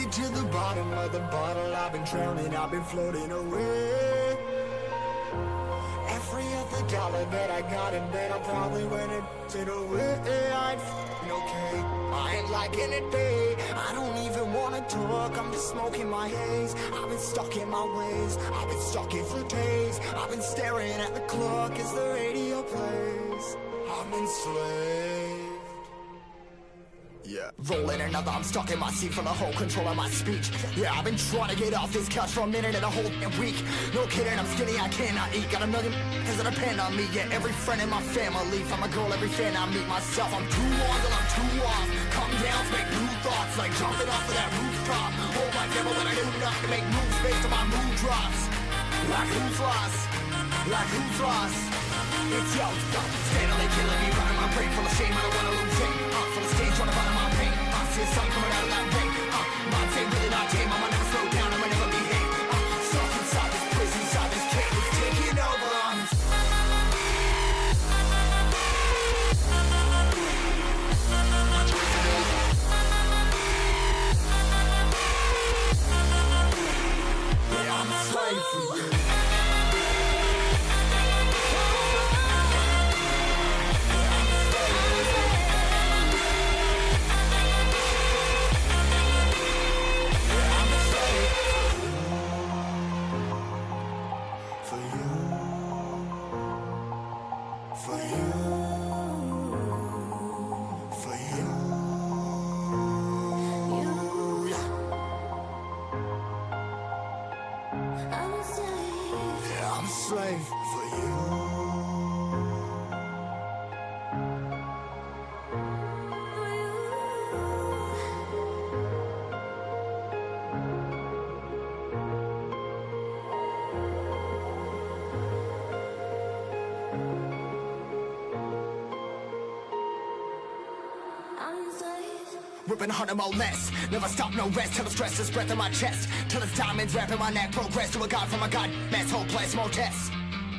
headed to the bottom of the bottle. I've been drowning, I've been floating away. Every other dollar that I got in bed, I probably went and did away. I ain't f***ing okay, I ain't liking it, babe. I don't even wanna talk, I'm just smoking my haze. I've been stuck in my ways, I've been stuck in for days. I've been staring at the clock as the radio plays. I'm enslaved. Yeah, rolling another, I'm stuck in my seat for the whole control of my speech. Yeah, I've been trying to get off this couch for a minute and a whole week. No kidding, I'm skinny, I cannot eat. Got a million cause that depend on me. Yeah, every friend in my family, from a girl, every fan I meet myself. I'm too on till I'm too off. Come down to make new thoughts, like jumping off of that rooftop. Hold my camera when I do nothing to make moves based on my mood drops. Like who's lost? Like who's lost? It's yo, steadily killing me, running my brain full of shame, I don't wanna lose it. Full of stage, trying to find my pain. See the sun coming out of that rain. My team really not tame, I'ma never slow down, I'ma never behave. Stuck inside this prison, inside this cage, it's taking over on me. Yeah, I'm a slave for you. Slave for you. Ripping 100 more less, never stop, no rest, till the stress is breath in my chest, till it's diamonds wrapping my neck, progress to a god from a god mess, hopeless, more tests,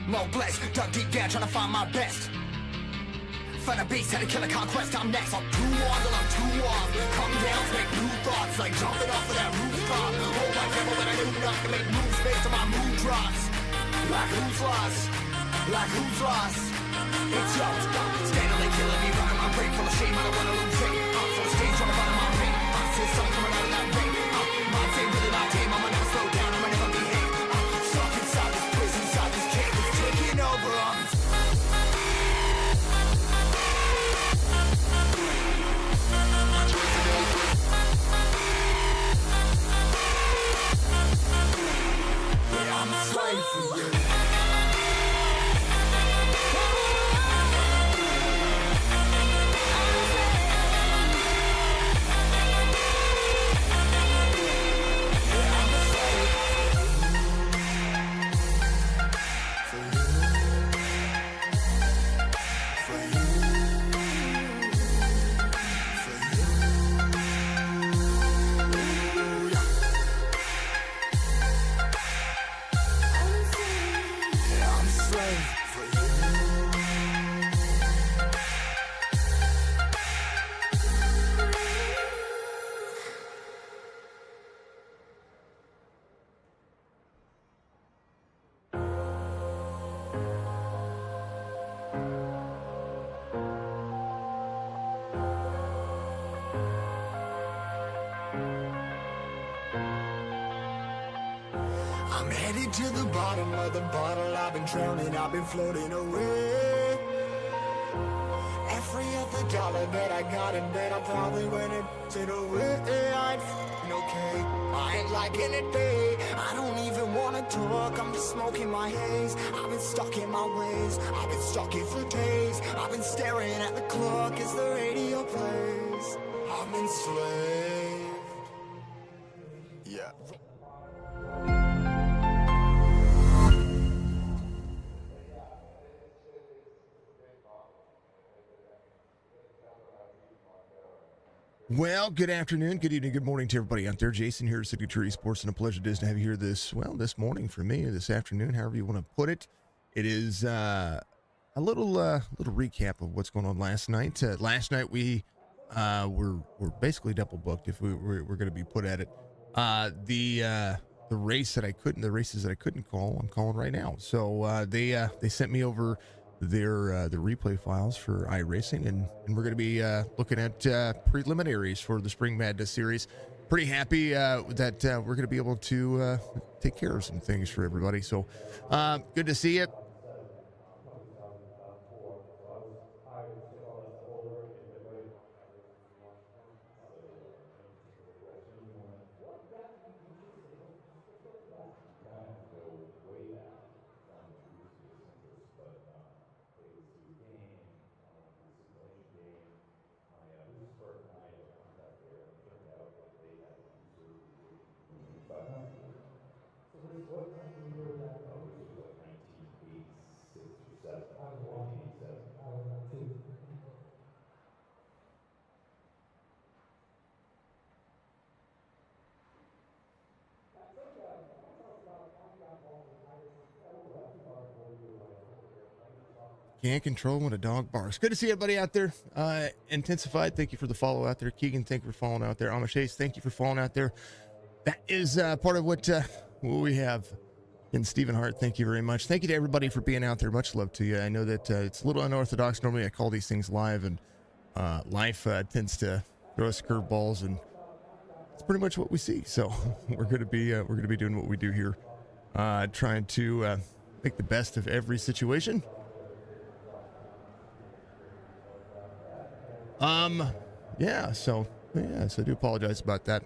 more blessed, dug deep down trying to find my best. Find a beast, had to kill a conquest, I'm next. I'm too on till I'm too off. Come down to make new thoughts, like jumping off of that rooftop. Hold my camera when I do nothing to make moves based on my mood drops. Like who's lost? Like who's lost? It's yo, steadily killing me, running my brain full of shame, I don't wanna lose it. Full of stage, trying to find my pain. See the sun coming out of that rain. My team really not tame, I'ma never slow down, I'ma never behave. Stuck inside this prison, inside this cage, it's taking over on me. Yeah, I'm a slave for you. I'm headed to the bottom of the bottle. I've been drowning, I've been floating away. Every other dollar that I got in bed, I probably went and did away. I ain't f***ing okay, I ain't liking it, babe. I don't even wanna talk, I'm just smoking my haze. I've been stuck in my ways, I've been stuck in for days. I've been staring at the clock as the radio plays. I'm enslaved. Yeah. Well, good afternoon, good evening, good morning to everybody out there. Jason here at Signature Esports, and a pleasure it is to have you here this morning for me, or this afternoon, however you want to put it. It is a little recap of what's going on last night. Last night we were basically double booked if we're going to be put at it. The races that I couldn't call, I'm calling right now. So they sent me over their the replay files for iRacing, and we're going to be looking at preliminaries for the Spring Madness series. Pretty happy that we're going to be able to take care of some things for everybody. So good to see you. Can't control when a dog barks. Good to see everybody out there. Intensified, thank you for the follow out there. Keegan, thank you for following out there. Amish Ace, thank you for following out there. That is part of what we have. And Stephen Hart, thank you very much. Thank you to everybody for being out there. Much love to you. I know that it's a little unorthodox. Normally I call these things live, and life tends to throw us curveballs, and it's pretty much what we see. So we're gonna be doing what we do here, trying to make the best of every situation. So I do apologize about that.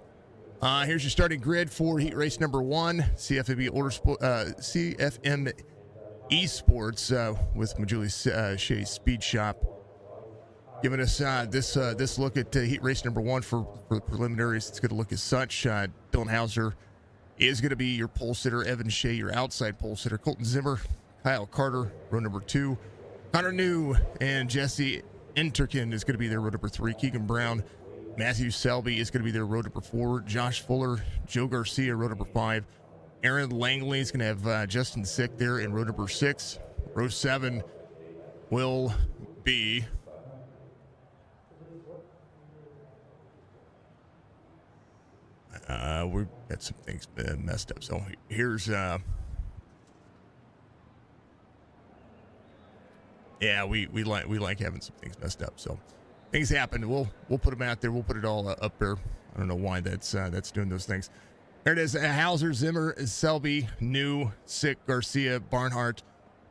Here's your starting grid for heat race number 1, CFM Esports with Majuli Shea Speed Shop, giving us this look at heat race number 1 for the preliminaries. It's going to look as such. Dylan Hauser is going to be your pole sitter. Evan Shea, your outside pole sitter. Colton Zimmer, Kyle Carter, row number 2. Connor New and Jesse Enterkin is going to be their row number 3. Keegan Brown, Matthew Selby is going to be their row number 4. Josh Fuller, Joe Garcia, row number 5. Aaron Langley is going to have Justin Sick there in row number 6. Row 7 will be we've got some things messed up. So here's we like having some things messed up. So things happen. We'll put them out there. We'll put it all up there. I don't know why that's doing those things. There it is. Hauser, Zimmer, Selby, New, Sick, Garcia, Barnhart,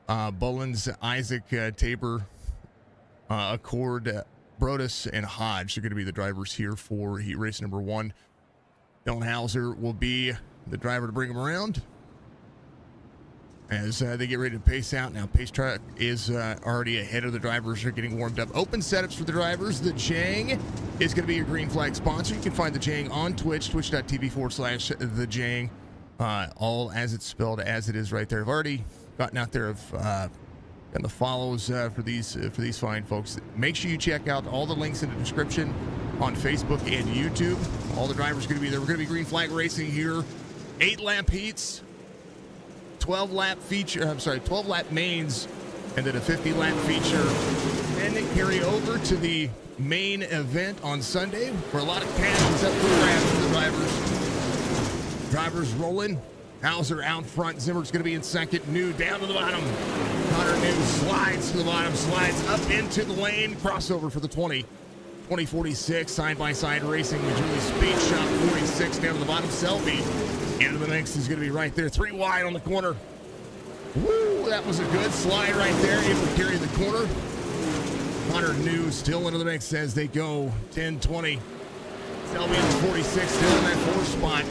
Bullens, Isaac, Tabor, Accord, Brodus, and Hodge are going to be the drivers here for heat race number 1. Dylan Hauser will be the driver to bring them around as they get ready to pace out. Now, pace track is already ahead of the drivers. Are getting warmed up. Open setups for the drivers. The Jang is going to be your green flag sponsor. You can find the Jang on Twitch, twitch.tv/the Jang. All as it's spelled, as it is right there. I've already gotten out there of and the follows for these fine folks. Make sure you check out all the links in the description on Facebook and YouTube. All the drivers are going to be there. We're going to be green flag racing here. 8-lap heats, 12-lap mains, and then a 50-lap feature. And then carry over to the main event on Sunday, where a lot of cash is up for grabs for the drivers. Drivers rolling. Hauser out front. Zimmer's going to be in second. New down to the bottom. Connor New slides to the bottom, slides up into the lane. Crossover for the 2046 side-by-side racing. Majuli Speed Shop 46 down to the bottom. Selby into the mix is going to be right there. 3 wide on the corner. Woo, that was a good slide right there. Able to carry the corner. Connor New still into the mix as they go 10-20. Selby in the 46 still in that 4th spot.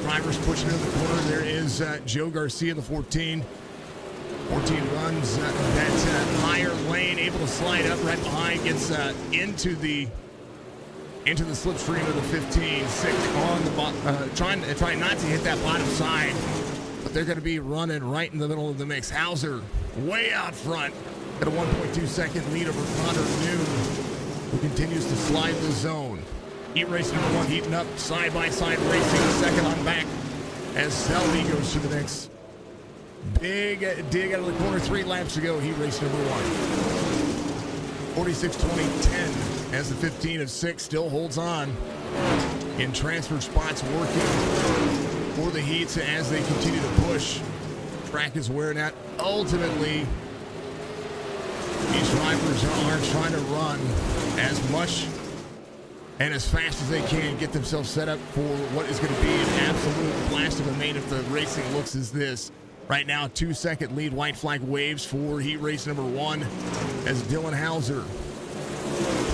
Drivers pushing into the corner. There is Joe Garcia in the 14. 14 runs that higher lane, able to slide up right behind, gets into the slipstream of the 15. 6 on the trying not to hit that bottom side, but they're going to be running right in the middle of the mix. Hauser way out front at a 1.2 second lead over Connor New, who continues to slide the zone. Heat race number 1 heating up, side-by-side racing, second on back as Selby goes to the mix. Big dig out of the corner, 3 laps to go, heat race number 1. 46-20-10 as the 15 of 6 still holds on. in transfer spots, working for the heats as they continue to push. Track is wearing out. Ultimately, these drivers are trying to run as much and as fast as they can, get themselves set up for what is going to be an absolute blast of a main if the racing looks as this. Right now, 2-second lead, white flag waves for heat race number 1 as Dylan Hauser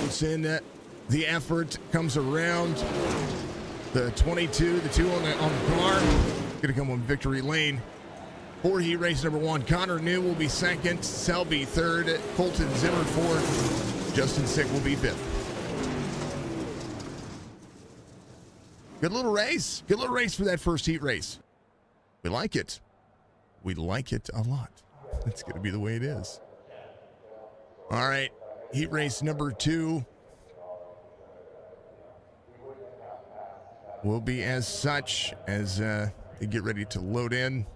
puts in the effort, comes around the 22, the 2 on the car, going to come on victory lane. For heat race number 1, Connor New will be second, Selby third, Colton Zimmer fourth, Justin Sick will be fifth. Good little race. Good little race for that first heat race. We like it. We like it a lot. It's going to be the way it is. All right. Heat race number 2 will be as such as they get ready to load in.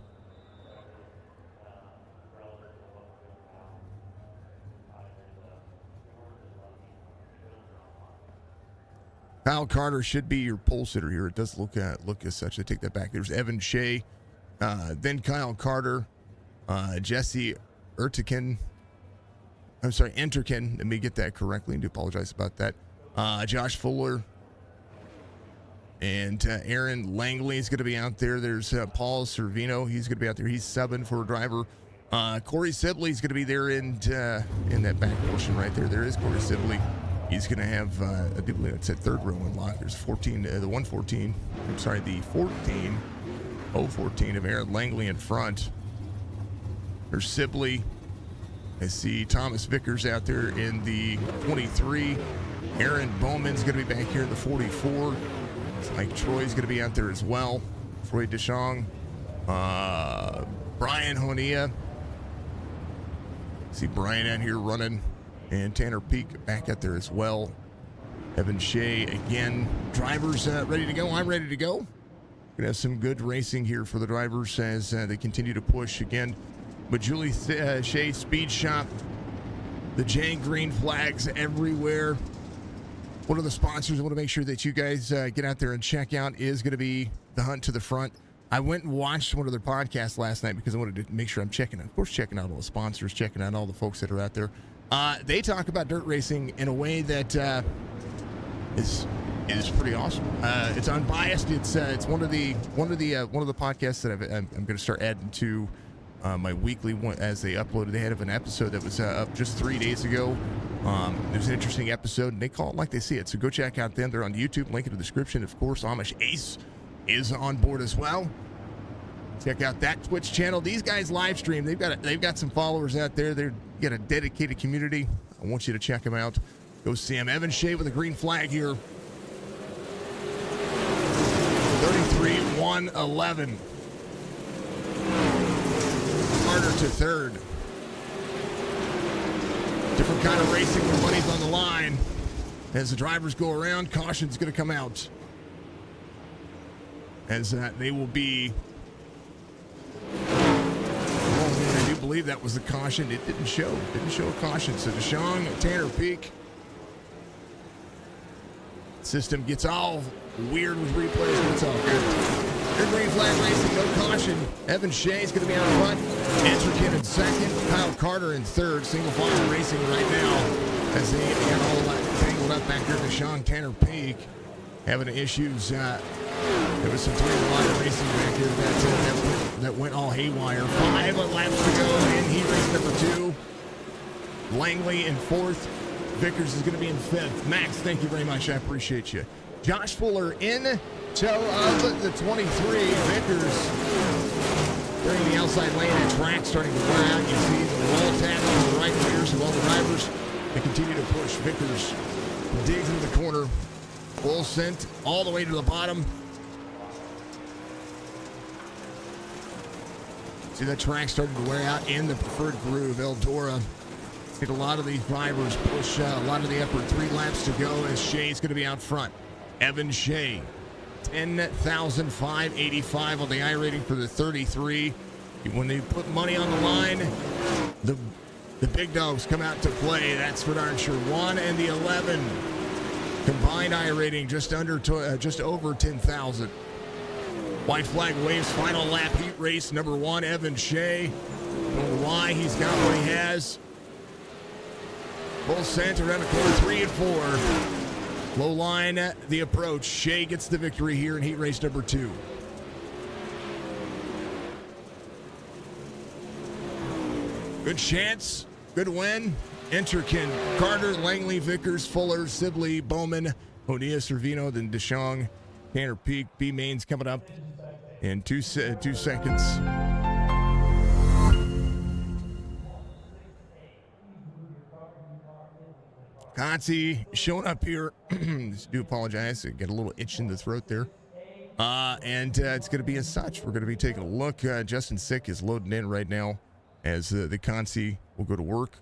Kyle Carter should be your pole sitter here. It does look as such. I take that back. There's Evan Shea, then Kyle Carter, Jesse Enterkin. Let me get that correctly. I do apologize about that. Josh Fuller and Aaron Langley is going to be out there. There's Paul Servino. He's going to be out there. He's subbing for a driver. Corey Sibley is going to be there in that back portion right there. There is Corey Sibley. He's going to have, I do believe it's at third row unlocked. There's 14, the 114, I'm sorry, the 014 of Aaron Langley in front. There's Sibley. I see Thomas Vickers out there in the 23. Aaron Bowman's going to be back here in the 44. It's like Troy's going to be out there as well. Troy Deschong. Brian Honea. See Brian out here running. And Tanner Peak back out there as well. Evan Shea again. Drivers ready to go. I'm ready to go. Gonna have some good racing here for the drivers as they continue to push again. But Julie Shea Speed Shop, the Jane Green flags everywhere. One of the sponsors I want to make sure that you guys get out there and check out is going to be the Hunt to the Front. I went and watched one of their podcasts last night because I wanted to make sure I'm checking out all the sponsors, checking out all the folks that are out there. They talk about dirt racing in a way that is pretty awesome. It's unbiased. It's one of the podcasts that I'm going to start adding to my weekly one as they uploaded. They had an episode that was up just 3 days ago. It was an interesting episode, and they call it like they see it. So go check out them. They're on YouTube. Link in the description. Of course, Amish Ace is on board as well. Check out that Twitch channel. These guys live stream. They've got some followers out there. They've got a dedicated community. I want you to check them out. Go see them. Evan Shea with a green flag here. 33-111. Carter to third. Different kind of racing when money's on the line. As the drivers go around, caution's going to come out. As they will be... I do believe that was a caution. It didn't show. A caution. So Deschong, Tanner Peak. System gets all weird with replays, but it's all good. Your green flag racing, no caution. Evan Shea's going to be out front. Enterkin in second. Kyle Carter in third. Single file racing right now as they got all that tangled up back there. Deschong, Tanner Peak having issues. There was some three-wire racing back here that went all haywire. 5 laps to go in heat race number 2. Langley in fourth. Vickers is going to be in fifth. Max, thank you very much. I appreciate you. Josh Fuller in tow of the 23. Vickers bringing the outside lane and track starting to wear out. You see the wall tap on the right rears of all the drivers. They continue to push. Vickers digs into the corner. Full sent all the way to the bottom. See that track starting to wear out in the preferred groove. Eldora. I think a lot of these drivers push a lot of the effort. 3 laps to go as Shea's going to be out front. Evan Shea, 10,585 on the iRating for the 33. When they put money on the line, the big dogs come out to play. That's for darn sure. 1 and the 11. Combined iRating just over 10,000. White flag waves, final lap heat race number 1, Evan Shea. Don't know why, he's got what he has. Full sent around the corner, 3 and 4. Low line, the approach. Shea gets the victory here in heat race number 2. Good chance, good win. Enterkin, Carter, Langley, Vickers, Fuller, Sibley, Bowman, O'Neill, Servino, then DeShong, Tanner Peak, B mains coming up in 2 seconds. Conti showing up here. Do apologize. I get a little itch in the throat there. And it's going to be as such. We're going to be taking a look. Justin Sick is loading in right now as the Conti will go to work.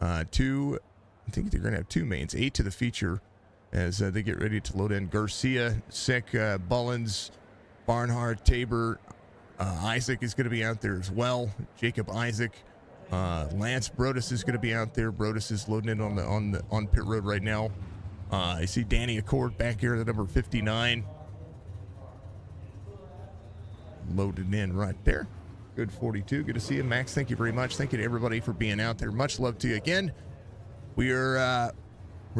I think they're going to have 2 mains, 8 to the feature as they get ready to load in. Garcia, Sick, Bullens, Barnhart, Tabor, Isaac is going to be out there as well. Jacob Isaac, Lance Brodus is going to be out there. Brodus is loading in on pit road right now. I see Danny Accord back here, the number 59, loaded in right there. Good 42. Good to see you, Max. Thank you very much. Thank you to everybody for being out there. Much love to you again. We're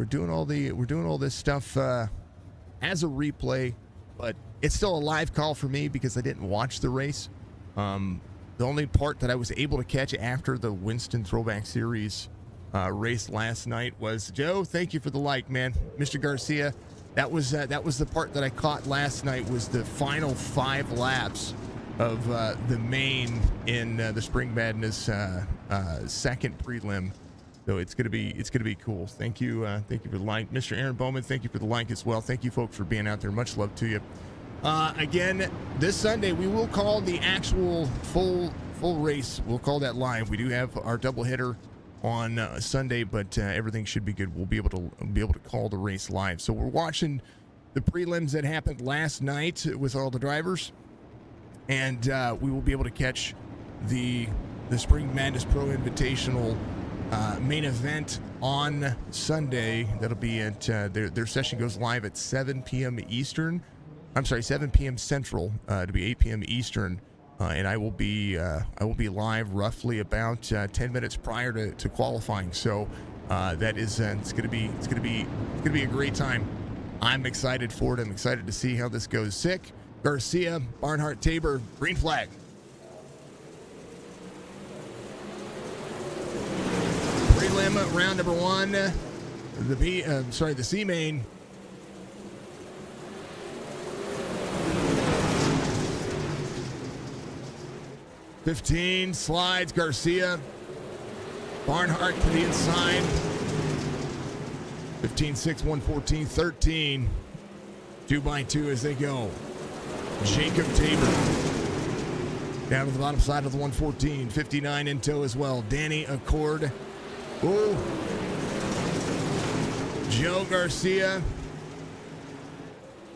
doing all this stuff as a replay, but it's still a live call for me because I didn't watch the race. The only part that I was able to catch after the Winston Throwback Series race last night was Joe. Thank you for the like, man. Mr. Garcia, that was the part that I caught last night. Was the final 5 laps of the main in the Spring Madness second prelim. So it's gonna be cool. Thank you for the like, Mr. Aaron Bowman. Thank you for the like as well. Thank you folks for being out there. Much love to you. Again, this Sunday we will call the actual full race. We'll call that live. We do have our doubleheader on Sunday, but everything should be good. We'll be able to call the race live. So we're watching the prelims that happened last night with all the drivers. And we will be able to catch the Spring Madness Pro Invitational main event on Sunday. That'll be at their session goes live at 7 p.m. Eastern. I'm sorry, 7 p.m. Central to be 8 p.m. Eastern. And I will be live roughly about 10 minutes prior to qualifying. So that is it's gonna be a great time. I'm excited for it. I'm excited to see how this goes. Sick. Garcia, Barnhart, Tabor, green flag. Prelim round number 1. The C main. $15 slides. Garcia, Barnhart to the inside. 15-6, 114, 13. 2x2 as they go. Jacob Tabor down to the bottom side of the 114, 59 in tow as well. Danny Accord. Ooh. Joe Garcia.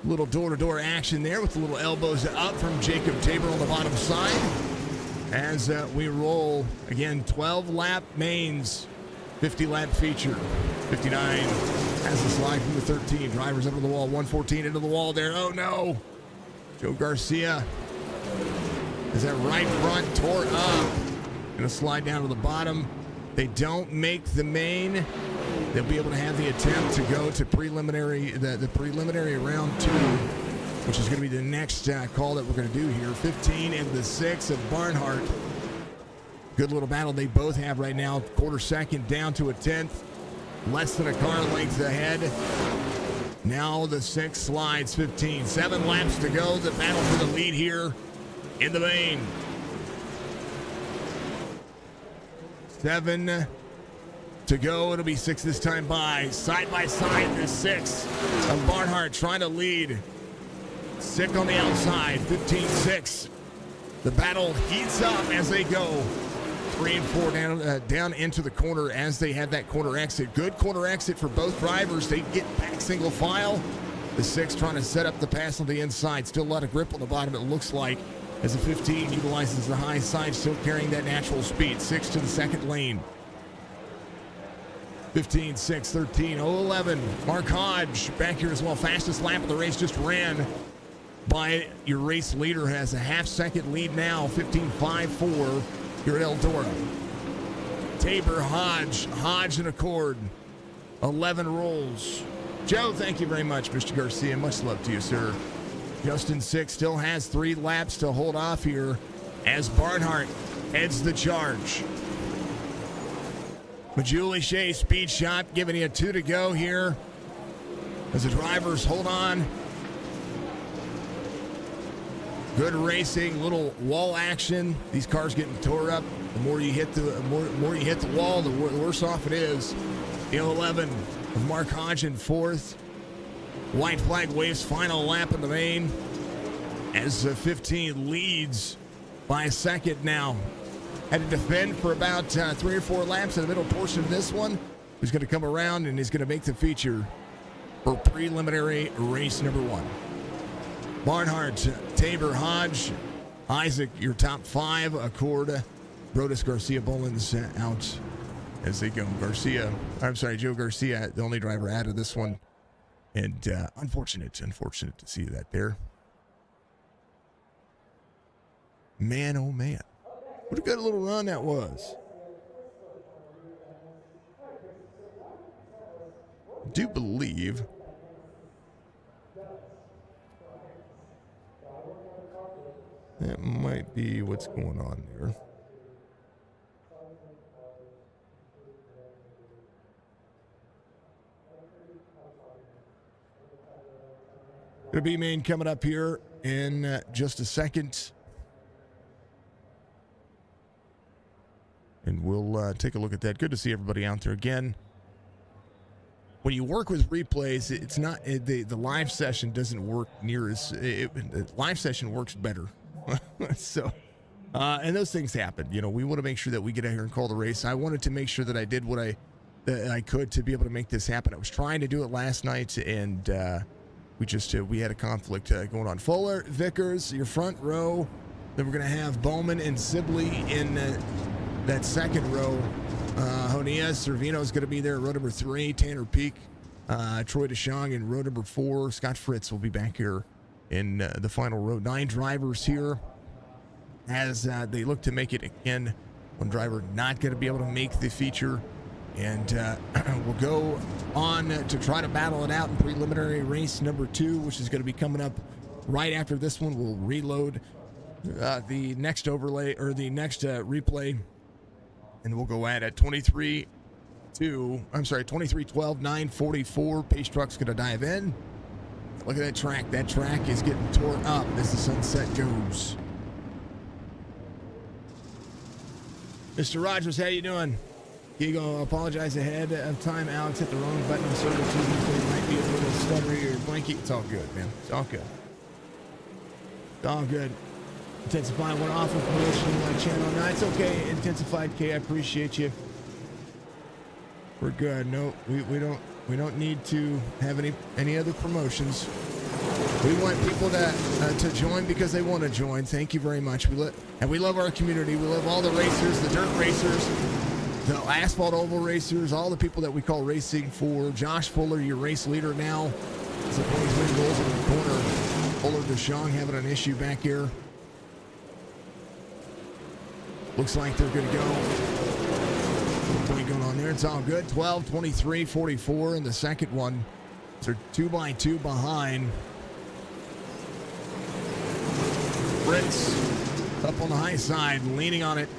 Little door-to-door action there with the little elbows up from Jacob Tabor on the bottom side. As we roll, again, 12-lap mains, 50-lap feature. 59 has the slide from the 13. Drivers up to the wall, 114 into the wall there. Oh, no. Joe Garcia is that right front tore up. Gonna slide down to the bottom. They don't make the main. They'll be able to have the attempt to go to preliminary, the preliminary round 2, which is gonna be the next call that we're gonna do here. 15 and the 6 of Barnhart. Good little battle they both have right now. Quarter second down to a 10th. Less than a car length ahead. Now the 6 slides, 15. 7 laps to go. The battle for the lead here in the main. 7 to go. It'll be 6 this time by side, the 6 of Barnhart trying to lead. Sick on the outside, 15-6. The battle heats up as they go. 3 and 4 down into the corner as they have that corner exit. Good corner exit for both drivers. They get back single file. The 6 trying to set up the pass on the inside. Still a lot of grip on the bottom, it looks like, as the 15 utilizes the high side, still carrying that natural speed. 6 to the second lane. 15, 6, 13, 11. Mark Hodge back here as well. Fastest lap of the race just ran by your race leader. Has a half-second lead now. 15.54 here at Eldora. Tabor, Hodge and Accord. 11 rolls. Joe, thank you very much, Mr. Garcia. Much love to you, sir. Justin 6 still has 3 laps to hold off here as Barnhart heads the charge. Majuli Shea, speed shot, giving you 2 to go here as the drivers hold on. Good racing, little wall action. These cars getting tore up. The more you hit the more you hit the wall, the worse off it is. The 11 of Mark Hodge in 4th. White flag waves, final lap in the main as 15 leads by a second now. Had to defend for about 3 or 4 laps in the middle portion of this one. He's going to come around and he's going to make the feature for preliminary race number 1. Barnhart, Tabor, Hodge, Isaac, your top 5. Accord, Brodus, Garcia, Bolins out as they go. Joe Garcia, the only driver out of this one. And unfortunate to see that there. Man, oh man. What a good little run that was. I do believe that might be what's going on there. Gonna be main coming up here in just a second. And we'll take a look at that. Good to see everybody out there again. When you work with replays, it's not the live session doesn't work near as the live session works better. So, and those things happen. You know, we want to make sure that we get out here and call the race. I wanted to make sure that I did what I could to be able to make this happen. I was trying to do it last night, and we had a conflict going on. Fuller, Vickers, your front row. Then we're gonna have Bowman and Sibley in that second row. Honea Servino is going to be there. Row number 3, Tanner Peak, Troy DeShong in row number 4. Scott Fritz will be back here in the final row. 9 drivers here as they look to make it again. One driver not going to be able to make the feature. And we'll go on to try to battle it out in preliminary race number 2, which is going to be coming up right after this one. We'll reload the next overlay or the next replay. And we'll go at 23-12, 9:44. Pace Truck's going to dive in. Look at that track. That track is getting torn up as the sunset goes. Mr. Rogers, how you doing? You go apologize ahead of time. Alex hit the wrong button on server Tuesday, so it might be a little stuttery or blanky. It's all good, man. It's all good. It's all good. Intensify went off of promotion on my channel. No, it's okay. Intensified K, I appreciate you. We're good. No, we don't need to have any other promotions. We want people to join because they want to join. Thank you very much. We love our community. We love all the racers, the dirt racers, the asphalt oval racers, all the people that we call racing for. Josh Fuller, your race leader now. As the points win goals in the corner. Fuller DeShong having an issue back here. Looks like they're good to go. No point going on there. It's all good. 12, 23, 44 in the second one. So 2x2 behind. Fritz up on the high side, leaning on it.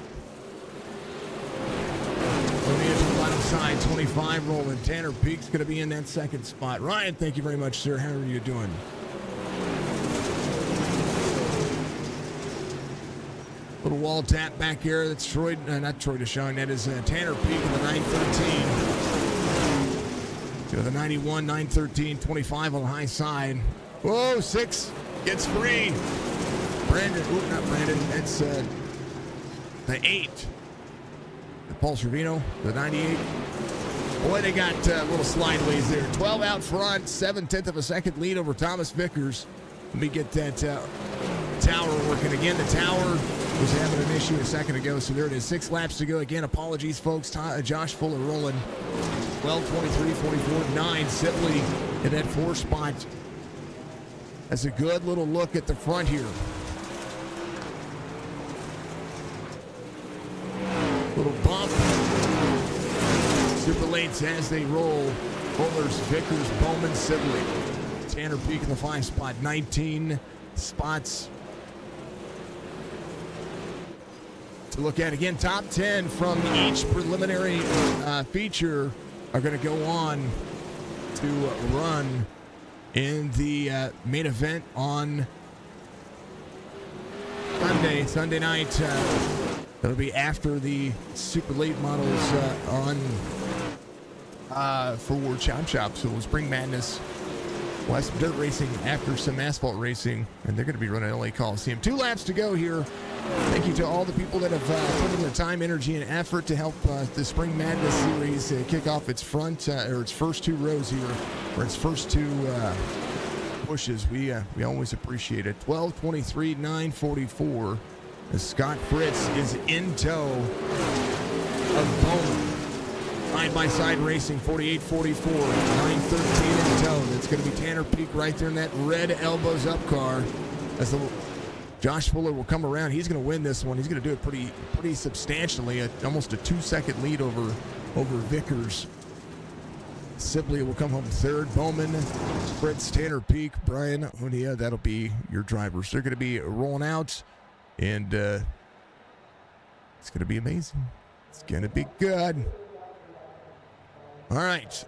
Moving into the bottom side, 25 rolling. Tanner Peak's going to be in that second spot. Ryan, thank you very much, sir. How are you doing? Little wall tap back here. That's Troy, not Troy DeShong. That is Tanner Peak in the 913. To the 91, 913, 25 on the high side. Whoa, 6 gets free. Brandon, not Brandon. That's the 8. Paul Servino, the 98. Boy, they got little slideways there. 12 out front, 7/10 of a second lead over Thomas Vickers. Let me get that tower working again. The tower was having an issue a second ago, so there it is. 6 laps to go. Again, apologies, folks. Josh Fuller rolling 12:23, 44, 9. Sibley in that 4 spot. That's a good little look at the front here. Little bump. Super lates as they roll. Fullers, Vickers, Bowman, Sibley. Tanner Peak in the 5 spot. 19 spots to look at. Again, top 10 from each preliminary feature are going to go on to run in the main event on Sunday night. That'll be after the super late models for World Chop Shop. So Spring Madness. We'll have some dirt racing after some asphalt racing, and they're going to be running LA Coliseum. 2 laps to go here. Thank you to all the people that have put in their time, energy, and effort to help the Spring Madness series kick off its its first 2 rows here, or its first 2 pushes. We always appreciate it. 12:23, 9:44. Scott Fritz is in tow of Bowman. Side-by-side racing, 48-44, 9:13 in tow. That's going to be Tanner Peak right there in that red elbows up car. As Josh Fuller will come around. He's going to win this one. He's going to do it pretty substantially. Almost a 2-second lead over Vickers. Sibley will come home 3rd. Bowman, Fritz, Tanner Peak, Brian O'Neill. That'll be your drivers. They're going to be rolling out, and it's going to be amazing. It's going to be good. All right.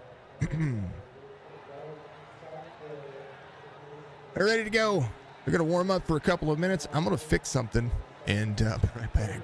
They're ready to go. They're going to warm up for a couple of minutes. I'm going to fix something, and I'll be right back.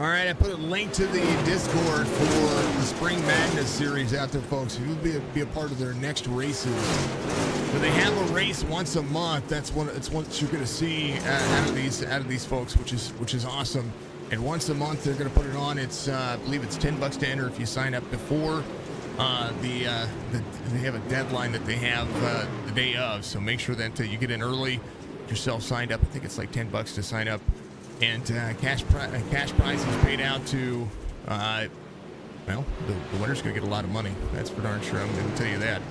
All right, I put a link to the Discord for the Spring Madness series out there, folks. If you'll be a part of their next races. So they have a race once a month. It's what you're going to see out of these folks, which is awesome. And once a month they're going to put it on. It's I believe it's $10 to enter if you sign up before they have a deadline that they have the day of. So make sure that you get in early, get yourself signed up. I think it's like $10 to sign up. And cash prizes paid out to, the winner's going to get a lot of money. That's for darn sure. I'm going to tell you that.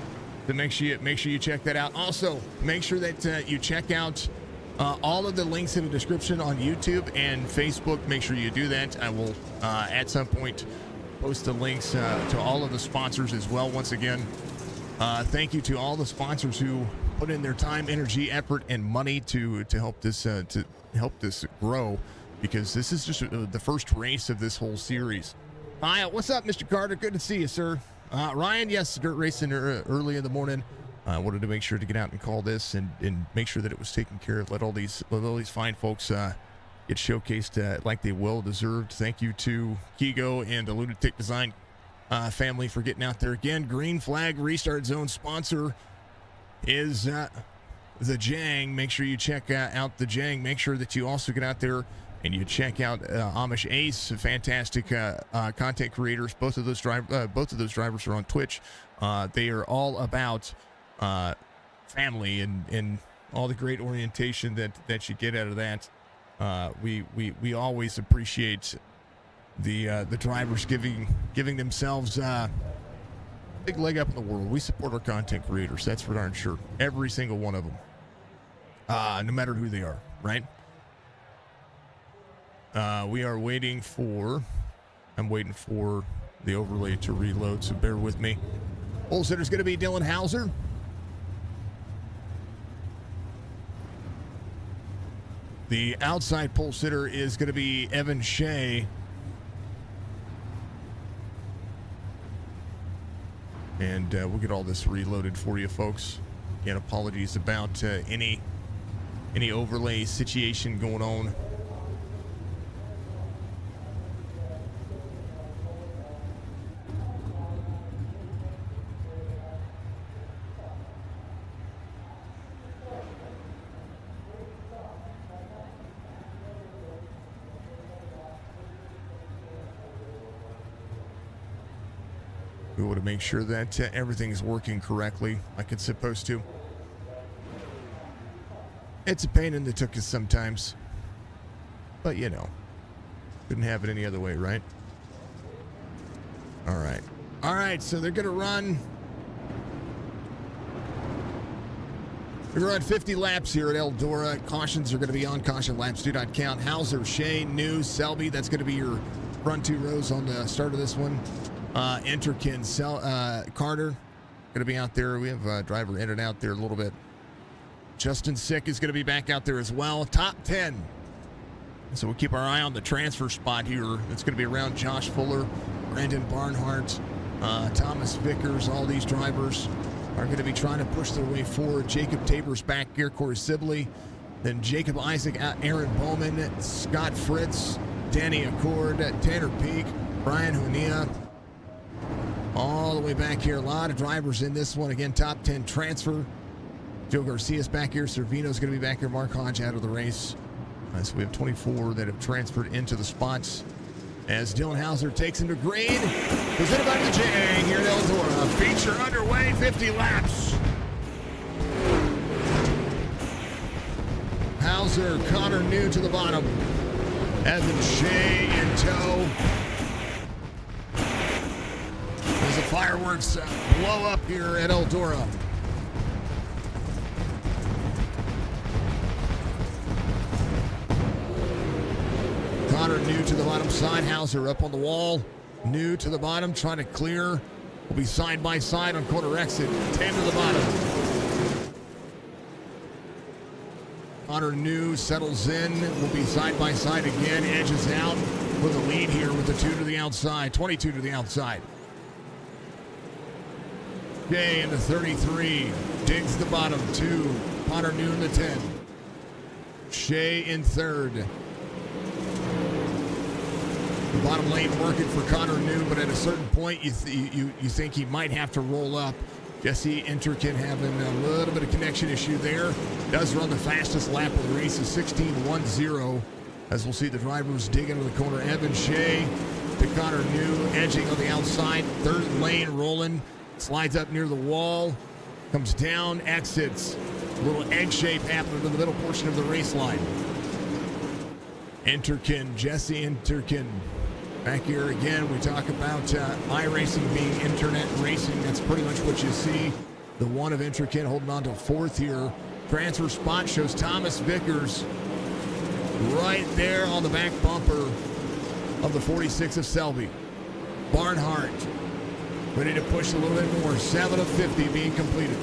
So make sure you check that out. Also, make sure that you check out all of the links in the description on YouTube and Facebook. Make sure you do that. I will at some point post the links to all of the sponsors as well. Once again, thank you to all the sponsors who put in their time, energy, effort, and money to help this grow, because this is just the first race of this whole series. Kyle, what's up, Mr. Carter? Good to see you, sir. Ryan, yes, dirt racing early in the morning. I wanted to make sure to get out and call this and make sure that it was taken care of. Let all these fine folks get showcased like they well deserved. Thank you to Kigo and the Lunatic Design family for getting out there again. Green Flag Restart Zone sponsor is the Jang. Make sure you check out the Jang. Make sure that you also get out there and you check out Amish Ace, fantastic content creators. Both of those drivers are on Twitch. They are all about family and all the great orientation that you get out of that. We always appreciate the drivers giving themselves big leg up in the world. We support our content creators. That's for darn sure. Every single one of them. No matter who they are, right? I'm waiting for the overlay to reload, so bear with me. Pole sitter's going to be Dylan Hauser. The outside pole sitter is going to be Evan Shea. And we'll get all this reloaded for you, folks. Again, apologies about any overlay situation going on. We want to make sure that everything's working correctly like it's supposed to. It's a pain in the tuchus sometimes, but you know, couldn't have it any other way, right? All right, so they're gonna run 50 laps here at Eldora. Cautions are gonna be on. Caution laps do not count. Hauser, Shea, New, Selby, that's gonna be your front two rows on the start of this one. Enterkin, Carter, gonna be out there. We have a driver in and out there a little bit. Justin Sick is going to be back out there as well. Top 10. So we'll keep our eye on the transfer spot here. It's going to be around Josh Fuller, Brandon Barnhart, Thomas Vickers. All these drivers are going to be trying to push their way forward. Jacob Tabor's back here, Corey Sibley. Then Jacob Isaac, Aaron Bowman, Scott Fritz, Danny Accord, Tanner Peak, Brian Hunia. All the way back here. A lot of drivers in this one. Again, top 10 transfer. Joe Garcia's back here. Servino's going to be back here. Mark Hodge out of the race. So we have 24 that have transferred into the spots as Dylan Hauser takes him to green. Presented by the Jang here at Eldora. Feature underway, 50 laps. Hauser, Connor New to the bottom. Evan Shea in tow. As the fireworks blow up here at Eldora. Connor New to the bottom side. Hauser up on the wall. New to the bottom, trying to clear. Will be side by side on corner exit. 10 to the bottom. Connor New settles in. Will be side by side again. Edges out with a lead here with the 2 to the outside. 22 to the outside. Jay in the 33. Digs the bottom. 2. Connor New in the 10. Shea in third. The bottom lane working for Connor New, but at a certain point, you think he might have to roll up. Jesse Enterkin having a little bit of connection issue there. Does run the fastest lap of the race, is 16.10. As we'll see the drivers dig into the corner. Evan Shea to Connor New, edging on the outside. Third lane rolling. Slides up near the wall. Comes down, exits. A little egg shape happening in the middle portion of the race line. Enterkin, Jesse Enterkin. Back here again, we talk about iRacing being internet racing. That's pretty much what you see. The one of Enterkin holding on to fourth here. Transfer spot shows Thomas Vickers right there on the back bumper of the 46 of Selby. Barnhart ready to push a little bit more. 7 of 50 being completed.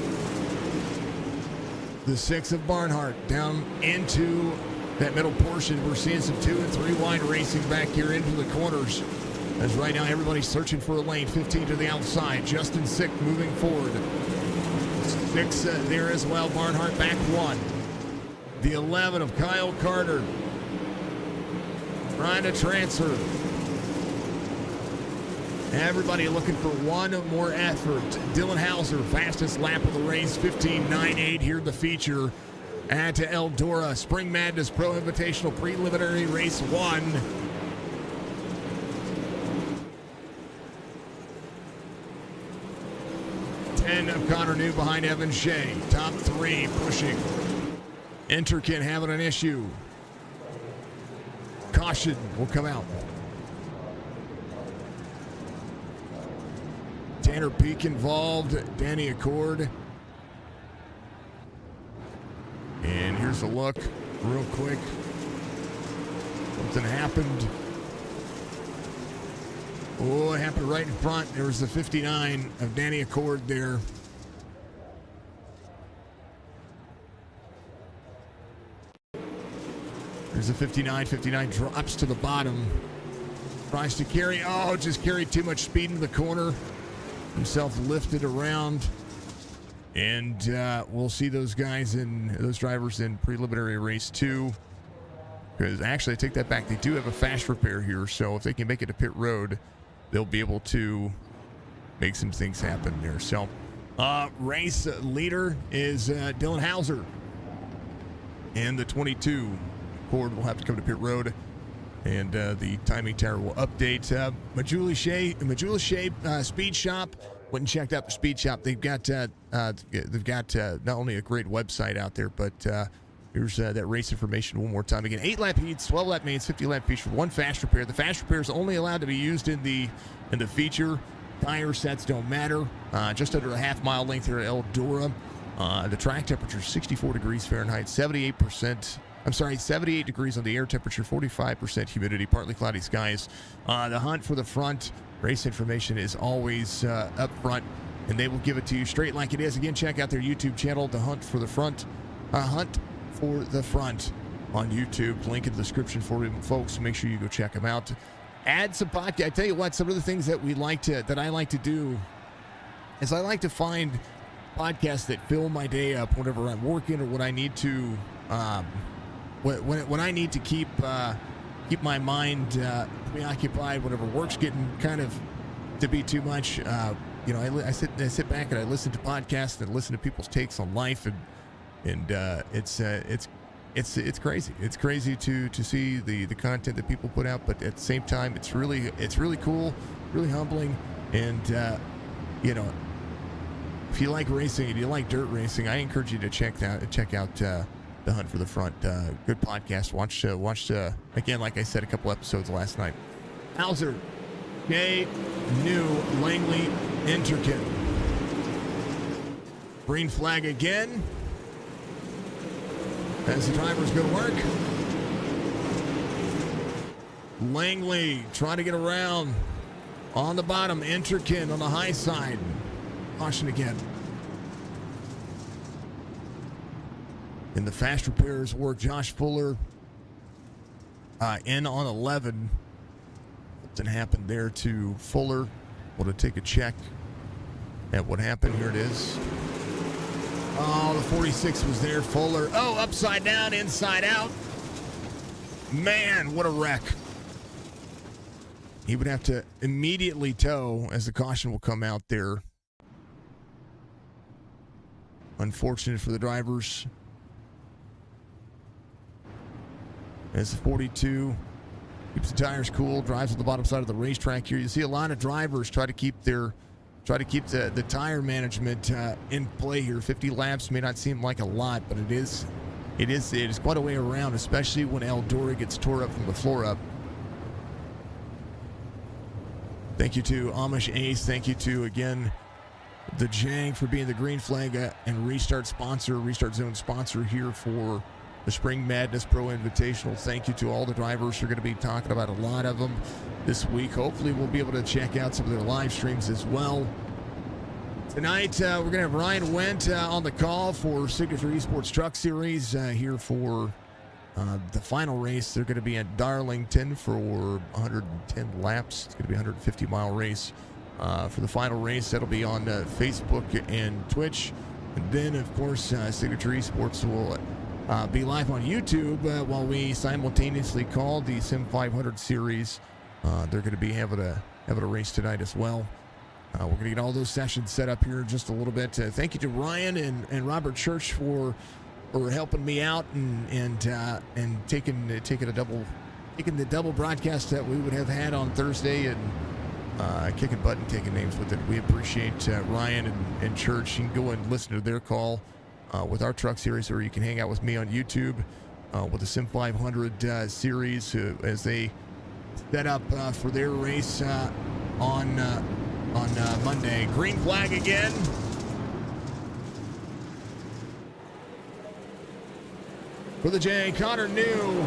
The 6 of Barnhart down into that middle portion. We're seeing some 2 and 3 wide racing back here into the corners. As right now everybody's searching for a lane. 15 to the outside. Justin Sick moving forward. 6 there as well. Barnhart back 1. The 11 of Kyle Carter trying to transfer. Everybody looking for one more effort. Dylan Hauser, fastest lap of the race, 15.98 here in the feature. Add to Eldora Spring Madness Pro Invitational Preliminary Race 1. Of Connor New behind Evan Shea. Top 3 pushing. Enterkin having an issue. Caution will come out. Tanner Peak involved. Danny Accord. And here's a look real quick. Something happened. Oh, it happened right in front. There was the 59 of Danny Accord there. There's a 59. 59 drops to the bottom. Tries to carry. Oh, just carried too much speed into the corner. Himself lifted around. And we'll see those drivers in preliminary race 2. Because actually, I take that back. They do have a fast repair here. So if they can make it to pit road, they'll be able to make some things happen there. So race leader is Dylan Hauser. And the 22 Ford will have to come to pit road. And the timing tower will update. Majula Shea Speed Shop. Went and checked out the Speed Shop. They've got not only a great website out there, but here's that race information one more time. Again, 8-lap heats, 12-lap mains, 50-lap feature, 1 fast repair. The fast repair is only allowed to be used in the feature. Tire sets don't matter. Just under a half-mile length here at Eldora. The track temperature is 64 degrees Fahrenheit, 78 degrees on the air temperature, 45% humidity, partly cloudy skies. The hunt for the front. Race information is always up front, and they will give it to you straight like it is. Again, check out their YouTube channel, The Hunt for the Front. Hunt for the Front on YouTube. Link in the description for them, folks. Make sure you go check them out. Add some podcast. I tell you what, some of the things that I like to do is I like to find podcasts that fill my day up whenever I'm working or when I need to when I need to keep my mind preoccupied whenever work's getting kind of to be too much. I sit back and I listen to podcasts and listen to people's takes on life, and it's crazy. It's crazy to see the content that people put out, but at the same time, it's really cool, really humbling, and if you like racing and you like dirt racing, I encourage you to check out The Hunt for the Front. Good podcast. Watch again, like I said, a couple episodes last night. Hauser, Gay, New, Langley, Enterkin. Green flag again. As the drivers go to work. Langley trying to get around. On the bottom, Enterkin on the high side. Caution again. In the fast repairs work, Josh Fuller in on 11. Something happened there to Fuller. We'll take a check at what happened. Here it is. Oh, the 46 was there. Fuller. Oh, upside down, inside out. Man, what a wreck. he would have to immediately tow as the caution will come out there. Unfortunate for the drivers. As the 42 keeps the tires cool, drives at the bottom side of the racetrack here. You see a lot of drivers try to keep the tire management in play here. 50 laps may not seem like a lot, but it is quite a way around, especially when Eldora gets tore up from the floor up. Thank you to Amish Ace. Thank you to, again, the Jang for being the green flag and Restart Zone sponsor here for the Spring Madness Pro Invitational. Thank you to all the drivers. We're going to be talking about a lot of them this week. Hopefully we'll be able to check out some of their live streams as well. Tonight, we're going to have Ryan Wendt on the call for Signature Esports Truck Series here for the final race. They're going to be at Darlington for 110 laps. It's going to be a 150-mile race for the final race. That'll be on Facebook and Twitch. And then, of course, Signature Esports will be live on YouTube while we simultaneously call the Sim 500 series. They're going to be having a race tonight as well. We're going to get all those sessions set up here in just a little bit. Thank you to Ryan and Robert Church for helping me out and taking the double broadcast that we would have had on Thursday and kicking butt and taking names with it. We appreciate Ryan and Church. You can go and listen to their call with our truck series, or you can hang out with me on YouTube with the Sim 500 series as they set up for their race on Monday. Green flag again. For the J, Connor New.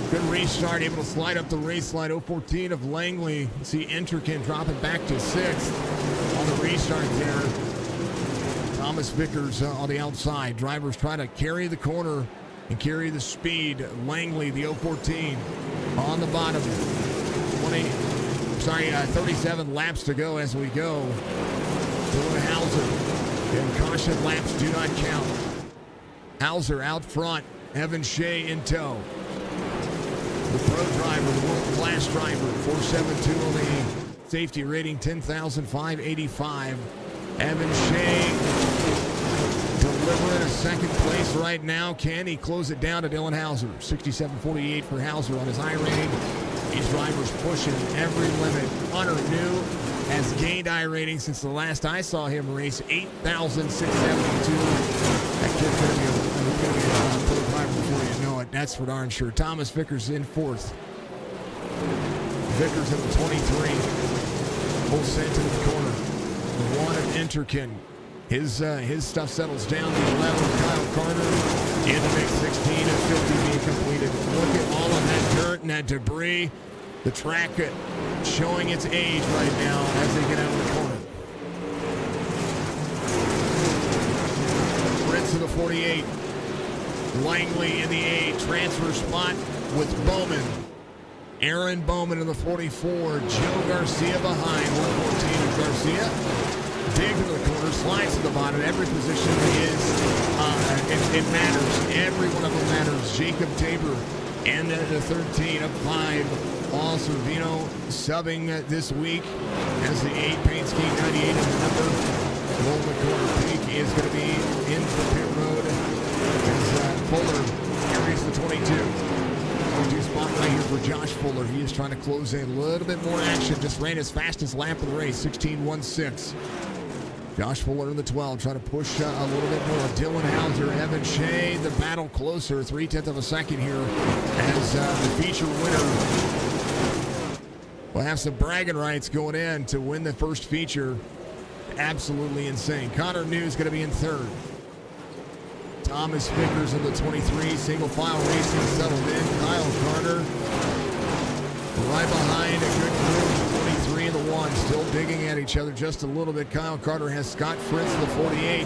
Good restart, able to slide up the race line. 014 of Langley. See Enterkin dropping back to 6th on the restart there. Thomas Vickers on the outside. Drivers trying to carry the corner and carry the speed. Langley, the 014 on the bottom. 37 laps to go as we go. Dylan Hauser. And caution laps do not count. Hauser out front. Evan Shea in tow. The pro driver, the world-class driver. 472 on the safety rating, 10,585. Evan Shea delivering a second place right now. Can he close it down to Dylan Hauser? 67.48 for Hauser on his iRating. These drivers pushing every limit. Hunter New has gained iRating since the last I saw him race, 8,672. That kid's going to be a pro driver before you know it. That's for darn sure. Thomas Vickers in 4th. Vickers in the 23. Full sent into the corner. The 1 of Enterkin. His stuff settles down to 11. Kyle Carter in the mix, 16 and 50 being completed. Look at all of that dirt and that debris. The track showing its age right now as they get out of the corner. Fritz in the 48. Langley in the 8. Transfer spot with Bowman. Aaron Bowman in the 44. Joe Garcia behind. 114 of Garcia. Digs into the corner, slides to the bottom. Every position it matters. Every one of them matters. Jacob Tabor and the 13 up 5. Paul Servino subbing this week as the 8 paint scheme 98 in the number. Roll the corner. Peak is going to be in the pit road as Fuller carries the 22. 22 spot right here for Josh Fuller. He is trying to close in a little bit more action. Just ran his fastest lap of the race, 16.16. Josh Fuller in the 12, trying to push a little bit more. Dylan Hauser, Evan Shea, the battle closer, 0.3 of a second here as the feature winner will have some bragging rights going in to win the first feature. Absolutely insane. Connor New is going to be in 3rd. Thomas Vickers in the 23, single file racing settled in. Kyle Carter right behind, a good group. 23 and the 1, still digging at each other just a little bit. Kyle Carter has Scott Fritz, the 48,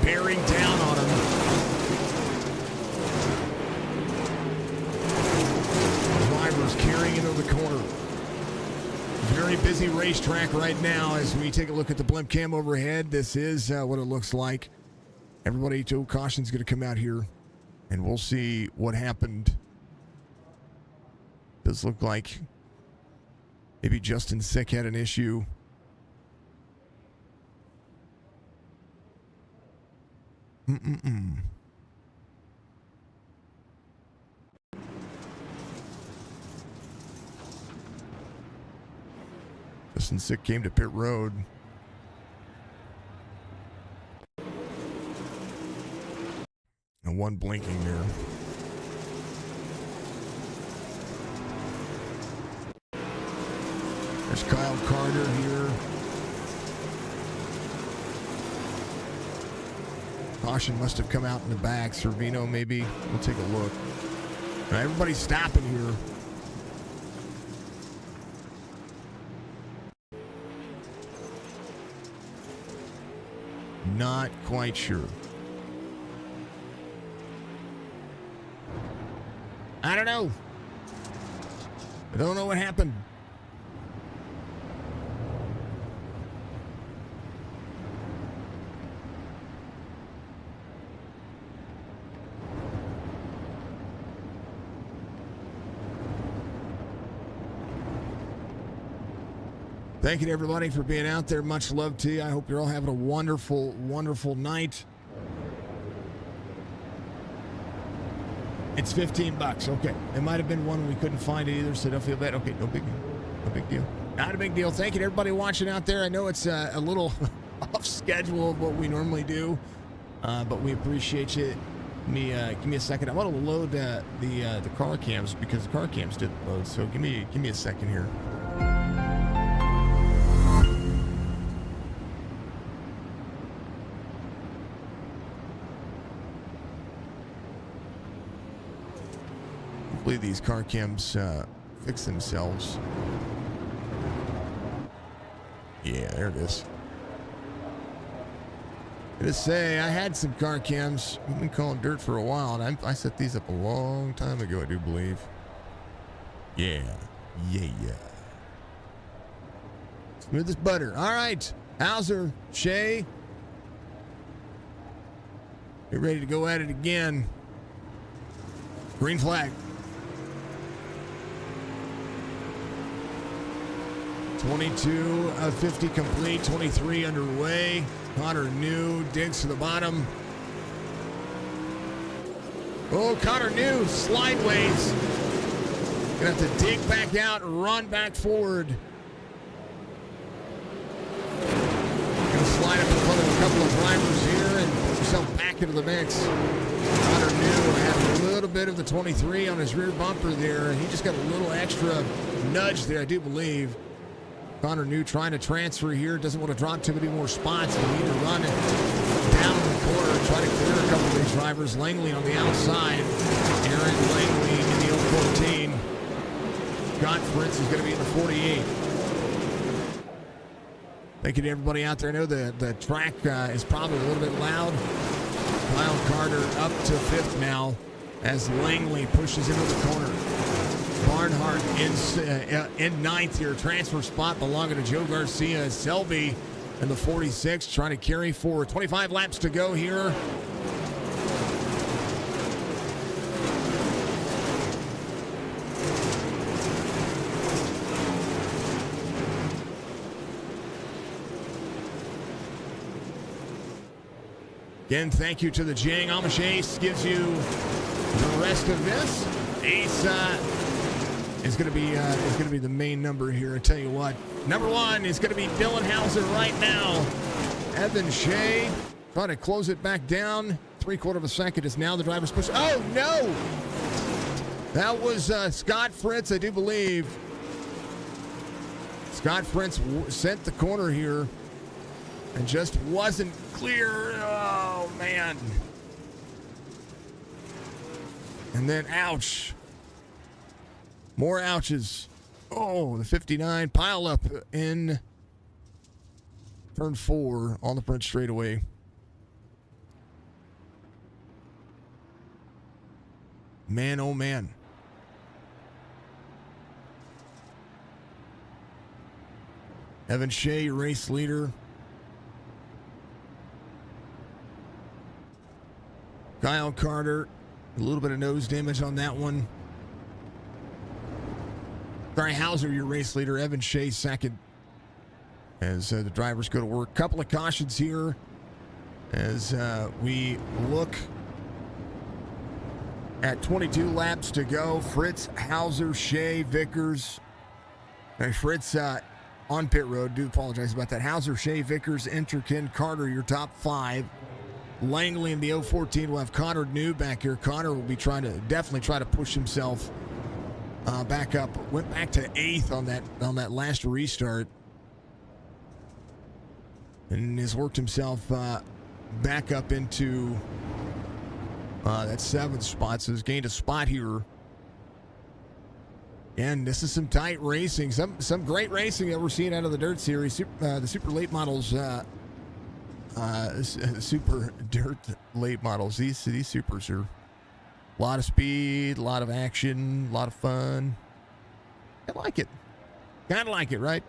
bearing down on him. Drivers carrying into the corner. Very busy racetrack right now as we take a look at the blimp cam overhead. This is what it looks like. Everybody, Joe Caution's going to come out here, and we'll see what happened Does look like maybe Justin Sick had an issue. Justin Sick came to pit road. And one blinking there. There's Kyle Carter here. Caution must have come out in the back. Servino maybe. We'll take a look. Now everybody's stopping here. Not quite sure. I don't know. I don't know what happened. Thank you to everybody for being out there. Much love to you. I hope you're all having a wonderful, wonderful night. It's $15. Okay. It might have been one we couldn't find it either, so don't feel bad. Okay, no big deal. No big deal. Not a big deal. Thank you to everybody watching out there. I know it's a little off schedule of what we normally do, but we appreciate you. Give me a second. I want to load the car cams because the car cams didn't load. So give me a second here. Hopefully these car cams fix themselves. Yeah, there it is. I gotta say, I had some car cams. We've been calling dirt for a while, and I set these up a long time ago, I do believe. Yeah. Smooth as butter. All right. Hauser, Shea. Get ready to go at it again. Green flag. 22 of 50 complete, 23 underway. Connor New digs to the bottom. Oh, Connor New slideways. Gonna have to dig back out and run back forward. Gonna slide up in front of a couple of drivers here and put himself back into the mix. Connor New had a little bit of the 23 on his rear bumper there. He just got a little extra nudge there, I do believe. Connor New trying to transfer here. Doesn't want to drop too many more spots. They need to run it down the corner. Try to clear a couple of these drivers. Langley on the outside. Aaron Langley in the 014. Scott Fritz is going to be in the 48. Thank you to everybody out there. I know the track is probably a little bit loud. Kyle Carter up to 5th now as Langley pushes into the corner. Barnhart in 9th here. Transfer spot belonging to Joe Garcia. Selby in the 46 trying to carry forward. 25 laps to go here. Again, thank you to the Jang. Amish Ace gives you the rest of this. Ace is going to be the main number here. I tell you what, number 1 is going to be Dylan Hauser right now. Evan Shea trying to close it back down. 3/4 of a second is now the driver's push. Oh no, that was Scott Fritz, I do believe. Scott Fritz sent the corner here and just wasn't clear. Oh man. And then ouch. More ouches. Oh, the 59 pile up in turn 4 on the front straightaway. Man, oh man. Evan Shea, your race leader. Kyle Carter, a little bit of nose damage on that one. Sorry, Hauser, your race leader. Evan Shea second. As the drivers go to work. Couple of cautions here as we look at 22 laps to go. Fritz, Hauser, Shea, Vickers. Now, Fritz on pit road. Do apologize about that. Hauser, Shea, Vickers, Interkin, Carter, your top 5. Langley in the 014 will have Connor New back here. Connor will be definitely try to push himself back up. Went back to 8th on that last restart. And has worked himself back up into that 7th spot. So he's gained a spot here. And this is some tight racing. Some great racing that we're seeing out of the Dirt Series. The Super Late Models. Super Dirt Late Models. These Supers are a lot of speed, a lot of action, a lot of fun. I like it. Kind of like it, right?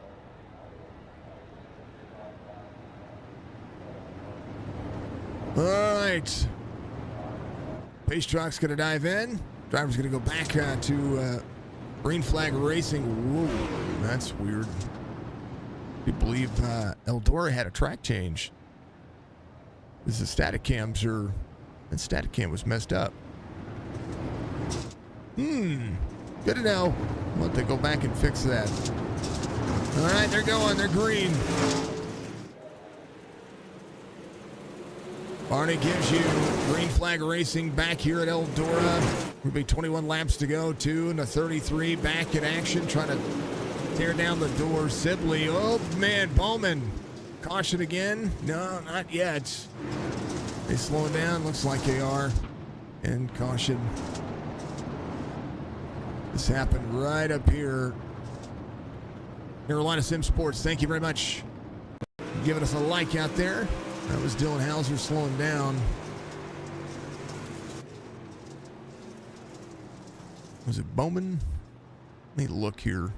All right. Pace truck's going to dive in. Driver's going to go back to green flag racing. Whoa, that's weird. I believe Eldora had a track change. This is static cams are. That static cam was messed up. Good to know. I'll have to go back and fix that. All right, they're going. They're green. Barney gives you green flag racing back here at Eldora. Will be 21 laps to go. 2 and a 33 back in action, trying to tear down the door. Sibley, oh man, Bowman. Caution again? No, not yet. They slowing down? Looks like they are. And caution. This happened right up here. Carolina Sim Sports, thank you very much. Giving us a like out there. That was Dylan Hauser slowing down. Was it Bowman? Let me look here.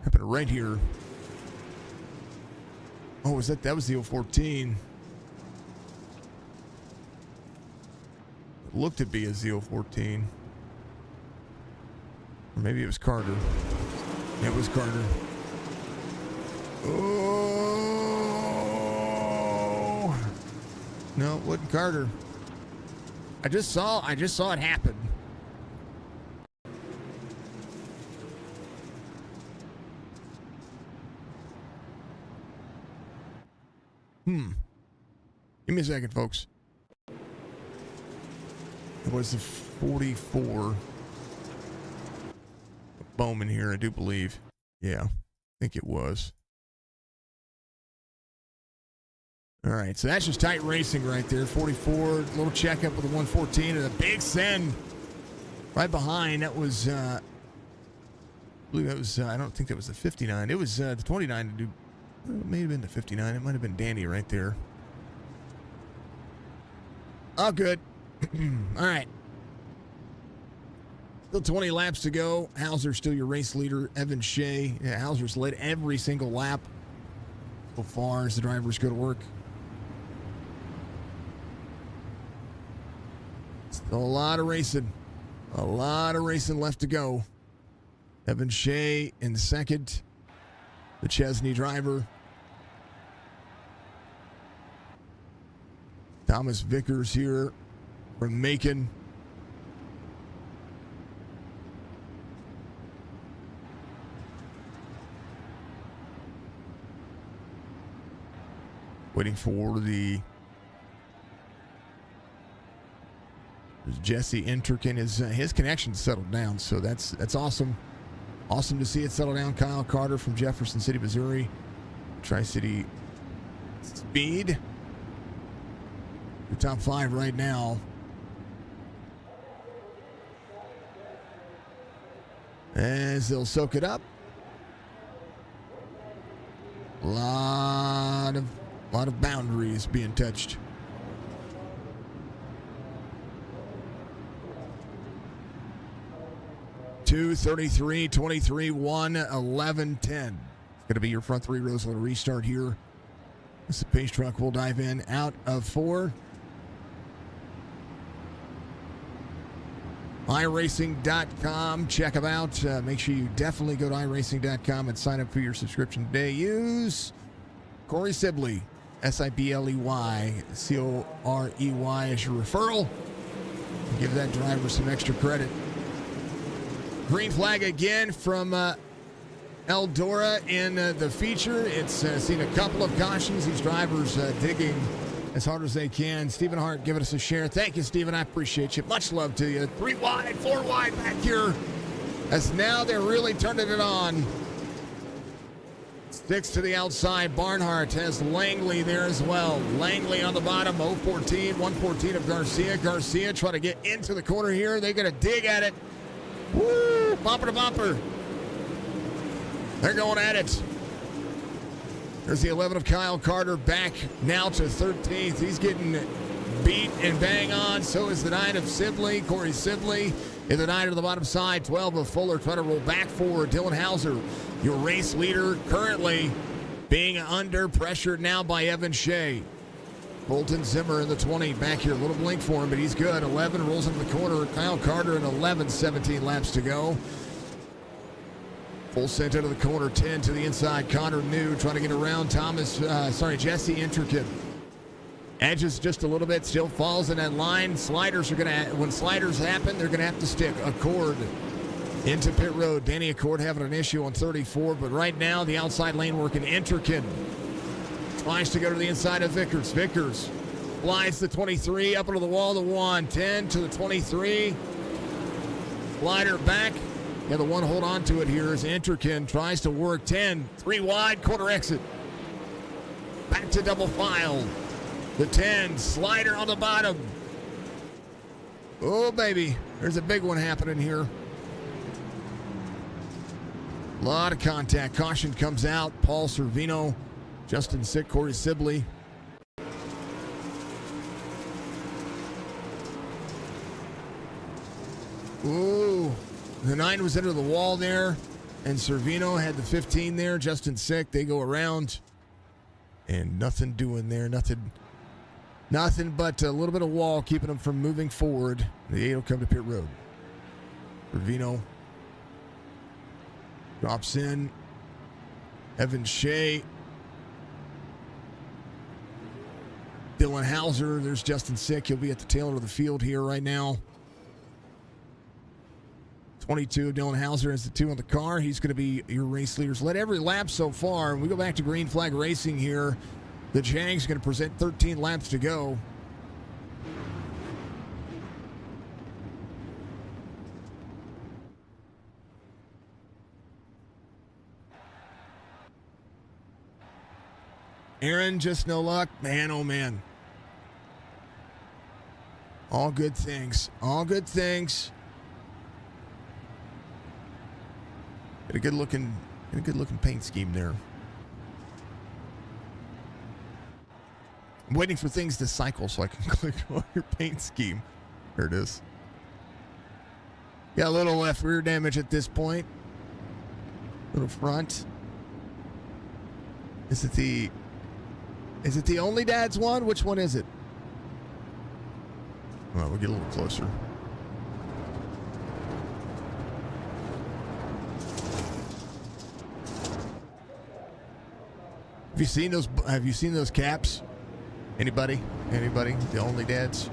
Happened right here. Oh, was that was the 014. It looked to be a Z014. Or maybe it was Carter. Yeah, it was Carter. Oh no, it wasn't Carter. I just saw it happen. Give me a second, folks. It was the 44. Bowman here, I do believe. Yeah, I think it was. All right, so that's just tight racing right there. 44, little checkup with the 114 and a big send right behind. That was, I believe that was, I don't think that was the 59. It was the 29 to do, it may have been the 59. It might have been Danny right there. Oh, good. All right. Still 20 laps to go. Hauser's still your race leader. Evan Shea. Yeah, Hauser's led every single lap so far as the drivers go to work. Still a lot of racing. A lot of racing left to go. Evan Shea in second. The Chesney driver. Thomas Vickers here from Macon. Waiting for the Jesse Interkin. His connection settled down, so that's awesome. Awesome to see it settle down. Kyle Carter from Jefferson City, Missouri. Tri-City Speed. Your top 5 right now. As they'll soak it up. A lot of boundaries being touched. Two, 33, 23, 1, 11, 10. It's going to be your front 3 rows on a restart here This pace truck will dive in out of 4. iRacing.com. Check them out. Make sure you definitely go to iRacing.com and sign up for your subscription today. Use Corey Sibley, Sibley, Corey, as your referral. Give that driver some extra credit. Green flag again from Eldora in the feature. It's seen a couple of cautions. These drivers digging as hard as they can. Stephen Hart giving us a share. Thank you, Stephen. I appreciate you. Much love to you. 3 wide, 4 wide back here. As now they're really turning it on. 6 to the outside. Barnhart has Langley there as well. Langley on the bottom. 014, 114 of Garcia. Garcia trying to get into the corner here. They're going to dig at it. Woo! Bumper to bumper. They're going at it. There's the 11 of Kyle Carter back now to 13th. He's getting beat and bang on. So is the 9 of Sibley, Corey Sibley. In the 9 to the bottom side, 12 of Fuller trying to roll back forward. Dylan Hauser, your race leader, currently being under pressure now by Evan Shea. Bolton Zimmer in the 20, back here. A little blink for him, but he's good. 11 rolls into the corner. Kyle Carter in 11, 17 laps to go. Full sent into the corner, 10 to the inside. Connor New trying to get around Jesse Intricate. Edges just a little bit, still falls in that line. Sliders are going to, when sliders happen, they're going to have to stick. Accord into pit road. Danny Accord having an issue on 34, but right now the outside lane working. Intricate tries to go to the inside of Vickers. Vickers flies the 23 up into the wall, the 1, 10 to the 23. Slider back. Yeah, the one hold on to it here is Intricate tries to work 10, 3 wide, quarter exit. Back to double file. The 10, slider on the bottom. Oh, baby. There's a big one happening here. A lot of contact. Caution comes out. Paul Servino, Justin Sick, Corey Sibley. Ooh. The 9 was into the wall there. And Servino had the 15 there. Justin Sick, they go around. And nothing doing there. Nothing but a little bit of wall keeping them from moving forward. The 8 will come to pit road. Servino drops in. Evan Shea. Dylan Hauser. There's Justin Sick. He'll be at the tail end of the field here right now. 22, Dylan Hauser is the 2 on the car. He's going to be your race leaders. Led every lap so far. We go back to green flag racing here. The Jang's going to present 13 laps to go. Aaron, just no luck. Man, oh man. All good things. All good things. Get a good looking paint scheme there. I'm waiting for things to cycle so I can click on your paint scheme. There it is. Yeah, a little left rear damage at this point. Little front. Is it the only dad's one? Which one is it? Well, we'll get a little closer. Have you seen those caps? Anybody? The only dads?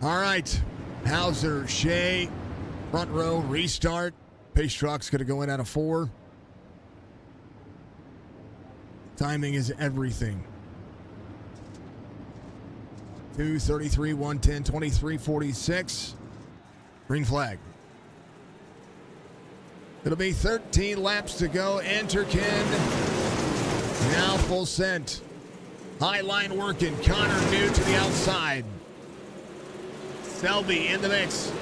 All right. Hauser, Shea, front row, restart. Pace truck's going to go in out of 4. Timing is everything. 2:33, 1:10, 23:46. Green flag. It'll be 13 laps to go. Enterkin now full sent. High line working. Connor New to the outside. Selby in the mix.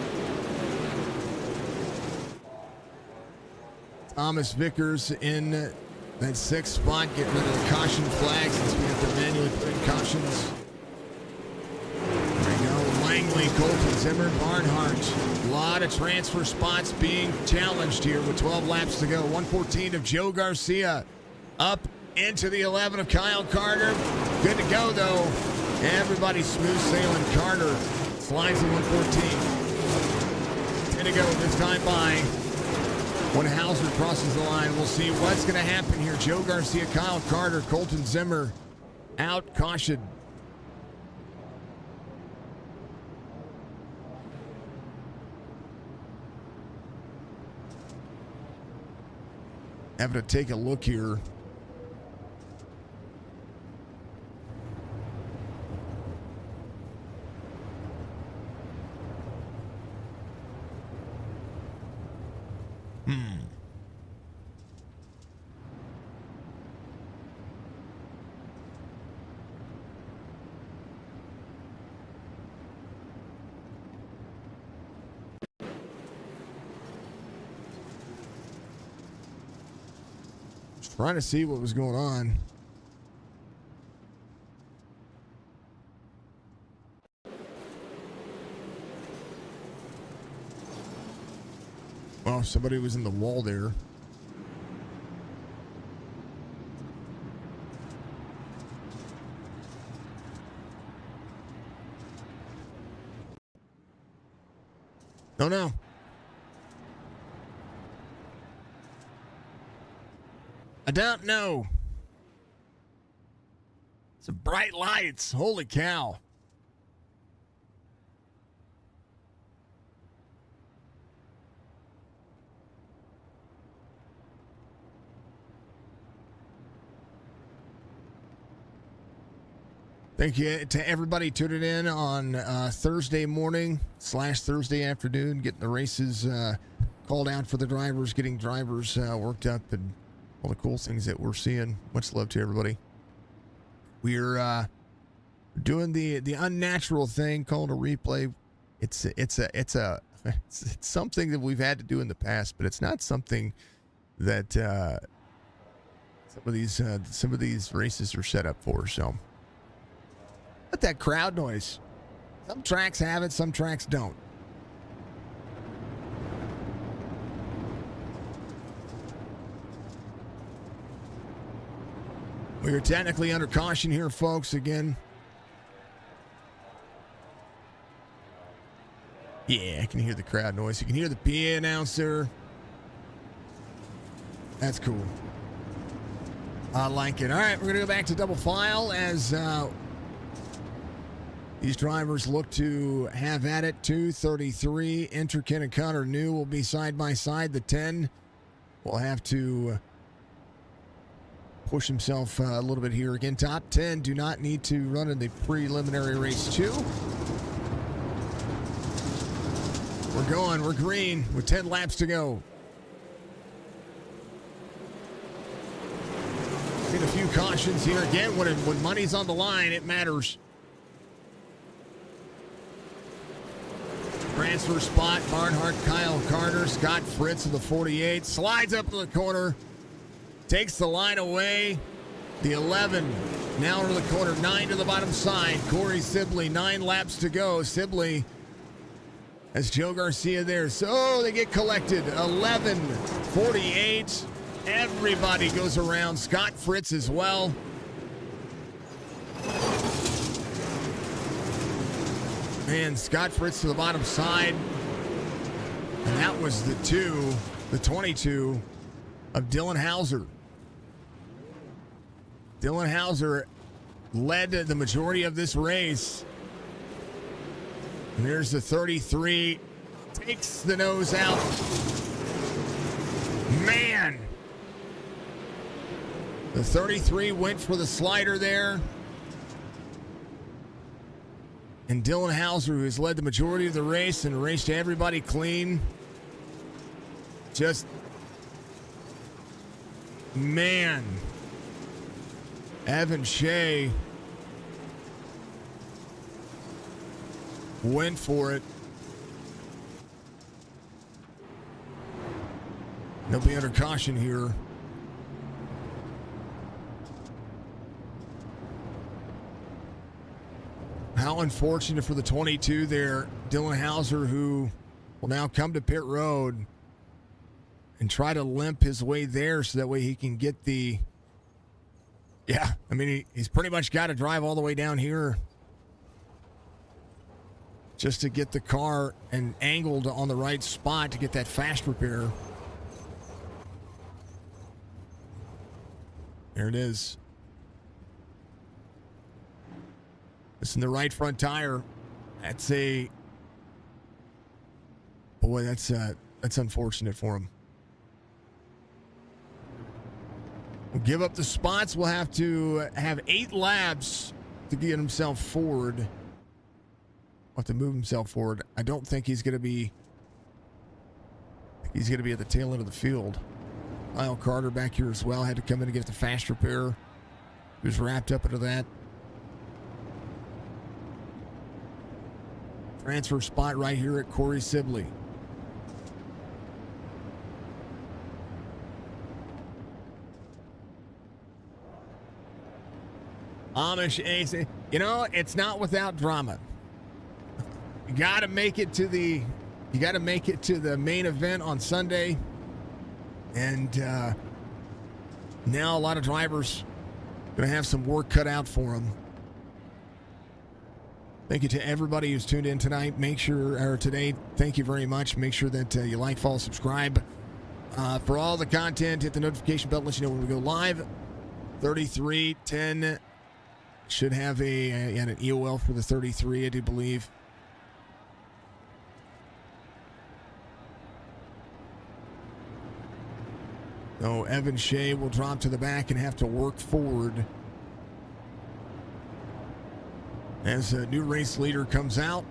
Thomas Vickers in that 6th spot. Getting rid of the caution flag since we have to manually put in cautions. There we go. Langley Sibley, Colton, Zimmer, Barnhart. A lot of transfer spots being challenged here with 12 laps to go. 114 of Joe Garcia up into the 11 of Kyle Carter. Good to go, though. Everybody smooth sailing. Carter slides to 114. 10 to go this time by. When Hauser crosses the line, we'll see what's going to happen here. Joe Garcia, Kyle Carter, Colton Zimmer out, caution. Having to take a look here. Trying to see what was going on. Well, somebody was in the wall there. Don't know. I don't know. Some bright lights. Holy cow. Thank you to everybody tuning in on Thursday morning / Thursday afternoon, getting the races called out for the drivers, getting drivers worked up, and all the cool things that we're seeing. Much love to everybody. We're doing the unnatural thing called a replay. It's something that we've had to do in the past, but it's not something that some of these races are set up for. So, but that crowd noise. Some tracks have it, some tracks don't. We are technically under caution here, folks, again. Yeah, I can hear the crowd noise. You can hear the PA announcer. That's cool. I like it. All right, we're going to go back to double file as these drivers look to have at it. 2:33. Interkin and Connor New will be side by side. The 10 will have to push himself a little bit here. Again, top 10 do not need to run in the preliminary race 2. We're going. We're green with 10 laps to go. Get a few cautions here. Again, when money's on the line, it matters. Transfer spot. Barnhart, Kyle Carter, Scott Fritz of the 48. Slides up to the corner. Takes the line away. The 11 now to the corner. 9 to the bottom side. Corey Sibley, 9 laps to go. Sibley has Joe Garcia there. So they get collected. 11:48. Everybody goes around. Scott Fritz as well. And Scott Fritz to the bottom side. And that was the 22 of Dylan Hauser. Dylan Hauser led the majority of this race. And there's the 33. Takes the nose out. Man. The 33 went for the slider there. And Dylan Hauser, who has led the majority of the race and raced everybody clean. Just, man. Evan Shea went for it. They'll be under caution here. How unfortunate for the 22 there, Dylan Hauser, who will now come to pit road and try to limp his way there so that way he can get the... Yeah, I mean, he's pretty much got to drive all the way down here just to get the car and angled on the right spot to get that fast repair. There it is. It's in the right front tire. That's a... Boy, that's unfortunate for him. We'll give up the spots. We'll have to have 8 laps to get himself forward. We'll have to move himself forward. I don't think he's going to be... He's going to be at the tail end of the field. Lyle Carter back here as well. Had to come in and get the fast repair. He was wrapped up into that. Transfer spot right here at Corey Sibley. Amish Ace. You know, it's not without drama. You got to make it to the... You got to make it to the main event on Sunday. And now a lot of drivers going to have some work cut out for them. Thank you to everybody who's tuned in tonight. Make sure, or today, thank you very much. Make sure that you like, follow, subscribe. For all the content, hit the notification bell, let you know when we go live. 3310 should have an EOL for the 33, I do believe. So Evan Shea will drop to the back and have to work forward as a new race leader comes out.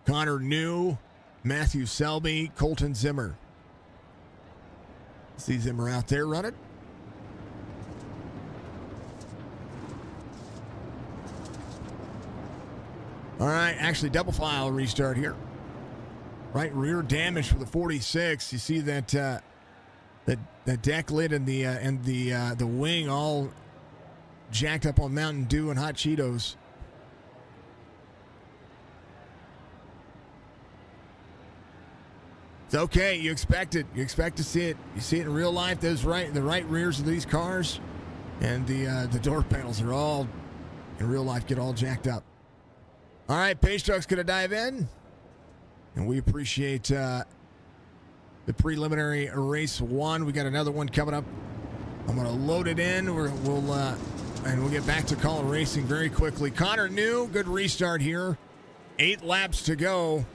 Connor New, Matthew Selby, Colton Zimmer. See Zimmer out there running. All right, actually double file restart here. Right rear damage for the 46. You see that that deck lid and the wing all jacked up on Mountain Dew and hot Cheetos. It's okay. You expect it. You expect to see it. You see it in real life. The right rears of these cars and the door panels are all in real life get all jacked up. All right, Pace Truck's going to dive in. And we appreciate the preliminary race 1. We got another one coming up. I'm going to load it in. We'll get back to calling racing very quickly. Connor New, good restart here. 8 laps to go.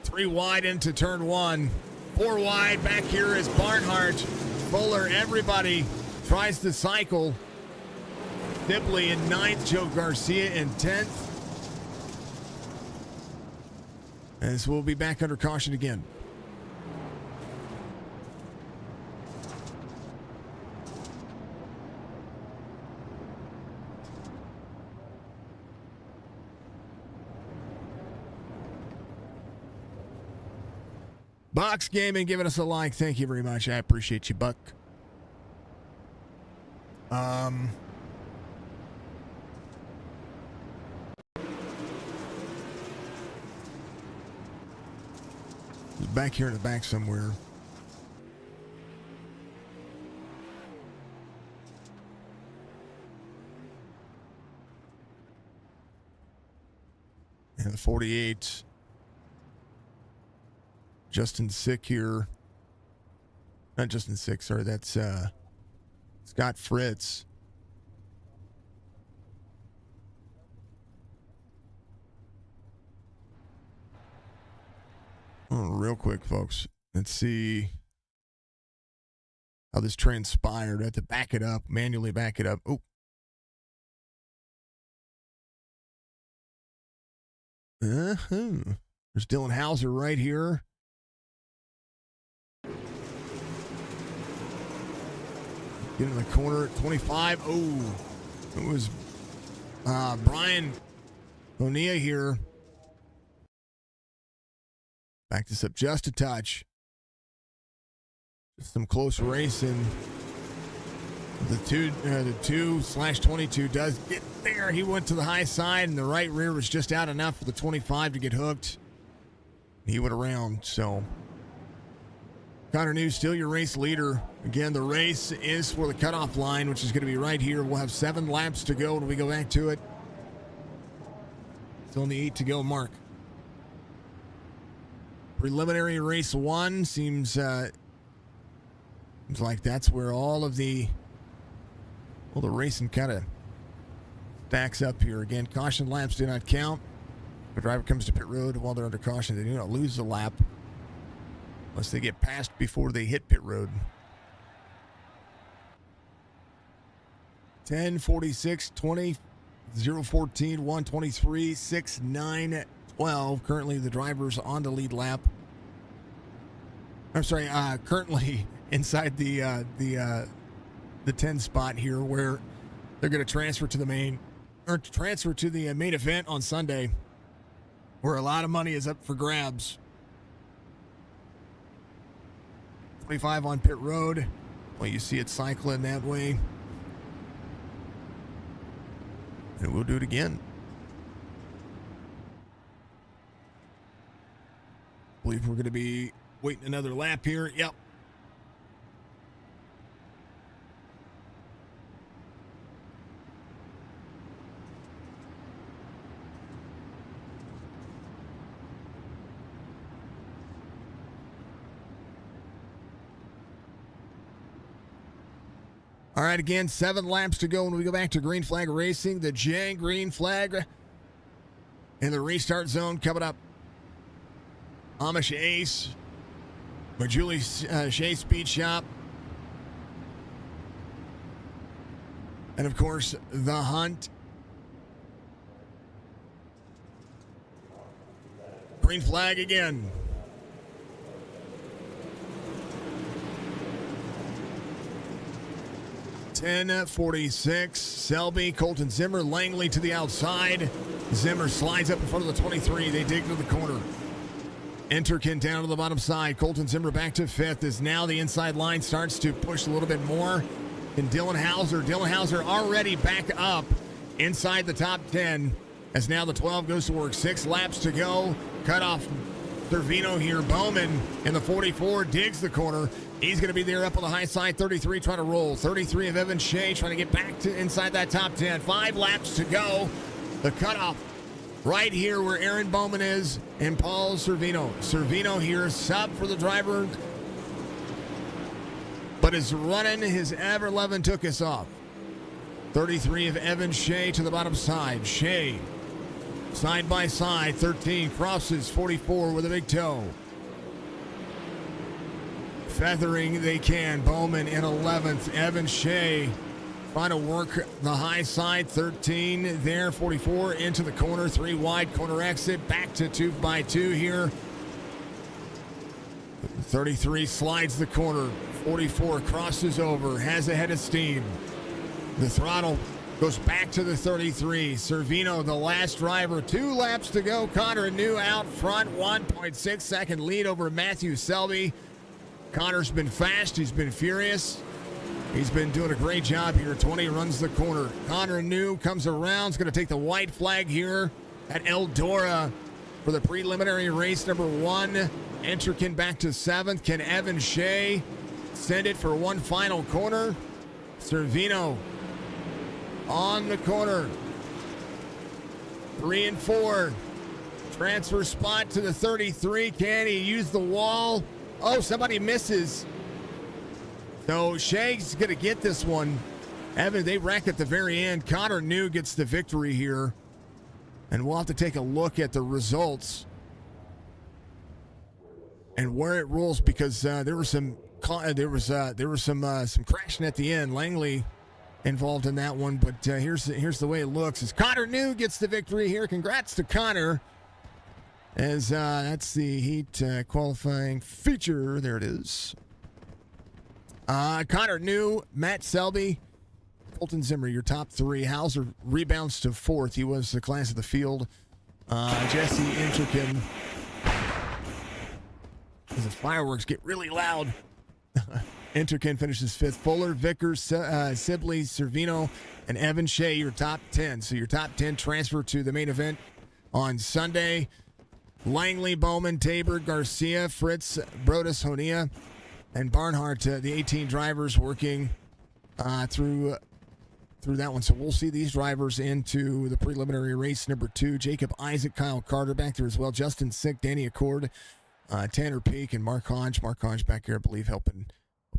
3 wide into turn 1. 4 wide back here is Barnhart, Fuller, everybody tries to cycle. Sibley in 9th, Joe Garcia in 10th. As we'll be back under caution again. Box Gaming giving us a like. Thank you very much. I appreciate you, Buck. Back here in the back somewhere. And the 48. Justin Sick here. Not Justin Sick, sorry. That's Scott Fritz. Oh, real quick, folks. Let's see how this transpired. I have to back it up, manually back it up. Oh. There's Dylan Hauser right here. Get in the corner at 25. Oh, it was Brian Bonilla here. Back this up just a touch. Just some close racing. The 2/22 does get there. He went to the high side, and the right rear was just out enough for the 25 to get hooked. He went around, so Connor New still your race leader. Again, the race is for the cutoff line, which is going to be right here. We'll have 7 laps to go when we go back to it. It's on the 8 to go mark. Preliminary race 1 seems like that's where all the racing kind of stacks up here. Again, caution laps do not count. If a driver comes to pit road while they're under caution, they do not lose the lap unless they get passed before they hit pit road. 10:46, 20, 0:14, 1:23, 6, 9, 12. Currently, the driver's on the lead lap. I'm sorry, currently inside the 10 spot here, where they're going to transfer to the main event on Sunday, where a lot of money is up for grabs. 25 on pit road. Well, you see it cycling that way. And we'll do it again. I believe we're going to be waiting another lap here. Yep. All right, again, 7 laps to go when we go back to green flag racing. The J green flag in the restart zone coming up. Amish Ace, Majuli Shea Speed Shop, and of course, The Hunt. Green flag again. .10:46, Selby, Colton Zimmer, Langley to the outside. Zimmer slides up in front of the 23. They dig to the corner. Enterkin down to the bottom side. Colton Zimmer back to 5th as now the inside line starts to push a little bit more. And Dylan Hauser already back up inside the top 10 as now the 12 goes to work. 6 laps to go. Cut off Cervino here. Bowman in the 44 digs the corner. He's going to be there up on the high side. 33 trying to roll. 33 of Evan Shea trying to get back to inside that top 10. 5 laps to go. The cutoff right here where Aaron Bowman is and Paul Cervino. Cervino here, sub for the driver, but is running his ever-loving took us off. 33 of Evan Shea to the bottom side. Shea, side by side. 13 crosses 44 with a big toe. Feathering they can. Bowman in 11th. Evan Shea trying to work the high side. 13 there. 44 into the corner. 3 wide corner exit. Back to 2x2 here. 33 slides the corner. 44 crosses over. Has a head of steam. The throttle goes back to the 33. Cervino, the last driver. 2 laps to go. Connor New out front. 1.6 second lead over Matthew Selby. Connor's been fast. He's been furious. He's been doing a great job here. 20 runs the corner. Connor New comes around. He's going to take the white flag here at Eldora for the preliminary race number 1. Enterkin back to 7th. Can Evan Shea send it for one final corner? Cervino on the corner. 3 and 4. Transfer spot to the 33. Can he use the wall? Oh, somebody misses. So Shea's going to get this one. Evan, they wreck at the very end. Connor New gets the victory here. And we'll have to take a look at the results and where it rolls, because there was some crashing at the end. Langley involved in that one, but here's the way it looks. As Connor New gets the victory here. Congrats to Connor. As that's the heat qualifying feature. There it is. Connor New, Matt Selby, Colton Zimmer, your top 3. Hauser rebounds to 4th. He was the class of the field. Jesse Enterkin. As the fireworks get really loud. Interkin finishes 5th. Fuller, Vickers, Sibley, Servino, and Evan Shea, your top 10. So your top 10 transfer to the main event on Sunday. Langley, Bowman, Tabor, Garcia, Fritz, Brodus, Honea, and Barnhart, the 18 drivers working through that one. So we'll see these drivers into the preliminary race number 2. Jacob Isaac, Kyle Carter back there as well. Justin Sick, Danny Accord, Tanner Peak, and Mark Hodge. Mark Hodge back here, I believe, helping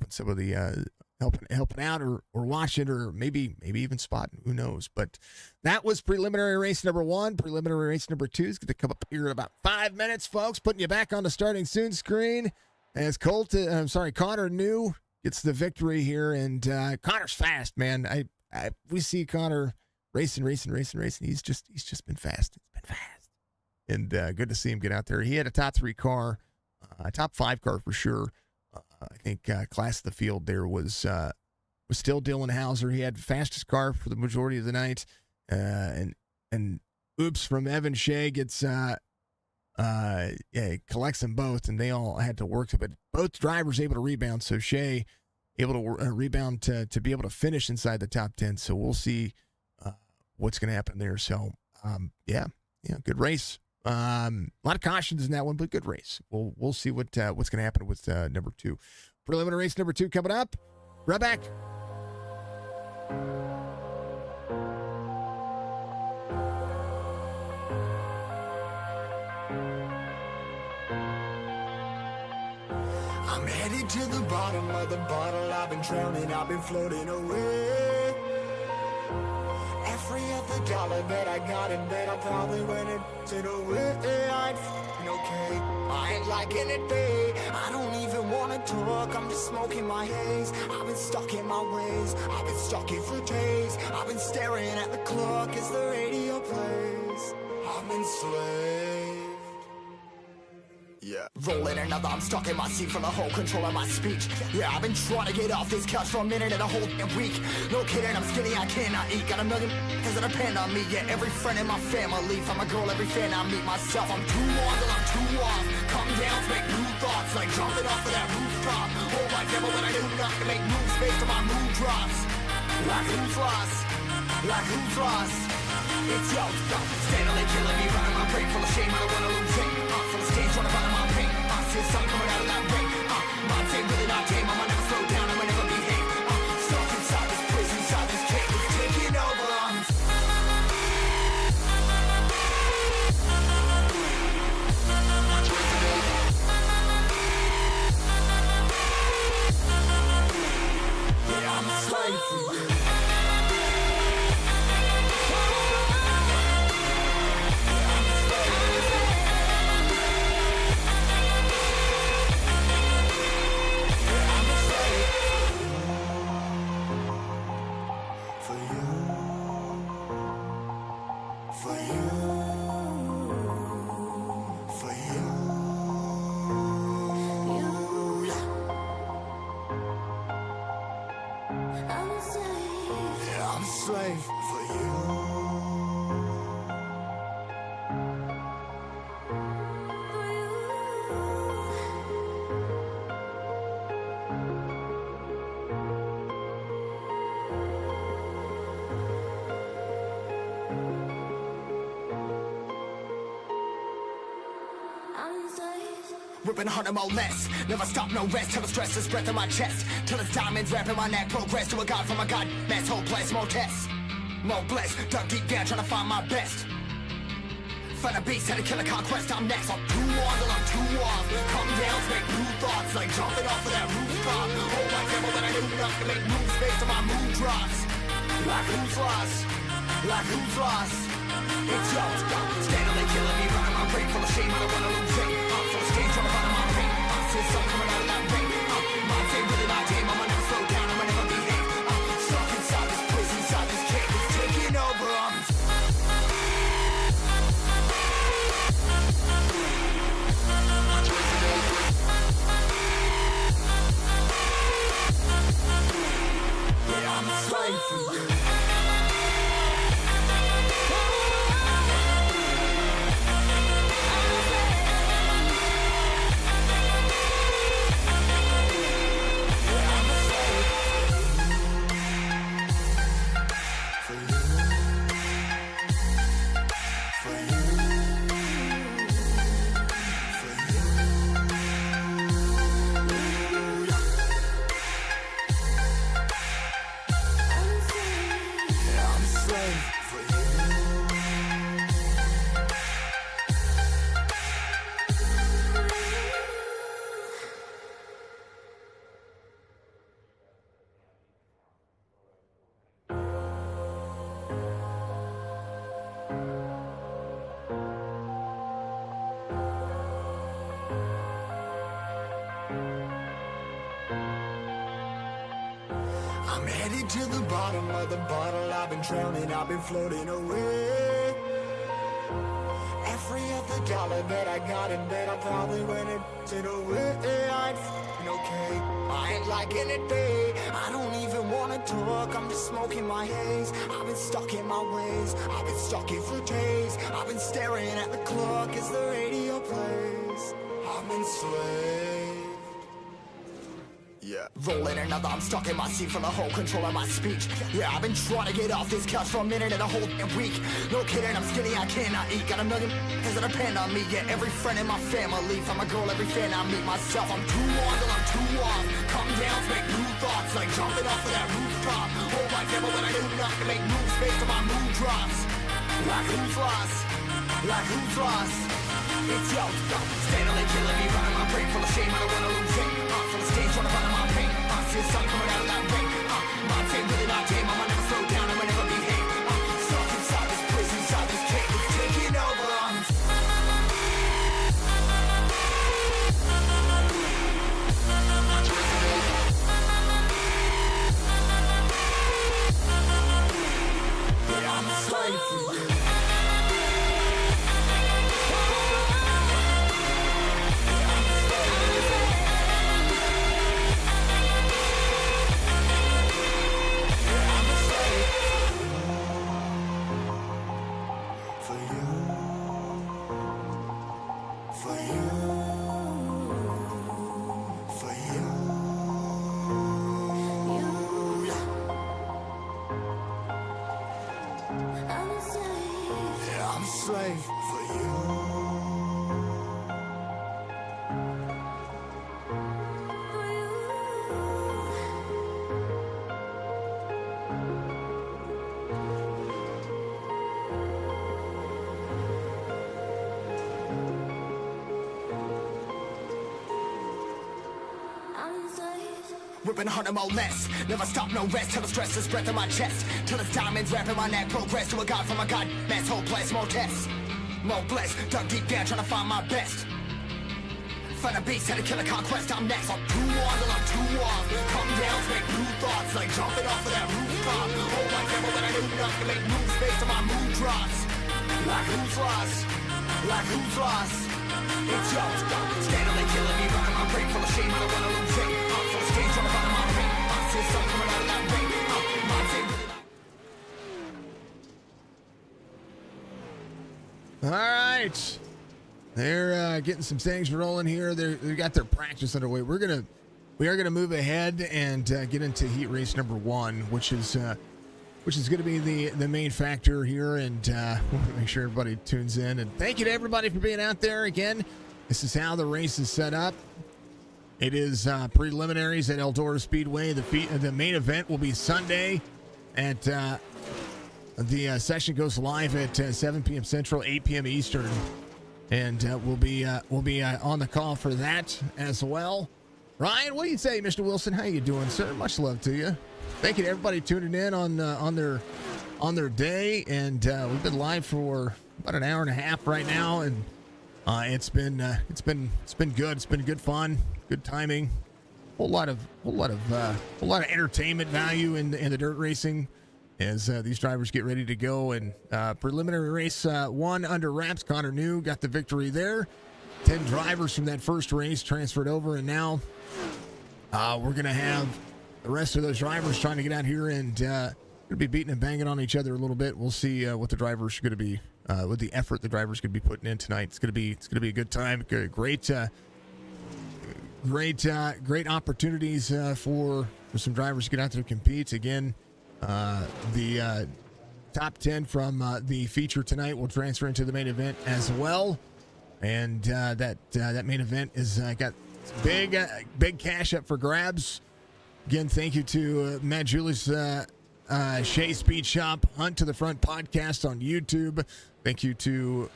some of the helping out or watching or maybe even spotting. Who knows? But that was preliminary race number 1. Preliminary race number 2 is going to come up here in about 5 minutes, folks. Putting you back on the starting soon screen as Connor New gets the victory here, and Connor's fast, man. We see Connor racing. He's just been fast. It's been fast, and good to see him get out there. He had a top 3 car, a top 5 car for sure. I think class of the field there was still Dylan Hauser. He had the fastest car for the majority of the night, and oops from Evan Shea gets collects them both, and they all had to work, but both drivers able to rebound. So Shea able to rebound to be able to finish inside the top 10. So we'll see what's going to happen there. So good race. A lot of cautions in that one, but good race. We'll see what's going to happen with number 2. Preliminary race number 2 coming up. Right back. I'm headed to the bottom of the bottle. I've been drowning, I've been floating away. Every other dollar that I got in bed, I probably went it away. I ain't f***ing okay. I ain't liking it, babe. I don't even wanna talk, I'm just smoking my haze. I've been stuck in my ways, I've been stuck here for days. I've been staring at the clock as the radio plays. I'm enslaved. Yeah. Rolling another, I'm stuck in my seat for the whole control of my speech. Yeah, I've been trying to get off this couch for a minute and a whole week. No kidding, I'm skinny, I cannot eat. Got a million cause that depend on me. Yeah, every friend in my family. From a girl, every fan I meet myself. I'm too on till I'm too off. Come down to make new thoughts, like jumping off of that rooftop. Oh my devil, when I do nothing to make moves based on my mood drops. Like who's lost? Like who's lost? It's yo, stop. Steadily killing me, running my brain full of shame. I don't wanna lose it. Full of stage, trying to find my pain. See the sun coming out of that rain. Mind saying really not tame. I'ma never slow down, I'ma never behave. Stuck inside this prison, inside this cage. It's taking over. Yeah, I'm a slave for you. Ripping harder, more less. Never stop, no rest. Till the stress is breath in my chest. Till it's diamonds wrapping my neck. Progress to a god from a god mess. Hopeless, more tests. More blessed. Dug deep down, trying to find my best. Find a beast, had to kill a conquest. I'm next. I'm too on till I'm too off. Come down, make new thoughts. Like jumping off of that rooftop. Oh my devil, when I do nothing to make moves based on my mood drops. Like who's lost? Like who's lost? It's yo, stop. Steadily killing me, running my brain full of shame. I don't wanna lose it. Full of stage, trying to find my pain. See the sun coming out of that rain. Mind saying really not tame. I'ma never slow down, I'ma never behave. Stuck inside this prison, inside this cage. It's taking over. Yeah, I'm a slave for you. me to the bottom of the bottle. I've been drowning, I've been floating away. Every other dollar that I got in bed, I probably went it away. I ain't f***ing okay, I ain't liking it, babe. I don't even wanna talk, I'm just smoking my haze. I've been stuck in my ways, I've been stuck here for days. I've been staring at the clock as the radio plays. I'm enslaved. Yeah, rolling another, I'm stuck in my seat for the whole control of my speech. Yeah, I've been trying to get off this couch for a minute and a whole week. No kidding, I'm skinny, I cannot eat. Got a million cause that depend on me. Yeah, every friend in my family, from a girl, every fan I meet myself. I'm too on till I'm too off. Come down to make new thoughts, like jumping off of that rooftop. Hold my camera when I do nothing to make moves based on my mood drops. Like who's lost? Like who's lost? It's yo, steadily killing me, running my brain full of shame. I don't wanna lose it. Full of stage, trying to find my pain. See the sun coming out of that rain. My team really not tame. I'ma never slow down. I'ma never behave. Stuck inside this prison, inside this cage. It's taking over. Yeah, I'm a slave for you. Slave for you. Ripping harder, more less. Never stop, no rest. Till the stress is breath in my chest. Till it's diamonds wrapping my neck. Progress to a god from a god mess. Hopeless, more tests. More blessed. Dug deep down, trying to find my best. Find a beast, had to kill a conquest. I'm next. I'm too on till I'm too off. Come down to make new thoughts, like jumping off of that rooftop. Hold my camera when I do nothing to make moves based on my mood drops. Like who's lost? Like who's lost? It's yo, steadily killing me, running my brain full of shame. I don't wanna lose it. Full of stage, trying to find my pain. See the sun coming out of that rain. My team really not. All right, they're getting some things rolling here. They got their practice underway. We are gonna move ahead and get into heat race number 1, which is going to be the main factor here, and we'll make sure everybody tunes in. And thank you to everybody for being out there again. This is how the race is set up. It is preliminaries at Eldora Speedway. The main event will be Sunday at the session goes live at 7 p.m. Central, 8 p.m. Eastern, and we'll be on the call for that as well. Ryan, what do you say, Mr. Wilson? How you doing, sir? Much love to you. Thank you to everybody tuning in on their day, and we've been live for about an hour and a half right now, and it's been good. It's been good fun, good timing, whole lot of entertainment value in the dirt racing as these drivers get ready to go. And preliminary race 1 under wraps. Connor New got the victory there. 10 drivers from that first race transferred over, and now we're gonna have the rest of those drivers trying to get out here and going to be beating and banging on each other a little bit. We'll see what the drivers are going to be, with the effort the drivers going to be putting in tonight. It's going to be a good time. Great opportunities for some drivers to get out there and compete. Again, the top 10 from the feature tonight will transfer into the main event as well, and that main event is got big cash up for grabs. Again, thank you to Matt Julius, Shea Speed Shop, Hunt to the Front podcast on YouTube. Thank you to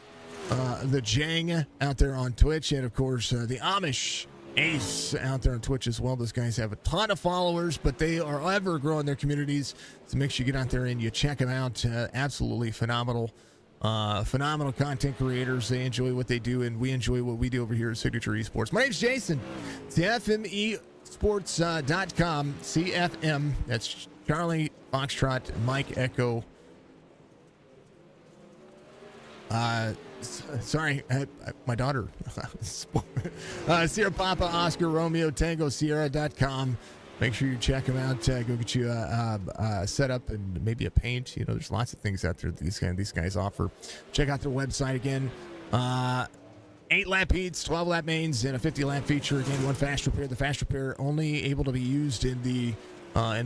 the Jang out there on Twitch, and of course the Amish Ace out there on Twitch as well. Those guys have a ton of followers, but they are ever growing their communities. So make sure you get out there and you check them out. Absolutely phenomenal content creators. They enjoy what they do, and we enjoy what we do over here at Signature Esports. My name's Jason. It's the FME TrueRaceSports.com, CFM. That's Charlie Foxtrot, Mike Echo. Sorry, my daughter. Sierra Papa, Oscar, Romeo, Tango, Sierra.com. Make sure you check them out. Go get you a setup and maybe a paint. You know, there's lots of things out there that these guys offer. Check out their website again. 8-lap heats, 12-lap mains, and a 50-lap feature. Again, one fast repair. The fast repair only able to be used in the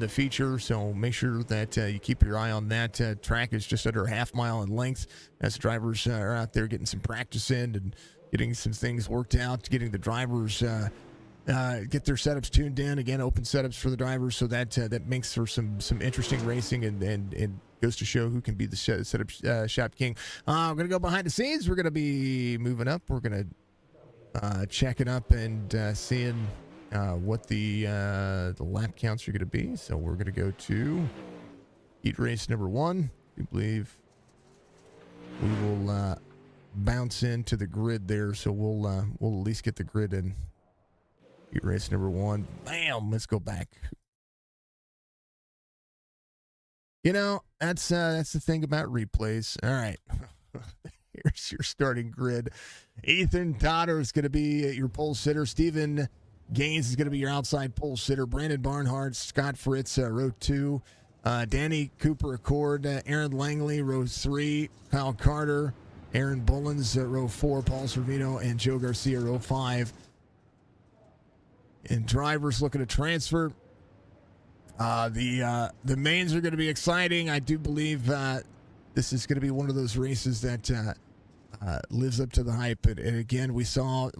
feature, so make sure that you keep your eye on that. Track is just under a half mile in length as the drivers are out there getting some practice in and getting some things worked out, getting the drivers get their setups tuned in. Again, open setups for the drivers, so that makes for some interesting racing and goes to show who can be the setup shop king. We're going to go behind the scenes. We're going to be moving up. We're going to checking up and seeing what the lap counts are going to be. So we're going to go to heat race number 1. I believe we will bounce into the grid there. So we'll at least get the grid in. Heat race number 1. Bam! Let's go back. You know, that's the thing about replays. All right. Here's your starting grid. Ethan Totter is going to be your pole sitter. Stephen Gaines is going to be your outside pole sitter. Brandon Barnhart, Scott Fritz, row 2. Danny Cooper Accord, Aaron Langley, row 3. Kyle Carter, Aaron Bullens, row 4. Paul Servino, and Joe Garcia, row 5. And drivers looking to transfer. The mains are going to be exciting. I do believe this is going to be one of those races that lives up to the hype. And again, we saw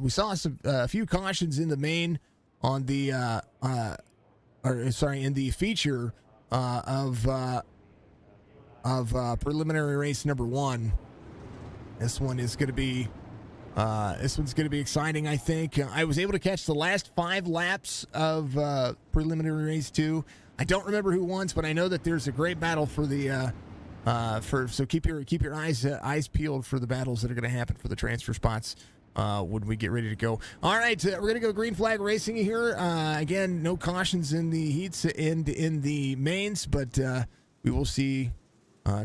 a few cautions in the main on the in the feature of preliminary race number 1. This one's going to be exciting, I think. I was able to catch the last 5 laps of preliminary race 2. I don't remember who won, but I know that there's a great battle for the so keep your eyes peeled for the battles that are going to happen for the transfer spots when we get ready to go. All right, we're going to go green flag racing here. Again, no cautions in the heats and in the mains, but we will see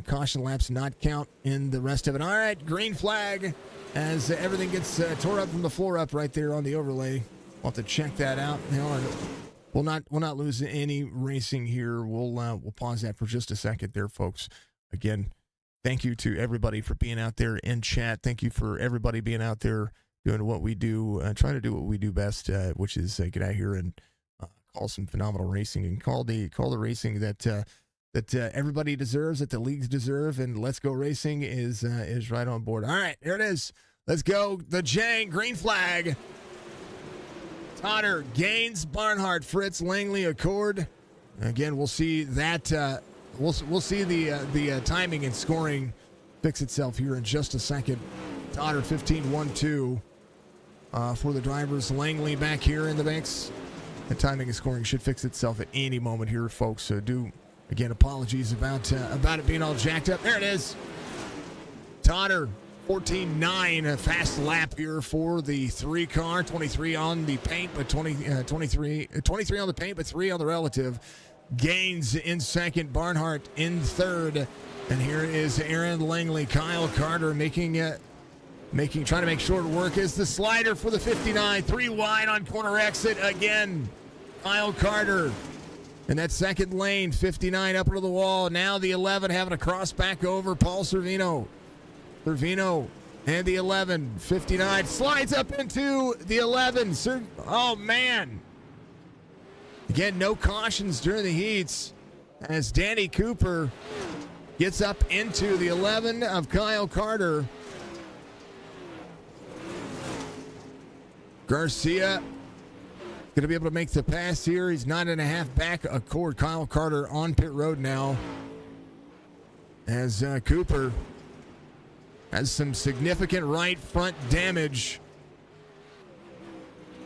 caution laps not count in the rest of it. All right, green flag as everything gets tore up from the floor up right there on the overlay. We'll have to check that out. We'll not lose any racing here. We'll pause that for just a second there, folks. Again, thank you to everybody for being out there in chat. Thank you for everybody being out there doing what we do, trying to do what we do best, which is get out here and call some phenomenal racing and call the racing that everybody deserves, that the leagues deserve, and Let's Go Racing is right on board. All right, there it is. Let's go. The Jang green flag. Totter, Gaines, Barnhart, Fritz, Langley, Accord. Again, we'll see that. We'll see the timing and scoring fix itself here in just a second. Totter 15-1-2 for the drivers. Langley back here in the mix. The timing and scoring should fix itself at any moment here, folks. So again, apologies about it being all jacked up. There it is. Totter 14-9, a fast lap here for the 3 car. 23 on the paint, but 23 on the paint, but 3 on the relative. Gaines in second, Barnhart in third, and here is Aaron Langley. Kyle Carter trying to make short work is the slider for the 59. 3 wide on corner exit again. Kyle Carter in that second lane, 59 up into the wall. Now the 11 having a cross back over. Paul Servino and the 11, 59 slides up into the 11. Oh man. Again, no cautions during the heats as Danny Cooper gets up into the 11 of Kyle Carter. Garcia going to be able to make the pass here. He's 9.5 back. Accord. Kyle Carter on pit road now as Cooper has some significant right front damage.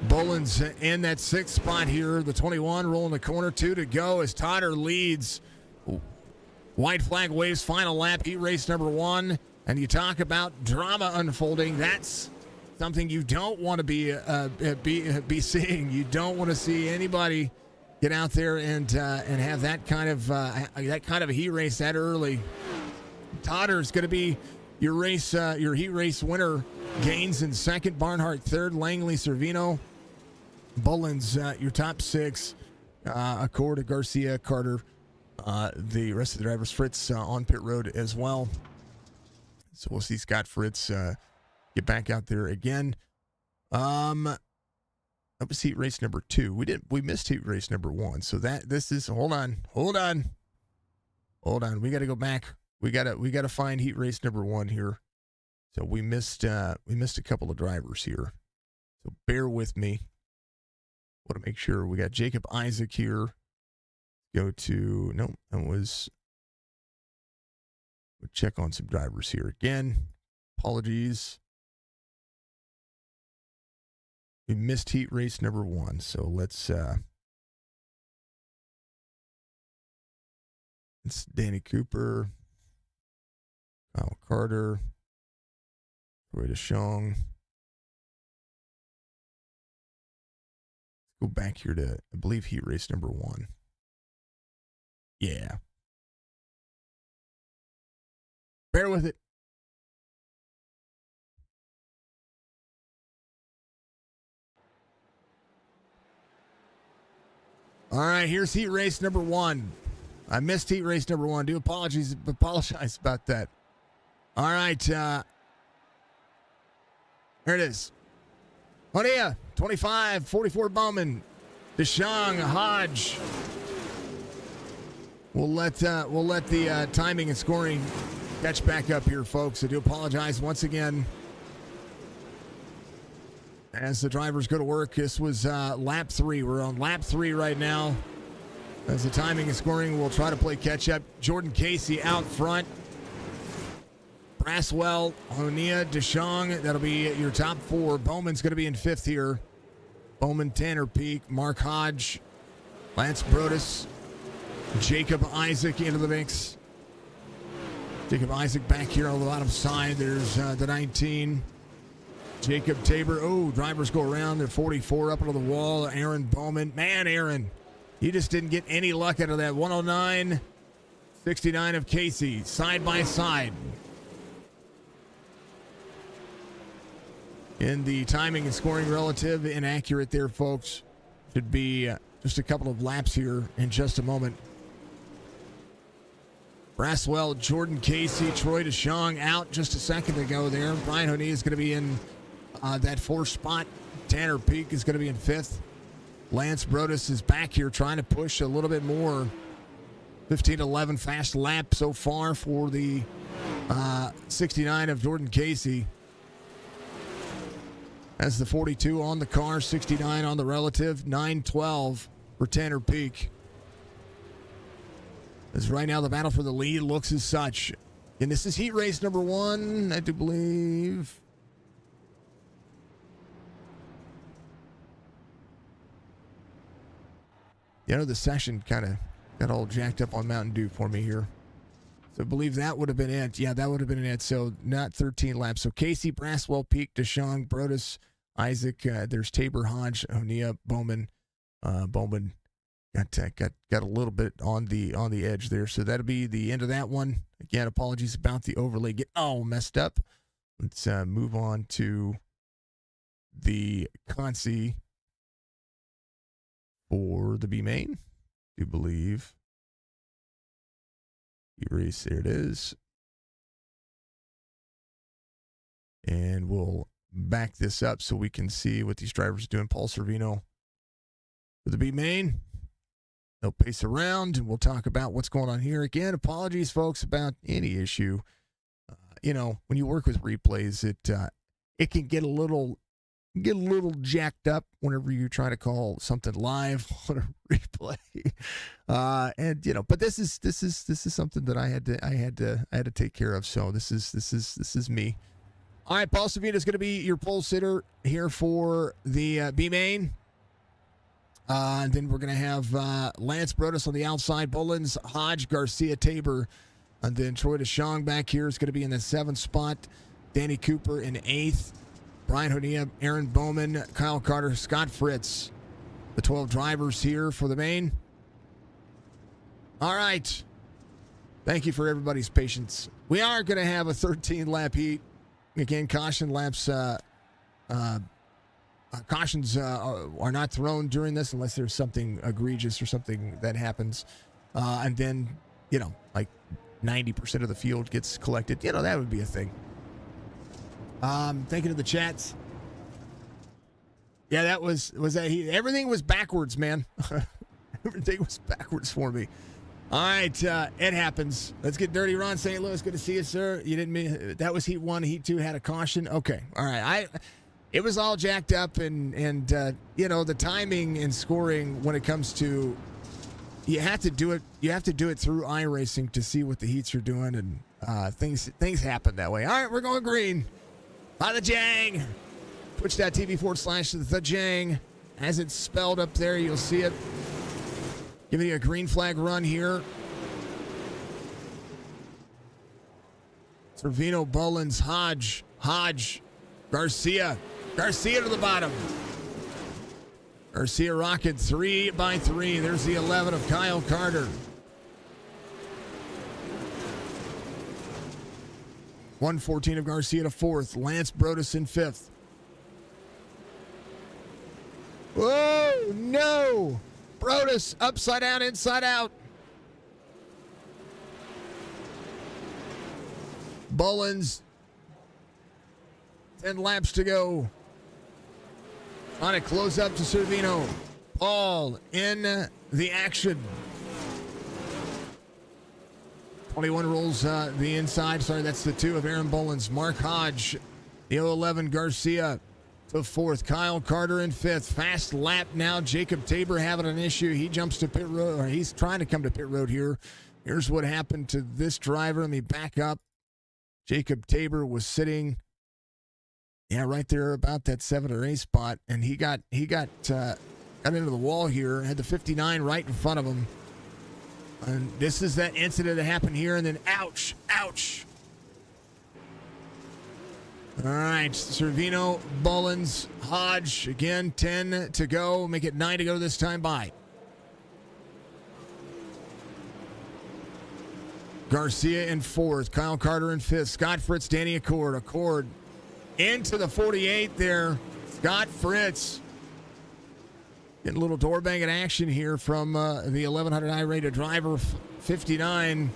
Bullens in that 6th spot here. The 21 rolling the corner. 2 to go as Totter leads. White flag waves, final lap, heat race number 1. And you talk about drama unfolding. That's something you don't want to be seeing. You don't want to see anybody get out there and have that kind of a heat race that early. Todder's going to be your heat race winner. Gaines in second, Barnhart third, Langley, Servino, Bullens your top six. Accord, Garcia, Carter, the rest of the drivers. Fritz on pit road as well. So we'll see Scott Fritz get back out there again. That was heat race number 2. We missed heat race number 1. So this is hold on. We got to go back. We got to find heat race number 1 here. So we missed a couple of drivers here. So bear with me. Want to make sure we got Jacob Isaac here. We'll check on some drivers here again. Apologies. We missed heat race number 1, so it's Danny Cooper, Kyle Carter, Roy DeShong. Go back here to, I believe, heat race number 1. Yeah. Bear with it. All right, here's heat race number 1. I missed heat race number 1. Do apologize about that. All right. There it is. Honea, 25, 44 Bowman, DeShong, Hodge. We'll let the timing and scoring catch back up here, folks. I do apologize once again. As the drivers go to work, this was lap 3. We're on lap 3 right now. As the timing and scoring, we'll try to play catch up. Jordan Casey out front. Braswell, Honea, DeShong, that'll be your top 4. Bowman's going to be in 5th here. Bowman, Tanner Peak, Mark Hodge, Lance Brodus, Jacob Isaac into the mix. Jacob Isaac back here on the bottom side. There's the 19. Jacob Tabor. Oh, drivers go around. They're 44 up into the wall. Aaron Bowman. Man, Aaron, you just didn't get any luck out of that. 109, 69 of Casey, side by side. In the timing and scoring, relative inaccurate there, folks. Should be just a couple of laps here in just a moment. Braswell, Jordan Casey, Troy DeShong out just a second ago there. Brian Honea is going to be in that 4th spot. Tanner Peak is going to be in 5th. Lance Brodus is back here trying to push a little bit more. 15-11 fast lap so far for the 69 of Jordan Casey. That's the 42 on the car, 69 on the relative, 9-12 for Tanner Peak. As right now the battle for the lead looks as such. And this is heat race number 1, I do believe. You know, the session kind of got all jacked up on Mountain Dew for me here. So I believe that would have been it. Yeah, that would have been it. So not 13 laps. So Casey, Braswell, Peak, DeShong, Brodus, Isaac, there's Tabor, Hodge, Honea, Bowman. Bowman got a little bit on the edge there. So that'll be the end of that one. Again, apologies about the overlay get all messed up. Let's move on to the Consi for the B main. I do believe. Erase, there it is. And we'll back this up so we can see what these drivers are doing. Paul Servino for the B main. They'll pace around and we'll talk about what's going on here. Again, apologies, folks, about any issue. When you work with replays, it can get a little jacked up whenever you try to call something live on a replay. But this is something that I had to take care of. So this is me. All right, Paul Savina is going to be your pole sitter here for the B main. And then we're going to have Lance Brodus on the outside, Bullens, Hodge, Garcia, Tabor, and then Troy DeShong back here is going to be in the 7th spot. Danny Cooper in 8th. Brian Hodea, Aaron Bowman, Kyle Carter, Scott Fritz. The 12 drivers here for the main. All right. Thank you for everybody's patience. We are going to have a 13-lap heat. Again, caution laps, cautions are not thrown during this unless there's something egregious or something that happens. And then, like 90% of the field gets collected. That would be a thing. Thank you to the chats. Yeah, that was that heat. Everything was backwards, man. Everything was backwards for me. All right, it happens. Let's get dirty. Ron, St. Louis, good to see you, sir. You didn't mean that was heat 1. Heat 2 had a caution. Okay, all right. It was all jacked up, and the timing and scoring when it comes to you have to do it. You have to do it through iRacing to see what the heats are doing, and things happen that way. All right, we're going green. By the Jang. Twitch.tv/The Jang. As it's spelled up there, you'll see it. Giving you a green flag run here. Servino, Bullens, Hodge, Garcia to the bottom. Garcia rocket 3 by 3. There's the 11 of Kyle Carter. 114 of Garcia to 4th. Lance Brodus in 5th. Whoa, no! Brodus, upside down, inside out. Bullens, 10 laps to go. On a close up to Servino. Paul in the action. 21 rolls the inside. Sorry, that's the 2 of Aaron Bullens. Mark Hodge, the 011 Garcia to 4th. Kyle Carter in 5th. Fast lap now. Jacob Tabor having an issue. He jumps to pit road, or he's trying to come to pit road here. Here's what happened to this driver. Let me back up. Jacob Tabor was sitting, right there about that 7 or 8 spot, and he got into the wall here. Had the 59 right in front of him. And this is that incident that happened here, and then ouch. All right, Servino, Bullens, Hodge, again, 10 to go. Make it 9 to go this time by. Garcia in 4th, Kyle Carter in 5th, Scott Fritz, Danny Accord into the 48 there. Scott Fritz getting a little door banging action here from the 1100 I-rated driver, 59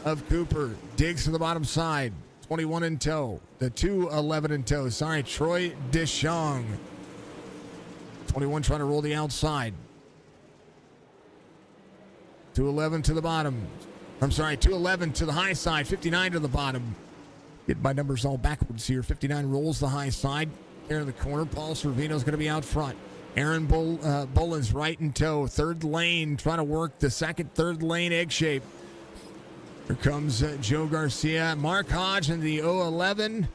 of Cooper. Digs to the bottom side. 21 in tow. The 211 in tow. Sorry, Troy Deschong. 21 trying to roll the outside. 211 to the bottom. I'm sorry, 211 to the high side. 59 to the bottom. Get my numbers all backwards here. 59 rolls the high side. There in the corner. Paul Servino's going to be out front. Aaron Bullens right in tow. 3rd lane trying to work the 3rd lane egg shape. Here comes Joe Garcia. Mark Hodge in the 011.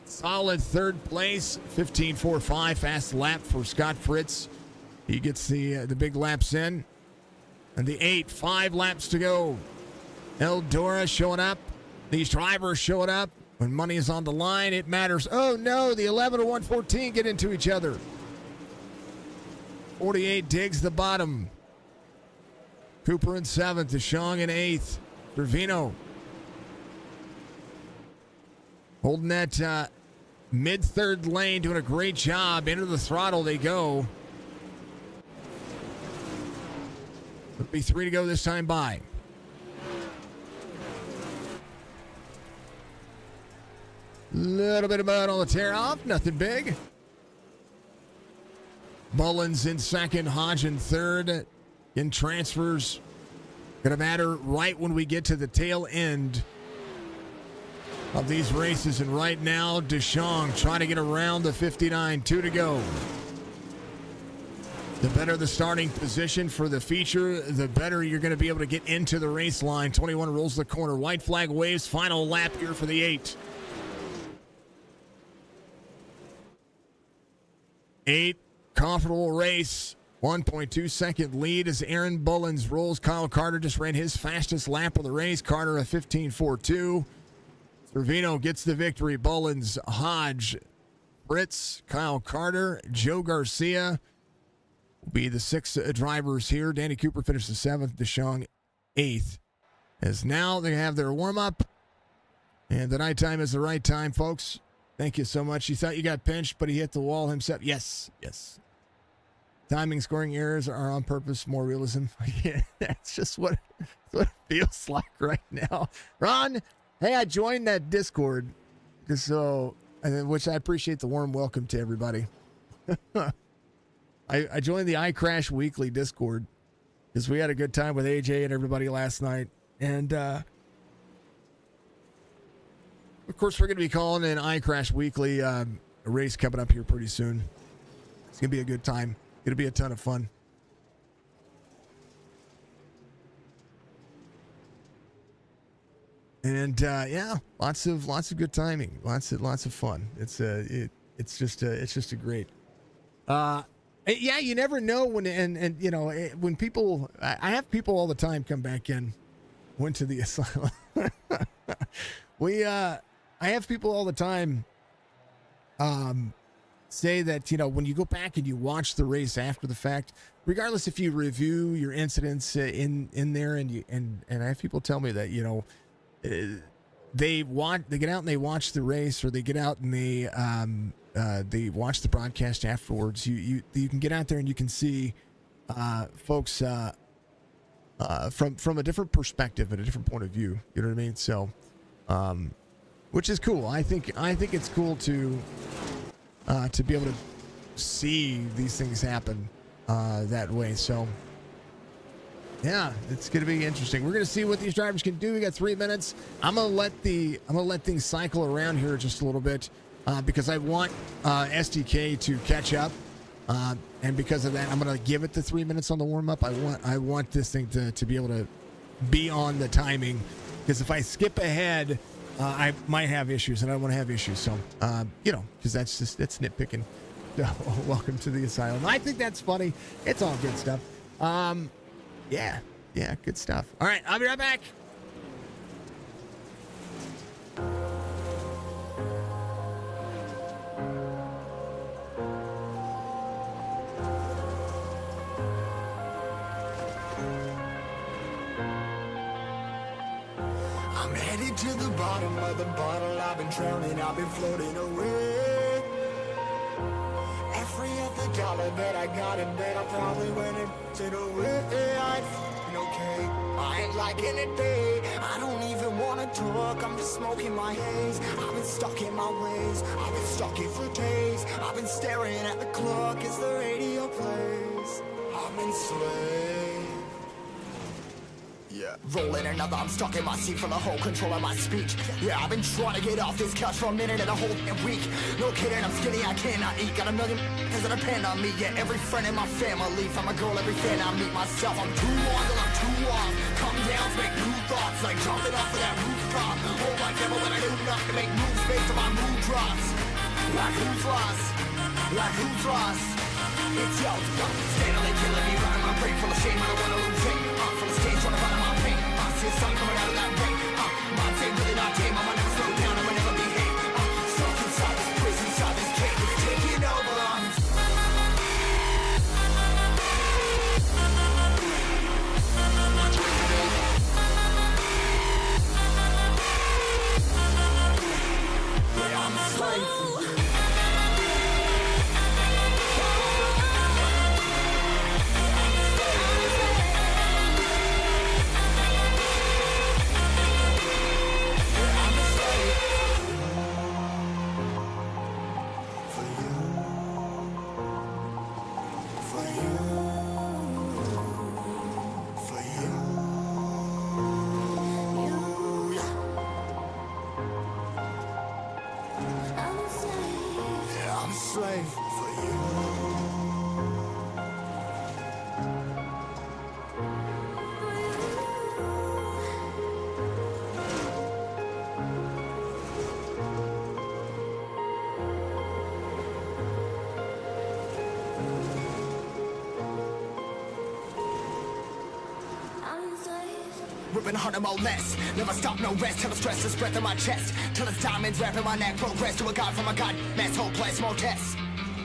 Solid 3rd place. 15.45. Fast lap for Scott Fritz. He gets the big laps in. And the 8. 5 laps to go. Eldora showing up. These drivers showing up. When money is on the line, it matters. Oh, no. The 11 and 114 get into each other. 48 digs the bottom. Cooper in 7th, DeShong in 8th. Servino holding that mid-3rd lane, doing a great job. Into the throttle they go. It'll be 3 to go this time by. Little bit of mud on the tear off, nothing big. Bullens in 2nd, Hodge in 3rd. In transfers, going to matter right when we get to the tail end of these races. And right now, DeShong trying to get around the 59. 2 to go. The better the starting position for the feature, the better you're going to be able to get into the race line. 21 rolls the corner. White flag waves. Final lap here for the 8. 8. Comfortable race. 1.2 second lead as Aaron Bullens rolls. Kyle Carter just ran his fastest lap of the race. Carter a 15.42. Trevino gets the victory. Bullens, Hodge, Fritz, Kyle Carter, Joe Garcia will be the 6 drivers here. Danny Cooper finishes 7th, DeShong 8th. As now they have their warm-up, and the nighttime is the right time, folks. Thank you so much. You thought you got pinched, but he hit the wall himself. Yes. Timing, scoring errors are on purpose, more realism. Yeah, that's just what it feels like right now. Ron, hey, I joined that Discord, which I appreciate the warm welcome to everybody. I joined the iCrash Weekly Discord because we had a good time with AJ and everybody last night. And, of course, we're going to be calling an iCrash Weekly a race coming up here pretty soon. It's going to be a good time. It'll be a ton of fun. And yeah, lots of good timing, lots of fun. It's just a great. Yeah, you never know when when people. I have people all the time come back in. Went to the asylum. I have people all the time. Say that, when you go back and you watch the race after the fact, regardless if you review your incidents in there, and I have people tell me that, they get out and they watch the race, or they get out and they watch the broadcast afterwards. You can get out there and you can see folks from a different perspective and a different point of view. You know what I mean? So, which is cool. I think it's cool to be able to see these things happen that way. So, yeah, it's going to be interesting. We're going to see what these drivers can do. We got 3 minutes. I'm going to let things cycle around here just a little bit because I want SDK to catch up. And because of that, I'm going to give it the 3 minutes on the warm up. I want this thing to be able to be on the timing, because if I skip ahead, I might have issues, and I don't want to have issues. So, because that's nitpicking. So, welcome to the asylum. I think that's funny. It's all good stuff. Yeah, good stuff. All right, I'll be right back. I'm headed to the bottom of the bottle. I've been drowning, I've been floating away. Every other dollar that I got in bed, I probably went into the way. I'm f***ing okay, I ain't liking it, babe. I don't even wanna talk, I'm just smoking my haze. I've been stuck in my ways, I've been stuck here for days. I've been staring at the clock as the radio plays. I'm enslaved. Yeah. Rolling another, I'm stuck in my seat for the whole control of my speech. Yeah, I've been trying to get off this couch for a minute and a whole week. No kidding, I'm skinny, I cannot eat. Got a million that depend on me. Yeah, every friend in my family, from a girl, every fan I meet myself. I'm too on till I'm too off. Come down, make new thoughts, like jumping off of that rooftop. Hold my devil when I do enough to make moves based on my mood drops. Like who's lost? Like who's lost? It's yo, steadily killing me, running my brain full of shame. I don't wanna lose it. Full of stage, trying to find my pain. See the sun coming out of that rain. Mind say really not tame. I'ma never slow down, I'ma never behave. Stuck inside this prison, inside this cage, it's taking over. Yeah, I'm a slave for you. Slave for you. ripping harder, more less. Never stop, no rest, till the stress is breath in my chest. Till it's diamonds wrapping my neck, progress to a god from a god. Mess, hopeless, more tests.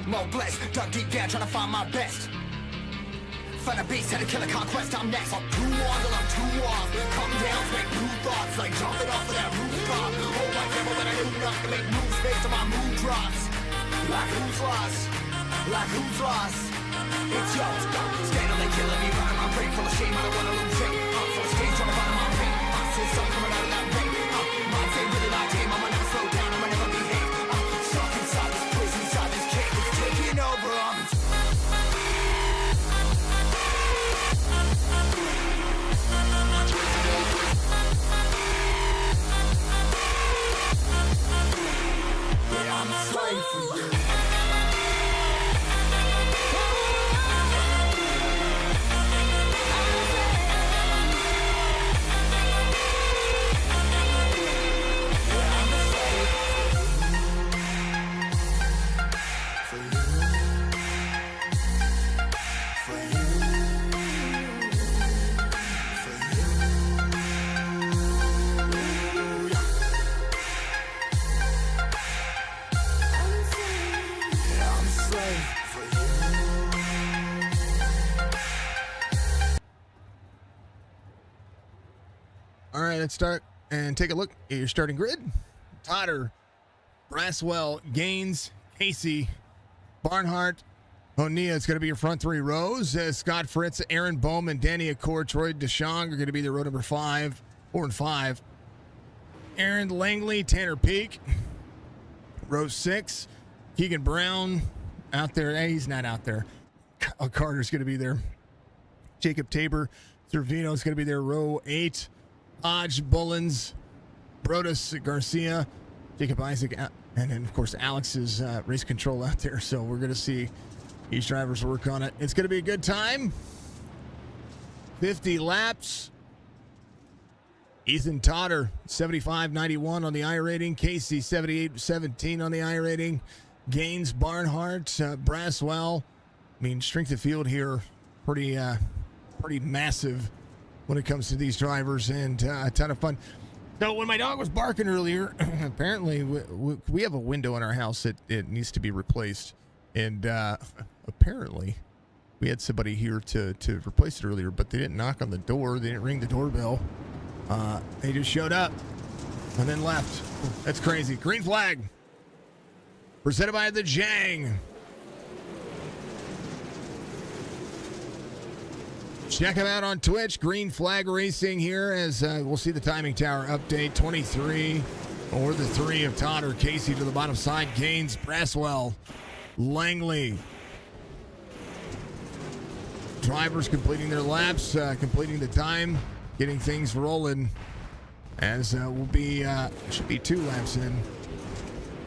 More blessed, dug deep down, trying to find my best. Find a beast, had to kill a conquest, I'm next. I'm too on till I'm too off. Come down, make new thoughts, like jumping off of that rooftop. Hold my camera, but I do not to make moves based on my mood drops. Like who's lost? Like who's lost? It's yours. Steadily killing me, running my brain full of shame. I don't wanna lose it. I'm full of stage, trying to find my pain. I'm still sun coming out of that rain. Mind say really not game. I'ma never slow down. I'ma never behave. I'm stuck inside this prison, inside this cage. It's taking over. I'm a slave for you. All right, let's start and take a look at your starting grid. Totter, Braswell, Gaines, Casey, Barnhart, O'Neill. It's going to be your front three rows. Scott Fritz, Aaron Bowman, Danny Accord, Troy DeShong are going to be the row number 4 and 5. Aaron Langley, Tanner Peak. Row 6, Keegan Brown out there. Hey, he's not out there. Kyle Carter's going to be there. Jacob Tabor, Cervino's going to be there. Row 8. Hodge, Bullens, Brodus, Garcia, Jacob Isaac, and then, of course, Alex's race control out there. So we're going to see each driver's work on it. It's going to be a good time. 50 laps. Ethan Totter, 75.91 on the iRating. Casey, 78.17 on the iRating. Gaines, Barnhart, Braswell. I mean, strength of field here, pretty massive when it comes to these drivers, and a ton of fun. So when my dog was barking earlier, apparently we have a window in our house that it needs to be replaced, and apparently we had somebody here to replace it earlier, but they didn't knock on the door, they didn't ring the doorbell. They just showed up and then left. That's crazy. Green flag presented by the Jang. Check him out on Twitch, Green Flag Racing here, as we'll see the timing tower update. 23 or the 3 of Totter, Casey to the bottom side, Gaines, Braswell, Langley. Drivers completing their laps, completing the time, getting things rolling, as will be, should be 2 laps in.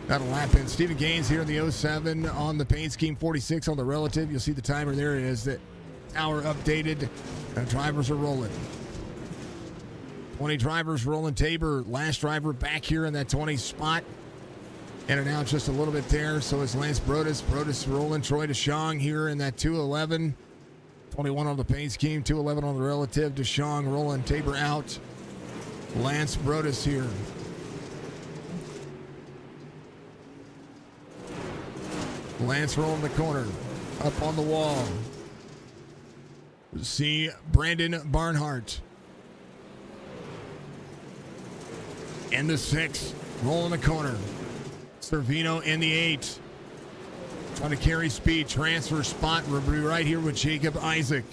Got a lap in. Stephen Gaines here in the 07 on the paint scheme, 46 on the relative. You'll see the timer there. It is that hour updated. Drivers are rolling. 20 drivers rolling. Tabor, last driver back here in that 20 spot. In and out just a little bit there. So is Lance Brodus. Brodus rolling. Troy DeShong here in that 211. 21 on the paint scheme. 211 on the relative. DeShong rolling. Tabor out. Lance Brodus here. Lance rolling the corner. Up on the wall. See Brandon Barnhart. In the 6, rolling the corner. Cervino in the 8. Trying to carry speed, transfer spot. We'll be right here with Jacob Isaac.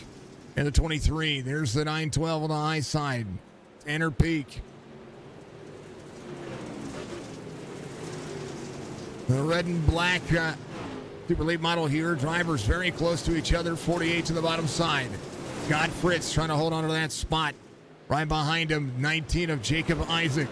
In the 23, there's the 912 on the high side. Tanner Peak. The red and black Super late model here. Drivers very close to each other. 48 to the bottom side. Scott Fritz trying to hold on to that spot. Right behind him, 19 of Jacob Isaac.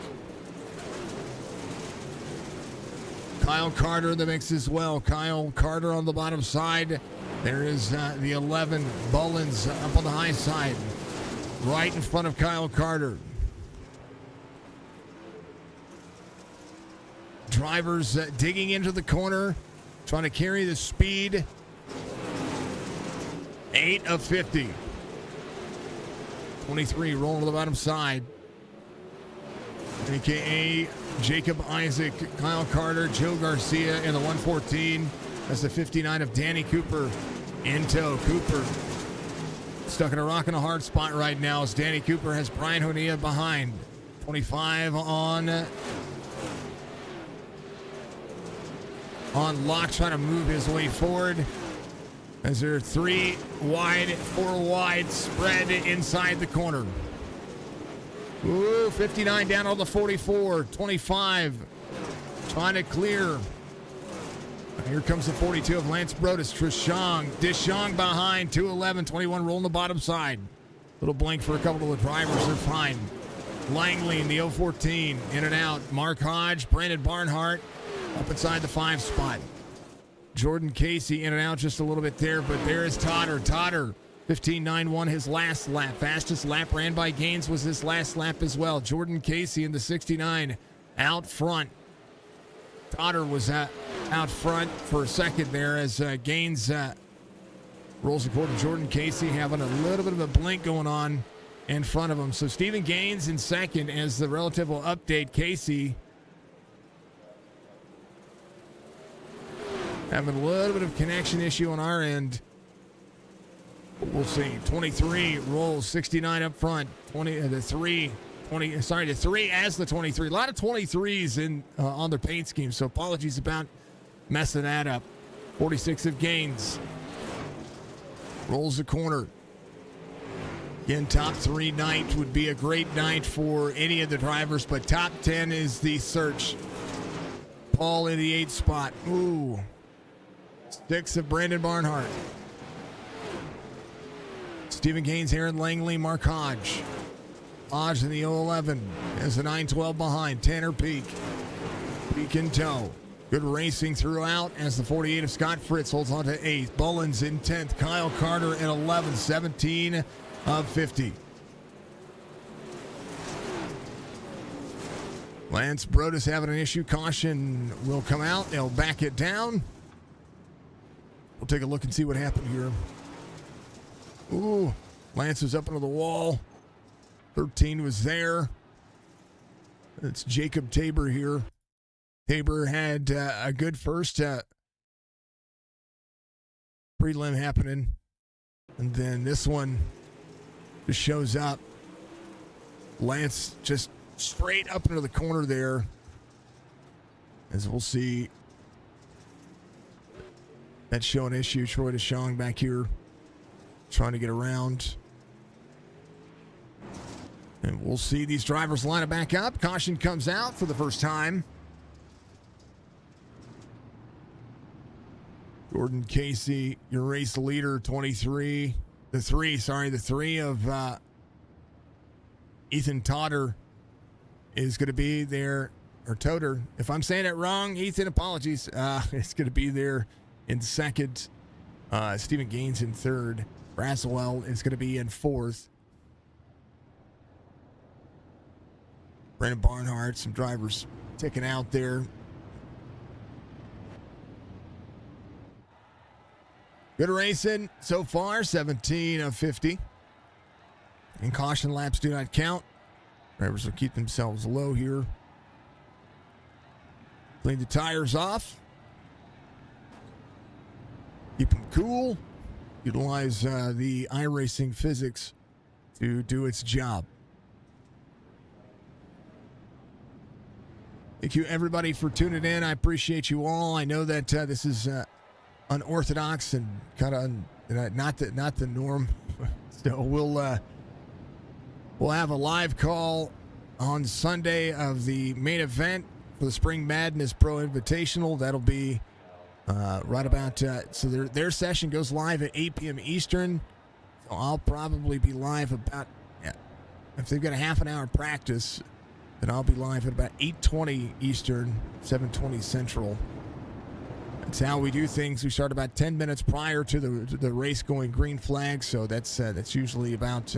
Kyle Carter in the mix as well. Kyle Carter on the bottom side. There is the 11, Bullens up on the high side. Right in front of Kyle Carter. Drivers digging into the corner. Trying to carry the speed. 8 of 50. 23 rolling to the bottom side. AKA Jacob Isaac, Kyle Carter, Joe Garcia in the 114. That's the 59 of Danny Cooper in tow. Cooper stuck in a rock and a hard spot right now as Danny Cooper has Brian Honea behind. 25 on lock, trying to move his way forward. As there are 3 wide, 4 wide spread inside the corner. Ooh, 59 down on the 44. 25 trying to clear. Here comes the 42 of Lance Brodus. Deschong behind. 211, 21 rolling the bottom side. Little blink for a couple of the drivers. They're fine. Langley in the 014. In and out. Mark Hodge, Brandon Barnhart up inside the 5 spot. Jordan Casey in and out just a little bit there, but there is Totter. Totter, 15.91 his last lap. Fastest lap ran by Gaines was his last lap as well. Jordan Casey in the 69 out front. Totter was out front for a second there as Gaines rolls the court to Jordan Casey, having a little bit of a blink going on in front of him. So Stephen Gaines in second as the relative will update. Casey having a little bit of connection issue on our end. We'll see. 23 rolls, 69 up front. The 3 as the 23. A lot of 23s in on their paint scheme, so apologies about messing that up. 46 of Gaines. Rolls the corner. Again, top 3 night would be a great night for any of the drivers, but top 10 is the search. Paul in the 8th spot. Ooh. 6 of Brandon Barnhart. Stephen Gaines, Aaron Langley, Mark Hodge. Hodge in the 011 as the 912 behind. Tanner Peak. Peak in tow. Good racing throughout as the 48 of Scott Fritz holds on to 8th. Bullens in 10th. Kyle Carter in 11th. 17 of 50. Lance Brodus having an issue. Caution will come out. They'll back it down. We'll take a look and see what happened here. Ooh, Lance was up into the wall. 13 was there. It's Jacob Tabor here. Tabor had a good first prelim happening. And then this one just shows up. Lance just straight up into the corner there. As we'll see. That's showing issue. Troy Deschong back here trying to get around. And we'll see these drivers line it back up. Caution comes out for the first time. Jordan Casey, your race leader, 23. The 3 of Ethan Totter is going to be there. Or Toter. If I'm saying it wrong, Ethan, apologies. It's going to be there in second. Stephen Gaines in third. Braswell is going to be in fourth. Brandon Barnhart, some drivers ticking out there. Good racing so far, 17 of 50. And caution laps do not count. Drivers will keep themselves low here. Clean the tires off. Keep them cool. Utilize the iRacing physics to do its job. Thank you, everybody, for tuning in. I appreciate you all. I know that this is unorthodox and kind of not the norm. So we'll have a live call on Sunday of the main event for the Spring Madness Pro Invitational. That'll be right about so their session goes live at 8 p.m. Eastern. So I'll probably be live about if they've got a half an hour practice. And I'll be live at about 8:20 Eastern, 7:20 Central. That's how we do things. We start about 10 minutes prior to the race going green flag. So that's usually about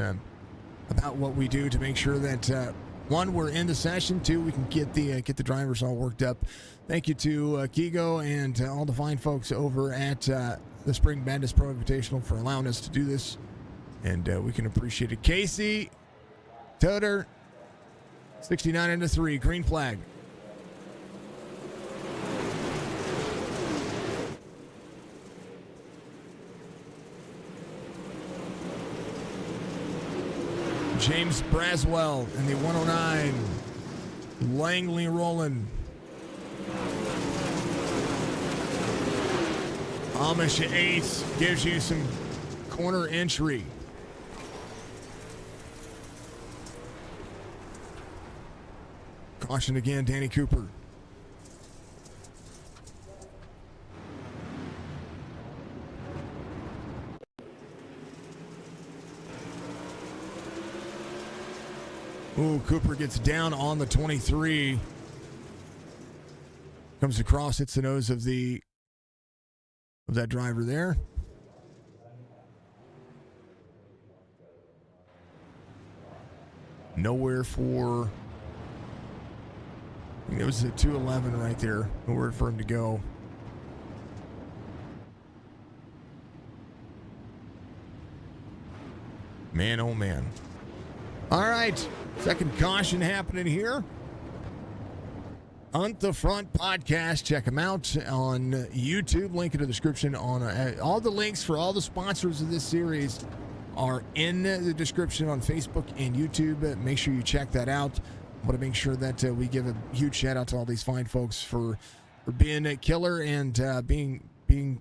what we do to make sure that one, we're in the session. Two, we can get the drivers all worked up. Thank you to Kigo and all the fine folks over at the Spring Madness Pro Invitational for allowing us to do this. And we can appreciate it. Casey, Toter, 69 into 3, green flag. James Braswell in the 109. Langley rolling. Amish Ace gives you some corner entry. Caution again, Danny Cooper. Ooh, Cooper gets down on the 23. Comes across, hits the nose of that driver there. Nowhere for, I think it was a 211 right there. Nowhere for him to go. Man, oh man. All right, second caution happening here. On the Front podcast, check them out on YouTube. Link in the description. On all the links for all the sponsors of this series are in the description on Facebook and YouTube. Make sure you check that out. I want to make sure that we give a huge shout out to all these fine folks for being a killer and being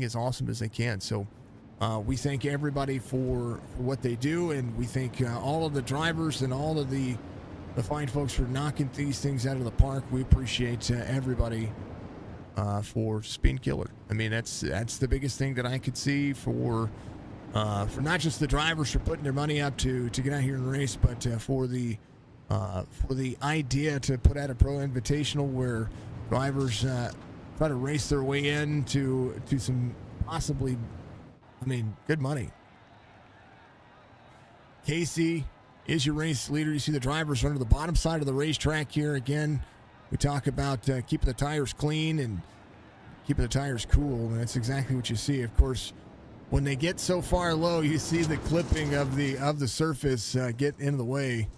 as awesome as they can. So we thank everybody for what they do, and we thank all of the drivers and all of the fine folks for knocking these things out of the park. We appreciate everybody for just being killer. I mean, that's the biggest thing that I could see for not just the drivers for putting their money up to get out here and race, but for the idea to put out a pro invitational where drivers try to race their way in to some possibly, I mean, good money. Casey is your race leader. You see the drivers run to the bottom side of the racetrack here. Again, we talk about keeping the tires clean and keeping the tires cool, and that's exactly what you see. Of course, when they get so far low, you see the clipping of the surface get in the way,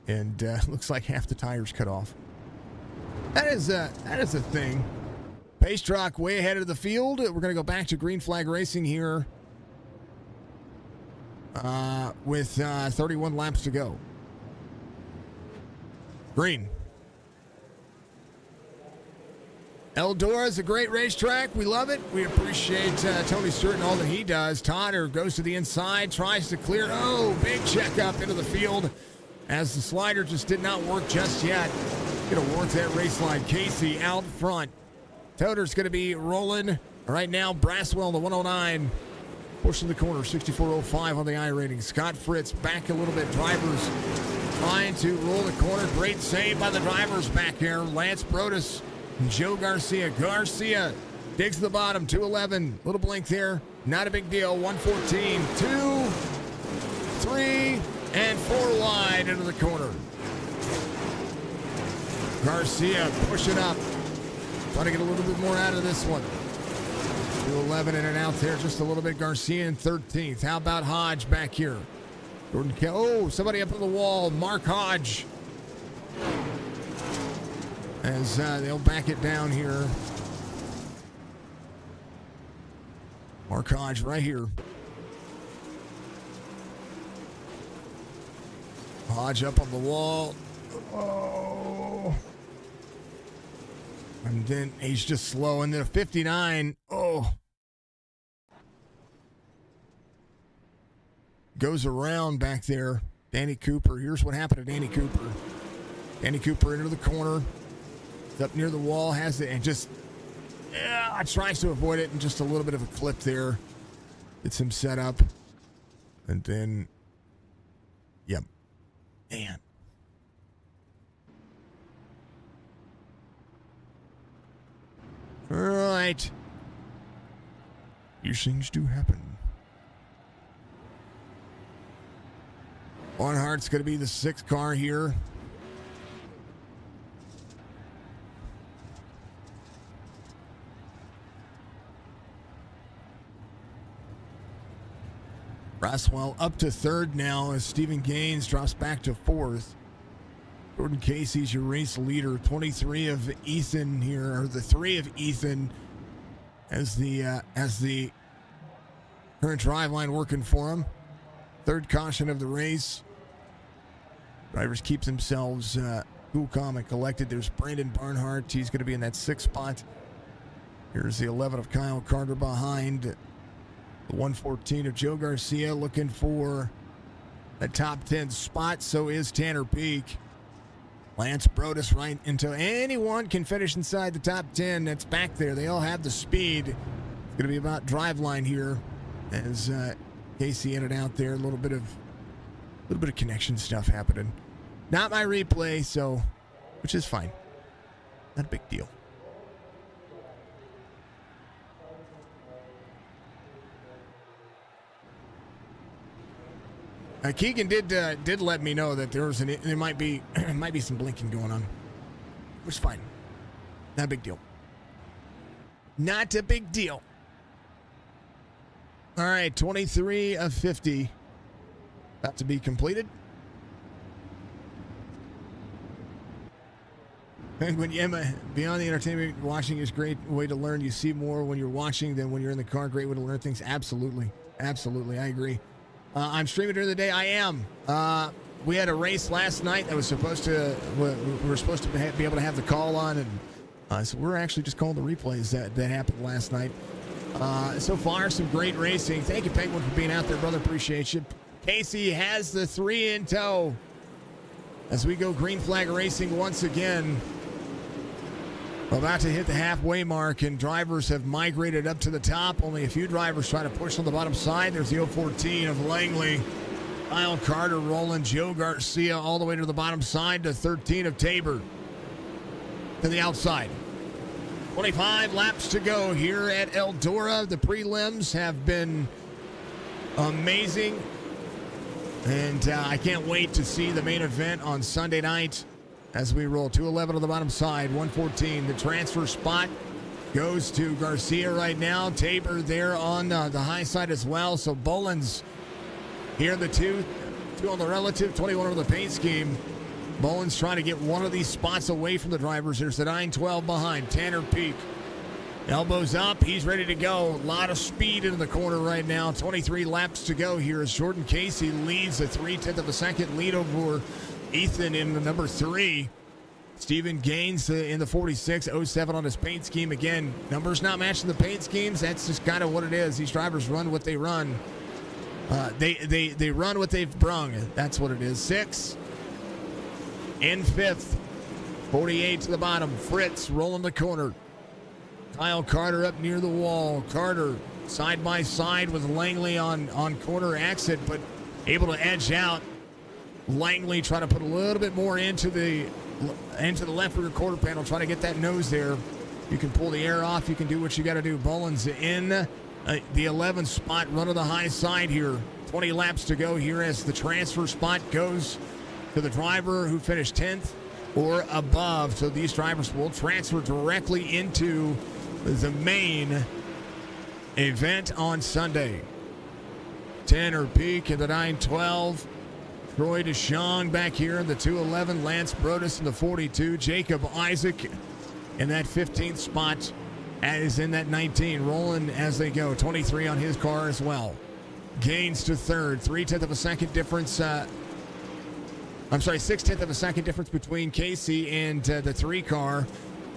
and looks like half the tires cut off. That is a thing. Pace truck way ahead of the field. We're going to go back to green flag racing here with 31 laps to go. Green. Eldora is a great racetrack. We love it. We appreciate Tony Stewart and all that he does. Totter goes to the inside, tries to clear. Oh, big check up into the field as the slider just did not work just yet. Going to work that race line. Casey out front. Totter's going to be rolling right now. Braswell, the 109. Pushing the corner, 64.05 on the iRating. Scott Fritz back a little bit. Drivers trying to roll the corner. Great save by the drivers back here. Lance Brodus and Joe Garcia. Garcia digs the bottom, 211. Little blink there. Not a big deal. 114, 2, 3, and 4 wide into the corner. Garcia pushing up. Trying to get a little bit more out of this one. 211 in and out there, just a little bit. Garcia in 13th. How about Hodge back here? Jordan oh, somebody up on the wall. Mark Hodge. As they'll back it down here. Mark Hodge right here. Hodge up on the wall. Oh. And then he's just slow. And then a 59. Oh. Goes around back there. Danny Cooper. Here's what happened to Danny Cooper. Danny Cooper into the corner. Up near the wall. Has it. And just tries to avoid it. And just a little bit of a clip there. Gets him set up. And then. Yep. Man. All right. These things do happen. Barnhart's going to be the 6th car here. Roswell up to third now as Stephen Gaines drops back to fourth. Jordan Casey's your race leader. 23 of Ethan here, or the 3 of Ethan as the current drive line working for him. Third caution of the race. Drivers keep themselves cool, calm, and collected. There's Brandon Barnhart. He's going to be in that 6th spot. Here's the 11 of Kyle Carter behind the 114 of Joe Garcia, looking for the top 10 spot. So is Tanner Peak. Lance Brodus right into anyone can finish inside the top 10 that's back there. They all have the speed. It's going to be about drive line here as Casey ended out there. A little bit of connection stuff happening. Not my replay, so which is fine. Not a big deal. Keegan did let me know that there might be some blinking going on, which is fine. Not a big deal. Not a big deal. All right, 23 of 50 about to be completed. And when beyond the entertainment, watching is a great way to learn. You see more when you're watching than when you're in the car. Great way to learn things. Absolutely, I agree. I'm streaming during the day. I am. We had a race last night that was supposed to. We were supposed to be able to have the call on, and so we're actually just calling the replays that happened last night. So far, some great racing. Thank you, Penguin, for being out there, brother. Appreciate you. Casey has the 3 in tow as we go green flag racing once again. We're about to hit the halfway mark, and drivers have migrated up to the top. Only a few drivers trying to push on the bottom side. There's the 014 of Langley. Kyle Carter rolling. Joe Garcia all the way to the bottom side to 13 of Tabor. To the outside. 25 laps to go here at Eldora. The prelims have been amazing. And I can't wait to see the main event on Sunday night as we roll. 211 on the bottom side, 114. The transfer spot goes to Garcia right now. Tabor there on the high side as well. So Bolins here, the two on the relative, 21 on the paint scheme. Bolins trying to get one of these spots away from the drivers. There's the 912 behind. Tanner Peak. Elbows up. He's ready to go. A lot of speed into the corner right now. 23 laps to go here as Jordan Casey leads a 3/10 of a second lead over Ethan in the number 3. Stephen Gaines in the 46.07 on his paint scheme. Again, numbers not matching the paint schemes. That's just kind of what it is. These drivers run what they run. They run what they've brung. That's what it is. 6 in 5th. 48 to the bottom. Fritz rolling the corner. Kyle Carter up near the wall. Carter side by side with Langley on corner exit, but able to edge out. Langley trying to put a little bit more into the left rear quarter panel, trying to get that nose there. You can pull the air off. You can do what you got to do. Bolins in the 11th spot, run to the high side here. 20 laps to go here as the transfer spot goes to the driver who finished 10th or above. So these drivers will transfer directly into the main event on Sunday. Tanner Peak in the 912. Troy DeShong back here in the 211. Lance Brodus in the 42. Jacob Isaac in that 15th spot is in that 19. Rolling as they go. 23 on his car as well. Gains to third. 3/10 of a second difference. 6/10 of a second difference between Casey and the 3 car.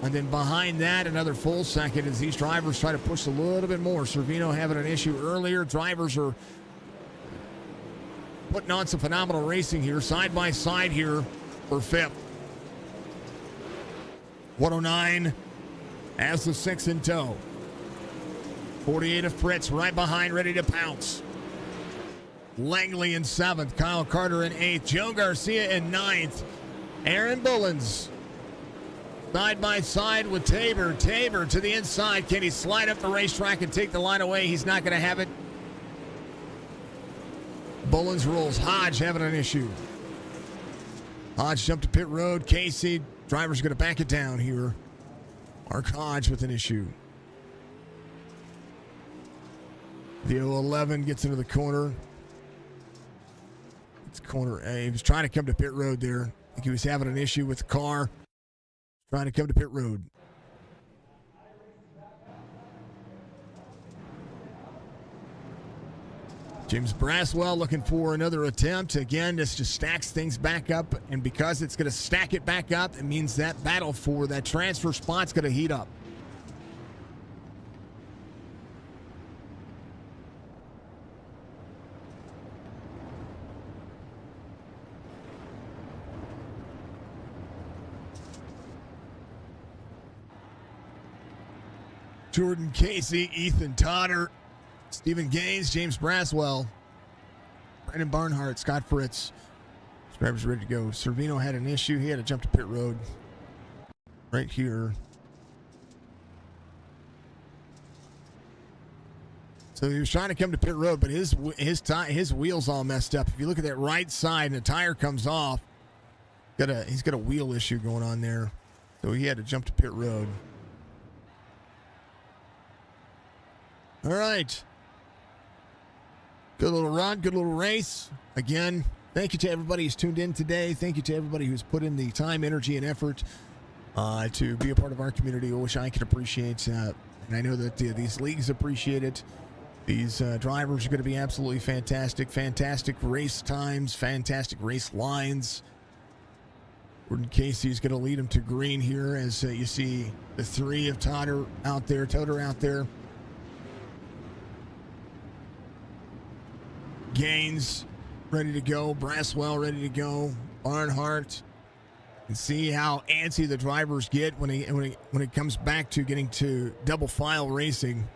And then behind that, another full second as these drivers try to push a little bit more. Servino having an issue earlier. Drivers are putting on some phenomenal racing here. Side by side here for 5th. 109 as the 6 in tow. 48 of Fritz right behind, ready to pounce. Langley in 7th. Kyle Carter in 8th. Joe Garcia in 9th. Aaron Bullens side by side with Tabor. Tabor to the inside. Can he slide up the racetrack and take the line away? He's not going to have it. Bullens rolls. Hodge having an issue. Hodge jumped to pit road. Casey, driver's going to back it down here. Mark Hodge with an issue. The 011 gets into the corner. It's corner. He was trying to come to pit road there. I think he was having an issue with the car. Trying to come to pit road. James Braswell looking for another attempt. Again, this just stacks things back up. And because it's going to stack it back up, it means that battle for that transfer spot's going to heat up. Jordan Casey, Ethan Totter, Stephen Gaines, James Braswell, Brandon Barnhart, Scott Fritz. This driver's ready to go. Servino had an issue. He had to jump to pit road right here. So he was trying to come to pit road, but his wheel's all messed up. If you look at that right side and the tire comes off, he's got a wheel issue going on there. So he had to jump to pit road. All right. Good little run, good little race. Again, thank you to everybody who's tuned in today. Thank you to everybody who's put in the time, energy, and effort to be a part of our community, which I can appreciate. And I know that these leagues appreciate it. These drivers are going to be absolutely fantastic. Fantastic race times, fantastic race lines. Gordon Casey is going to lead them to green here as you see the three of Totter out there. Gaines ready to go. Braswell ready to go. Barnhart. And see how antsy the drivers get when it comes back to getting to double file racing.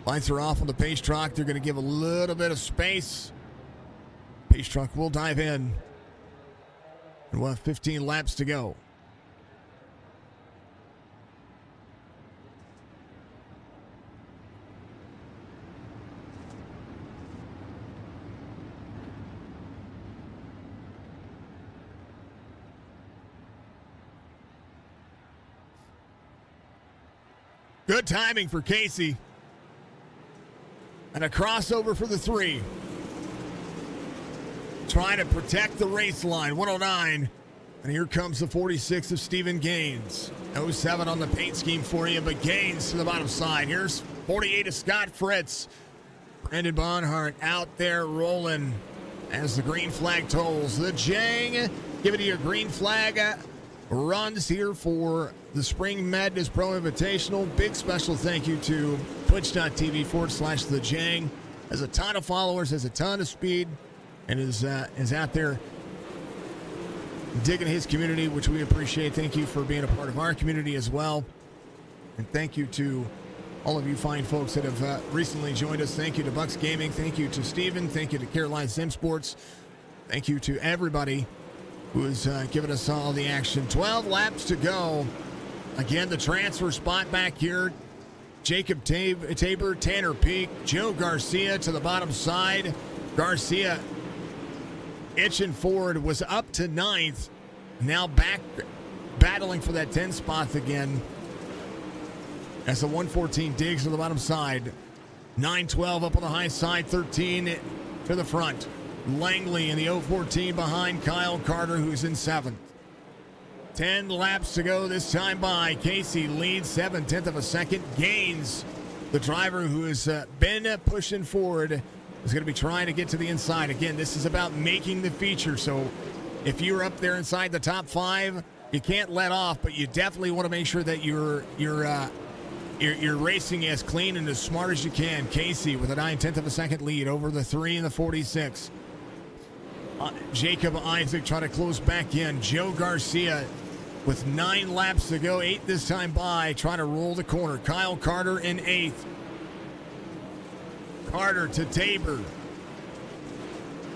Lights are off on the pace truck. They're going to give a little bit of space. Pace truck will dive in. And we'll have 15 laps to go. Good timing for Casey. And a crossover for the three. Trying to protect the race line. 109. And here comes the 46 of Stephen Gaines. 07 on the paint scheme for you, but Gaines to the bottom side. Here's 48 of Scott Fritz. Brandon Barnhart out there rolling as the green flag tolls. The Jang giving you your green flag runs here for the Spring Madness Pro Invitational. Big special thank you to twitch.tv/The Jang. Has a ton of followers, has a ton of speed, and is out there digging his community, which we appreciate. Thank you for being a part of our community as well. And thank you to all of you fine folks that have recently joined us. Thank you to Bucks Gaming. Thank you to Steven. Thank you to Caroline Sim Sports. Thank you to everybody who has given us all the action. 12 laps to go. Again, the transfer spot back here. Jacob Tabor, Tanner Peak, Joe Garcia to the bottom side. Garcia itching forward, was up to 9th. Now back battling for that 10 spot again. As the 114 digs to the bottom side. 9-12 up on the high side, 13 to the front. Langley in the 014 behind Kyle Carter, who's in 7th. 10 laps to go this time by. Casey leads 7/10 of a second. Gaines, the driver who has been pushing forward, is going to be trying to get to the inside. Again, this is about making the feature. So if you're up there inside the top 5, you can't let off, but you definitely want to make sure that you're racing as clean and as smart as you can. Casey with a 9/10 of a second lead over the 3 and the 46. Jacob Isaac trying to close back in. Joe Garcia with 9 laps to go, 8 this time by, trying to roll the corner. Kyle Carter in 8th. Carter to Tabor.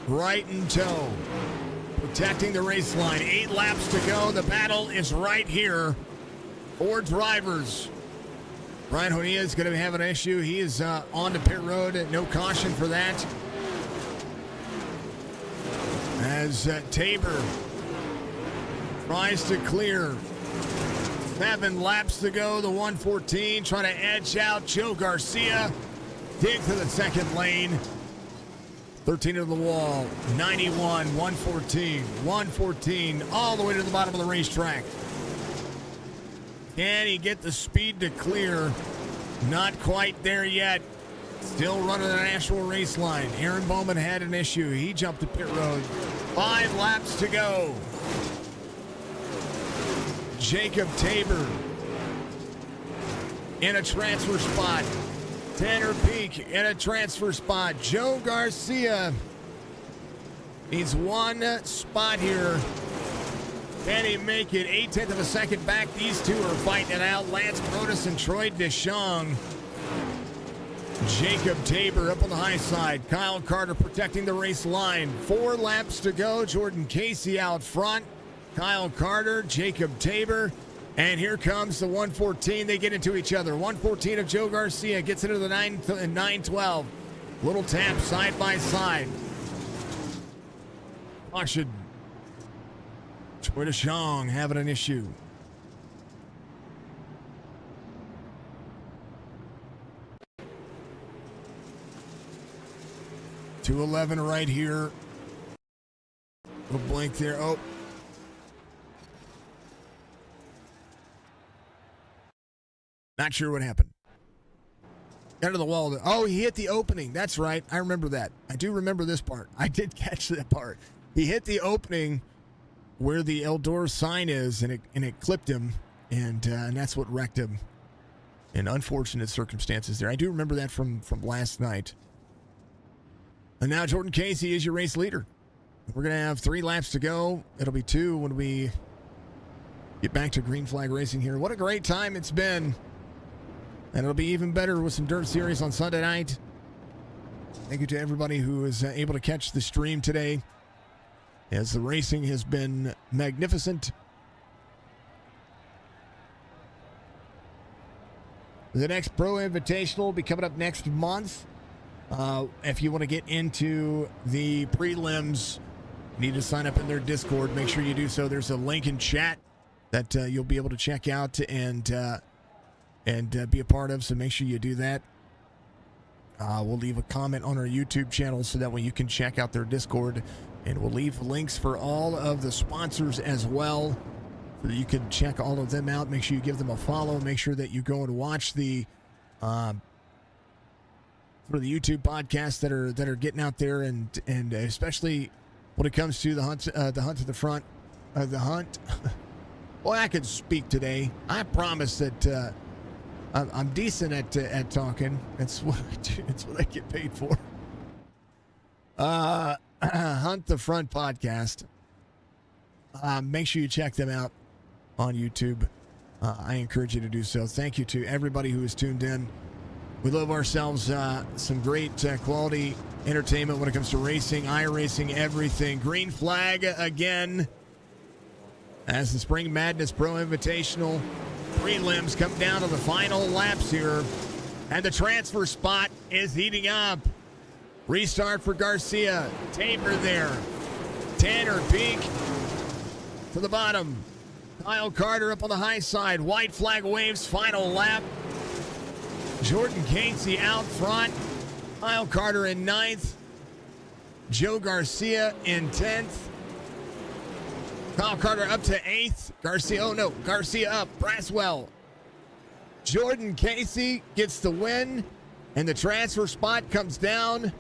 Right in tow. Protecting the race line. 8 laps to go. The battle is right here. 4 drivers. Brian Honea is going to have an issue. He is on the pit road. No caution for that. As Tabor tries to clear. 7 laps to go. The 114 trying to edge out Joe Garcia. Dig to the second lane. 13 to the wall. 91, 114, 114, all the way to the bottom of the racetrack. Can he get the speed to clear? Not quite there yet. Still running the national race line. Aaron Bowman had an issue. He jumped the pit road. 5 laps to go. Jacob Tabor in a transfer spot. Tanner Peak in a transfer spot. Joe Garcia needs 1 spot here. Can he make it? 0.8 of a second back. These two are fighting it out. Lance Brodus and Troy Deschamps. Jacob Tabor up on the high side. Kyle Carter protecting the race line. 4 laps to go. Jordan Casey out front. Kyle Carter, Jacob Tabor, and here comes the 114. They get into each other. 114 of Joe Garcia gets into the 912. Little tap side by side. Caution. Troy Deschamps having an issue. .211 right here. Little blink there. Oh. Not sure what happened. Got to the wall. Oh, he hit the opening. That's right. I remember that. I do remember this part. I did catch that part. He hit the opening where the Eldora sign is, and it clipped him, and that's what wrecked him. In unfortunate circumstances there. I do remember that from last night. And now Jordan Casey is your race leader. We're going to have 3 laps to go. It'll be 2 when we get back to green flag racing here. What a great time it's been. And it'll be even better with some Dirt Series on Sunday night. Thank you to everybody who was able to catch the stream today, as the racing has been magnificent. The next Pro Invitational will be coming up next month. If you want to get into the prelims, you need to sign up in their Discord. Make sure you do so. There's a link in chat that you'll be able to check out and be a part of, so make sure you do that. We'll leave a comment on our YouTube channel so that way you can check out their Discord, and we'll leave links for all of the sponsors as well so that you can check all of them out. Make sure you give them a follow. Make sure that you go and watch the for the YouTube podcasts that are getting out there, and especially when it comes to the hunt to the front, the hunt. Boy, I can speak today. I promise that I'm decent at talking. That's what I do. It's what I get paid for. Hunt the Front podcast. Make sure you check them out on YouTube. I encourage you to do so. Thank you to everybody who has tuned in. We love ourselves some great quality entertainment when it comes to racing, iRacing, everything. Green flag again as the Spring Madness Pro Invitational prelims come down to the final laps here, and the transfer spot is heating up. Restart for Garcia. Tabor there. Tanner Peak to the bottom. Kyle Carter up on the high side. White flag waves, final lap. Jordan Casey out front. Kyle Carter in 9th. Joe Garcia in 10th. Kyle Carter up to 8th. Garcia up. Braswell. Jordan Casey gets the win, and the transfer spot comes down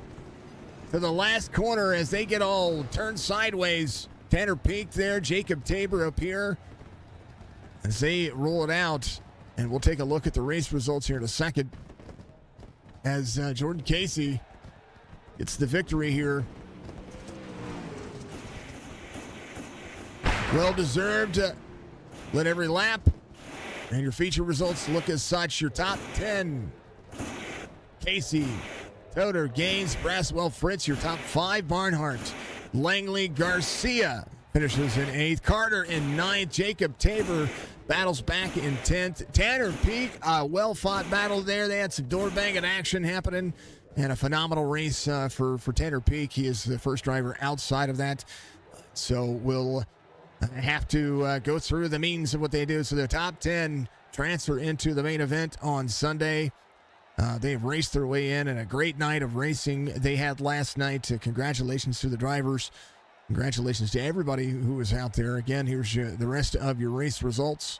to the last corner as they get all turned sideways. Tanner Peak there, Jacob Tabor up here as they roll it out. And we'll take a look at the race results here in a second as Jordan Casey gets the victory here. Well-deserved. Led every lap. And your feature results look as such. Your top 10. Casey, Toder, Gaines, Braswell, Fritz. Your top 5. Barnhart, Langley, Garcia finishes in 8th. Carter in 9th. Jacob Tabor battles back in 10th. Tanner Peak, a well-fought battle there. They had some door banging action happening, and a phenomenal race for Tanner Peak. He is the first driver outside of that. So we'll have to go through the means of what they do. So the top 10 transfer into the main event on Sunday. They've raced their way in, and a great night of racing they had last night. Congratulations to the drivers. Congratulations to everybody who was out there. Again, here's the rest of your race results.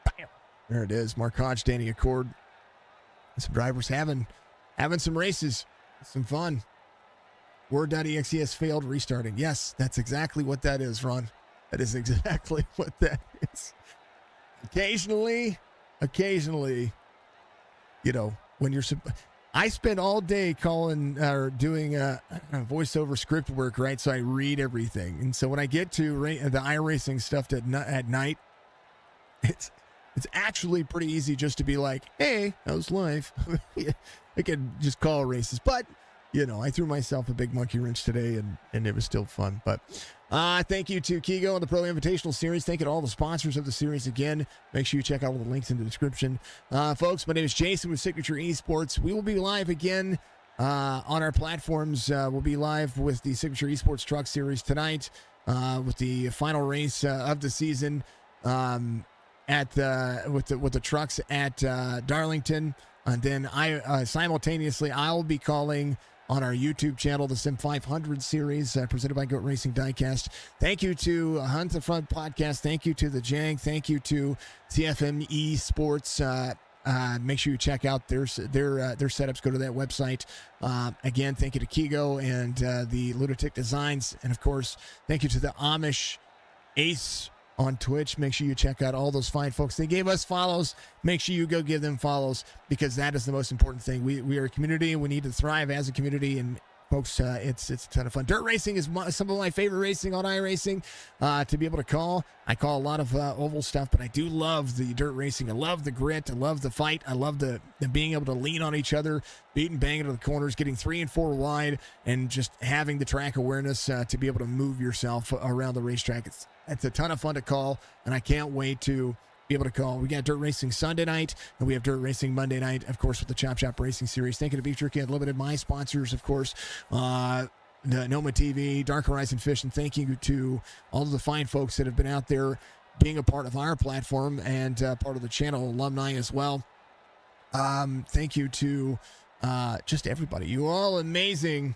Bam. There it is. Mark Hodge, Danny Accord. Some drivers having some races. Some fun. Word.exe has failed restarting. Yes, that's exactly what that is, Ron. That is exactly what that is. Occasionally, you know, when you're... I spend all day calling or doing voiceover script work, right? So I read everything. And so when I get to the iRacing stuff at night, it's actually pretty easy just to be like, hey, how's life? I could just call races. But, you know, I threw myself a big monkey wrench today, and it was still fun. But thank you to Kigo and the Pro Invitational Series. Thank you to all the sponsors of the series again. Make sure you check out all the links in the description. Folks, my name is Jason with Signature Esports. We will be live again on our platforms. We'll be live with the Signature Esports Truck Series tonight with the final race of the season with the trucks at Darlington. And then simultaneously, I'll be calling on our YouTube channel, the Sim 500 series, presented by Goat Racing Diecast. Thank you to Hunt the Front Podcast. Thank you to the Jang. Thank you to CFME Sports. Make sure you check out their setups. Go to that website. Again, thank you to Kigo and the Lunatic Designs. And, of course, thank you to the Amish Ace on Twitch. Make sure you check out all those fine folks. They gave us follows. Make sure you go give them follows, because that is the most important thing. We are a community, and we need to thrive as a community. And folks, it's a ton of fun. Dirt racing is some of my favorite racing on iRacing to be able to call. I call a lot of oval stuff, but I do love the dirt racing. I love the grit. I love the fight. I love the being able to lean on each other, beat and bang into the corners, getting 3 and 4 wide, and just having the track awareness to be able to move yourself around the racetrack. It's a ton of fun to call, and I can't wait to be able to call. We got Dirt Racing Sunday night, and we have Dirt Racing Monday night, of course, with the Chop Chop Racing Series. Thank you to Beef Jerky Unlimited, my sponsors, of course, Noma TV, Dark Horizon Fish, and thank you to all of the fine folks that have been out there being a part of our platform and part of the channel, alumni as well. Thank you to just everybody. You are all amazing,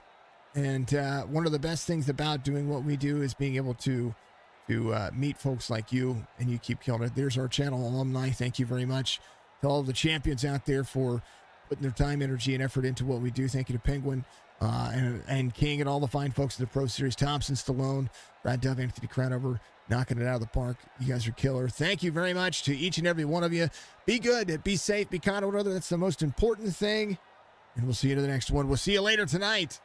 and one of the best things about doing what we do is being able to meet folks like you, and you keep killing it. There's our channel alumni. Thank you very much to all the champions out there for putting their time, energy, and effort into what we do. Thank you to Penguin and King and all the fine folks in the Pro Series. Thompson, Stallone, Brad Dove, Anthony Crownover, knocking it out of the park. You guys are killer. Thank you very much to each and every one of you. Be good, be safe, be kind to one another. That's the most important thing. And we'll see you to the next one. We'll see you later tonight.